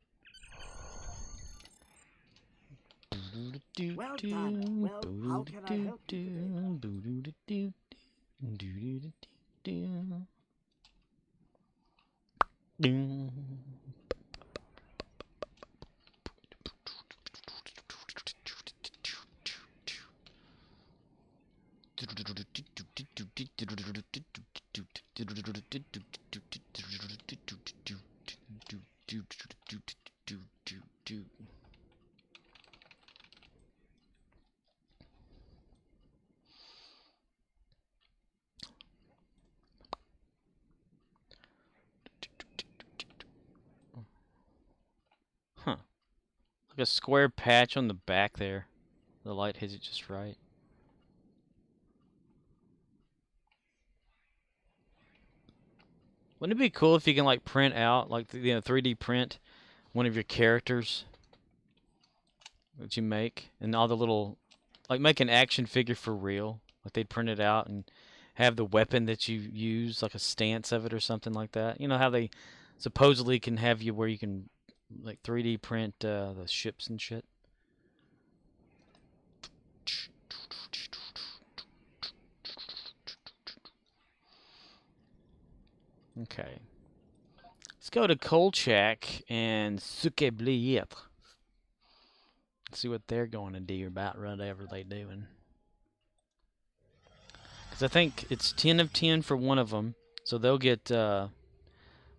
Well done. Well, how can I help you today? like a square patch on the back there. The light hits it just right. Wouldn't it be cool if you can like print out, like 3D print one of your characters that you make, and all the little, like make an action figure for real, like they'd print it out and have the weapon that you use, like a stance of it or something like that. You know how they supposedly can have you where you can like 3D print the ships and shit. Okay. Let's go to Kolchak and Sukebliet. See what they're going to do about whatever they're doing. Because I think it's 10 of 10 for one of them. So they'll get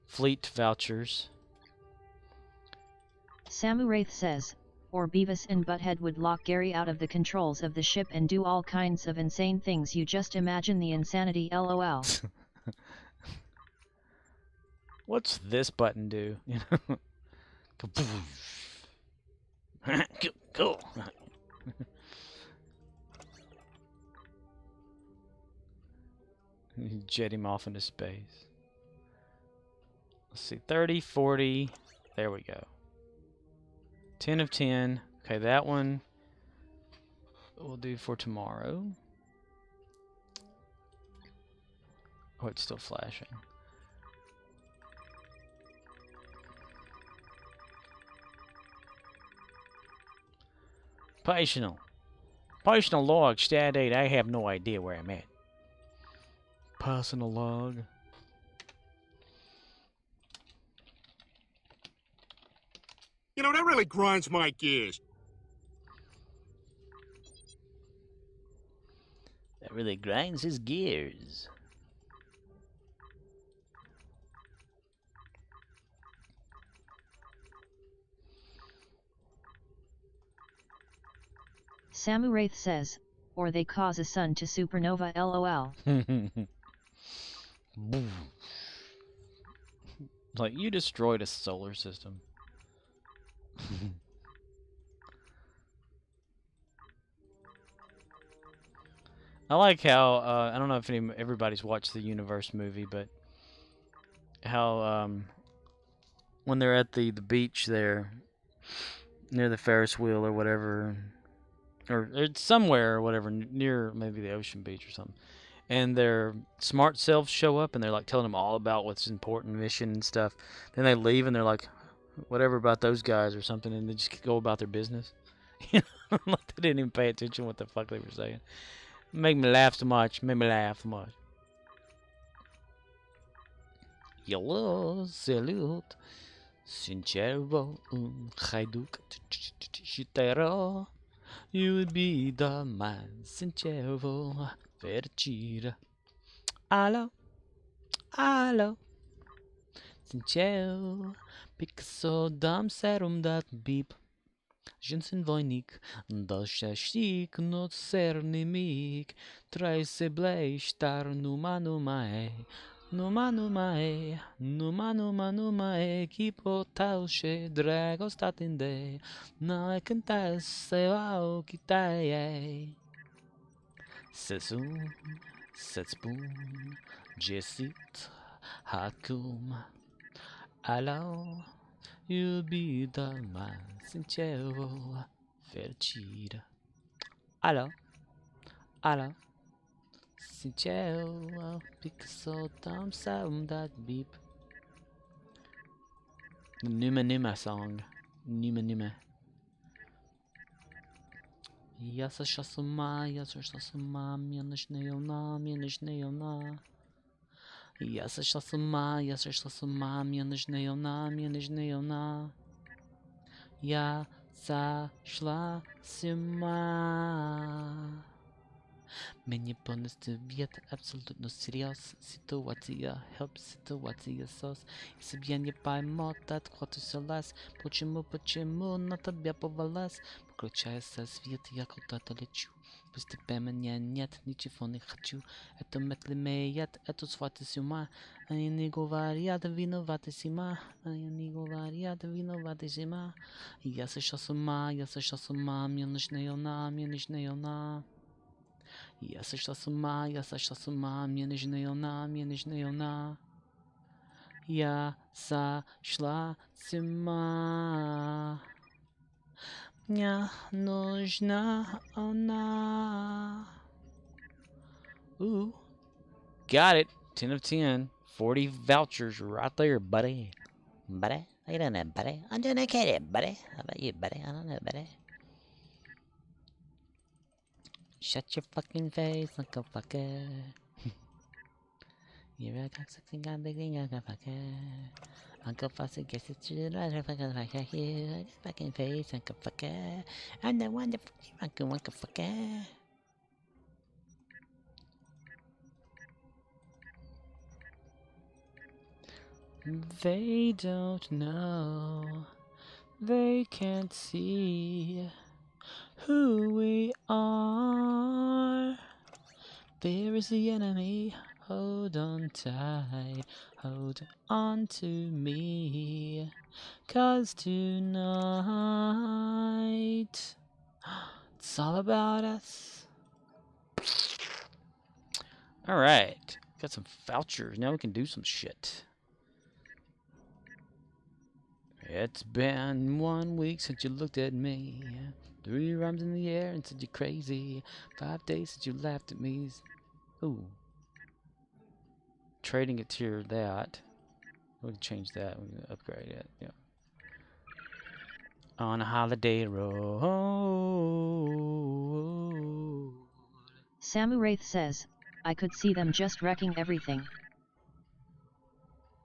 fleet vouchers. Samu Wraith says, or Beavis and Butthead would lock Gary out of the controls of the ship and do all kinds of insane things. You just imagine the insanity, lol. What's this button do? You know? Cool. Jet him off into space. Let's see, 30, 40. There we go. 10 of 10. Okay, that one we'll do for tomorrow. Oh, it's still flashing. Personal log, stat 8. I have no idea where I'm at. Personal log. You know, that really grinds my gears. That really grinds his gears. Samu Wraith says, or they cause a sun to supernova, lol. Like, you destroyed a solar system. I like how, I don't know if everybody's watched the Universe movie, but how, when they're at the beach there, near the Ferris wheel or whatever, or it's somewhere or whatever, near maybe the ocean beach or something, and their smart selves show up and they're like telling them all about what's important, mission and stuff. Then they leave and they're like, whatever about those guys or something, and they just go about their business. You know, like they didn't even pay attention what the fuck they were saying. Make me laugh so much. Make me laugh so much. Hello, salute. Sincero, hajduk, chitero. You would be the man, sincero, vertira. Allo, allo. Sincero, Picasso, dam serum dat beep. Jensen Voinik, došća štik, not serni mig, traj se blej, štar numa numa e, kipo tausche, drago statinde, na e cantas se vau kitaye. Sesum, setspun, jesit, hakum, alao. You'll be the man, sincero, vertira. Allo, allo, sincero, Picasso, dam sound that beep. The Numa song. Numa. Yasa shasuma, mianish neona. Yasa shasuma, mianish neona. Yasa shlasima. Meni полностью бьет абсолютно серьез. Ситуация, help ситуация сос. Если б я не пойму, откуда все лаз. Почему на тебя повелась? Включается свет, я куда-то лечу. Постепенно нет ничего не хочу. Это метлемеет, это сваты с ума. Они не говорят, виноваты сима. Они не говорят, виноваты сима. Я сошел с ума, мне нужна она, мне нужна она. Я сошел с ума, мне нужна она, мне нужна она. Я сошла с ума. Мне нужна она. Ooh. Got it. 10 of 10. 40 vouchers right there, buddy. Buddy? How you doing there, buddy? I'm doing okay there, buddy. How about you, buddy? I don't know, buddy. Shut your fucking face, Uncle Fucker. You're a cocksucking guy, big thing, Uncle Fucker. Uncle Fucker gets it to the right, fucking fucker here. Fucking face, Uncle Fucker. I'm the one that fucking Uncle Fucker. They don't know, they can't see who we are. There is the enemy, hold on tight, hold on to me, 'cause tonight it's all about us. Alright, got some vouchers, now we can do some shit. It's been 1 week since you looked at me. 3 rhymes in the air and said you're crazy. 5 days since you laughed at me. Ooh. Trading it to that. We can change that. We can upgrade it. Yeah. On a holiday road. Samuraith says, I could see them just wrecking everything.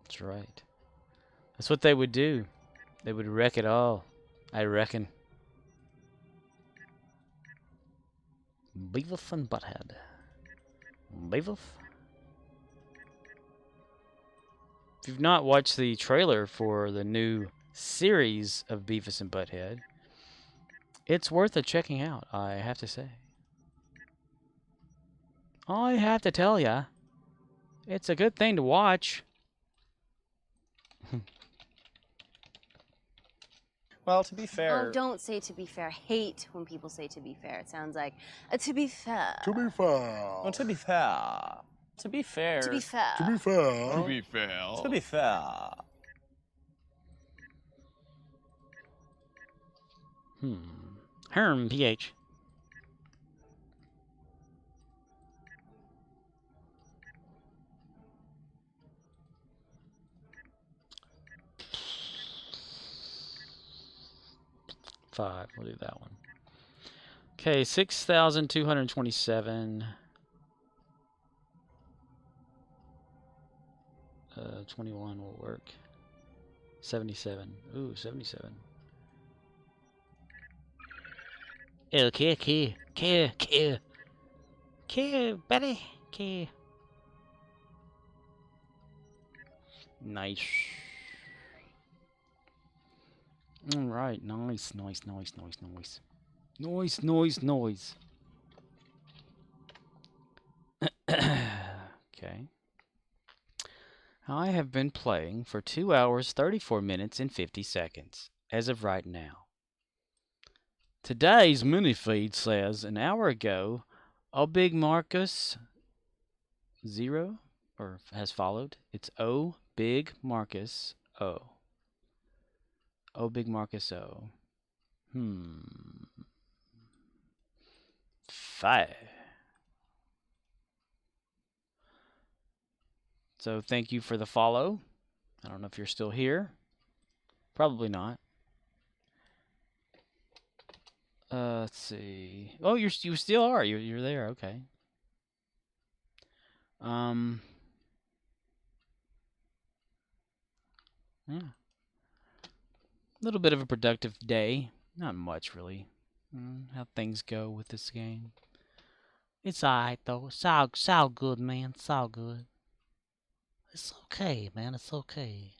That's right. That's what they would do. They would wreck it all, I reckon. Beavis and Butthead. Beavis? If you've not watched the trailer for the new series of Beavis and Butthead, it's worth a checking out, I have to say. I have to tell ya, it's a good thing to watch. Well, to be fair... Oh, don't say to be fair. Hate when people say to be fair. It sounds like, to be fair. To be fair. Well, to be fair. To be fair. To be fair. To be fair. To be fair. To be fair. PH. Five. We'll do that one. Okay, 6,227. 21 will work. 77. Ooh, 77. Okay, buddy. Okay. Nice. All right, nice. Noise. Okay. I have been playing for 2 hours, 34 minutes, and 50 seconds, as of right now. Today's mini feed says, an hour ago, O Big Marcus 0, or has followed. It's O Big Marcus O. O Big Marcus O. 5. So thank you for the follow. I don't know if you're still here. Probably not. Let's see. Oh, you still are. You're there. Okay. Yeah. A little bit of a productive day. Not much, really. How things go with this game. It's alright, though. It's all good, man. It's all good. It's okay, man. It's okay.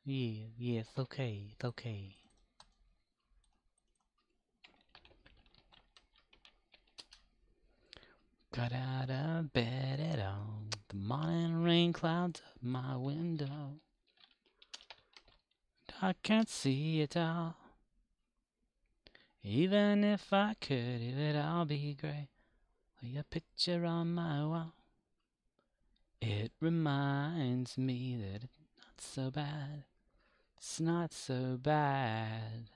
Yeah, it's okay. It's okay. Got out of bed at all. The morning rain clouds up my window. I can't see it all. Even if I could, it would all be great. With your picture on my wall. It reminds me that it's not so bad. It's not so bad.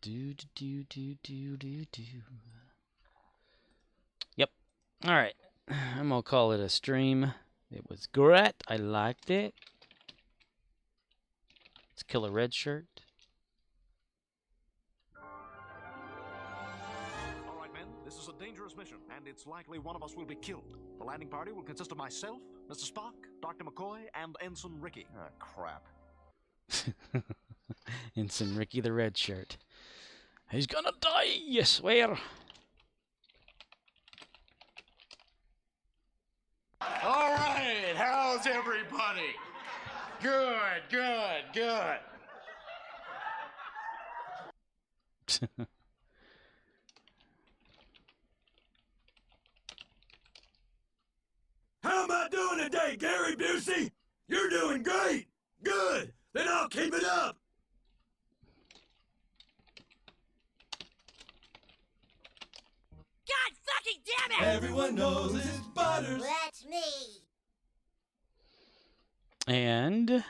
do do do do do do do. Yep. All right. I'm gonna call it a stream. It was great. I liked it. Let's kill a red shirt. All right, men. This is a dangerous mission, and it's likely one of us will be killed. The landing party will consist of myself, Mr. Spock, Dr. McCoy, and Ensign Ricky. Ah, crap. Ensign Ricky the red shirt. He's gonna die, you swear. All right, how's everybody? Good, good, good. How am I doing today, Gary Busey? You're doing great. Good. Then I'll keep it up. God fucking damn it! Everyone knows it's Butters. That's me. And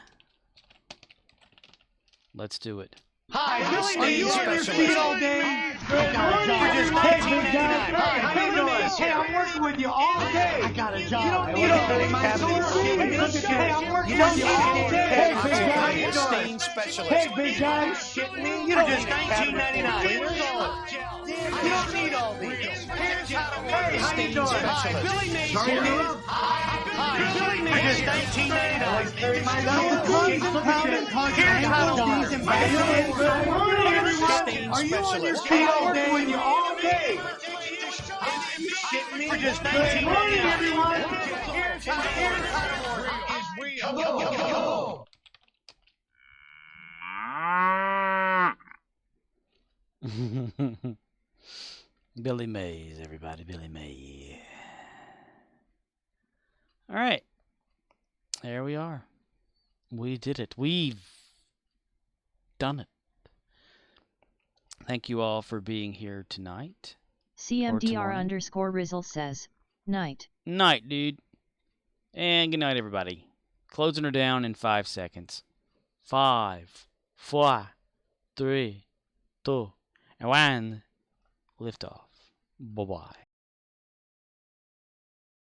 let's do it. Hi, Billy, are you on your feet all day? Good morning, everyone. Hi, how you doing? Hey, I'm working with you all day. I got a job. You don't need all day, my Hey, I'm working with you all day. Hey, big guy. How you doing? Hey, big guy. Shitting me? You don't need $19.99. You don't need all these. Hey, how you doing? Hi, Billy Mays here. Hi, Billy Mays here. $19.99. Here's how to do it. Good morning, everyone. Are you on your feet all day? With you all day. For just $19.99. Good morning, everyone. Here's how to work. Go. Billy Mays, everybody, Billy Mays. All right, there we are. We did it. We've done it. Thank you all for being here tonight. CMDR_Rizzle says, night. Night, dude. And good night, everybody. Closing her down in 5 seconds. 5, 4, 3, 2, and 1. Lift off. Bye-bye.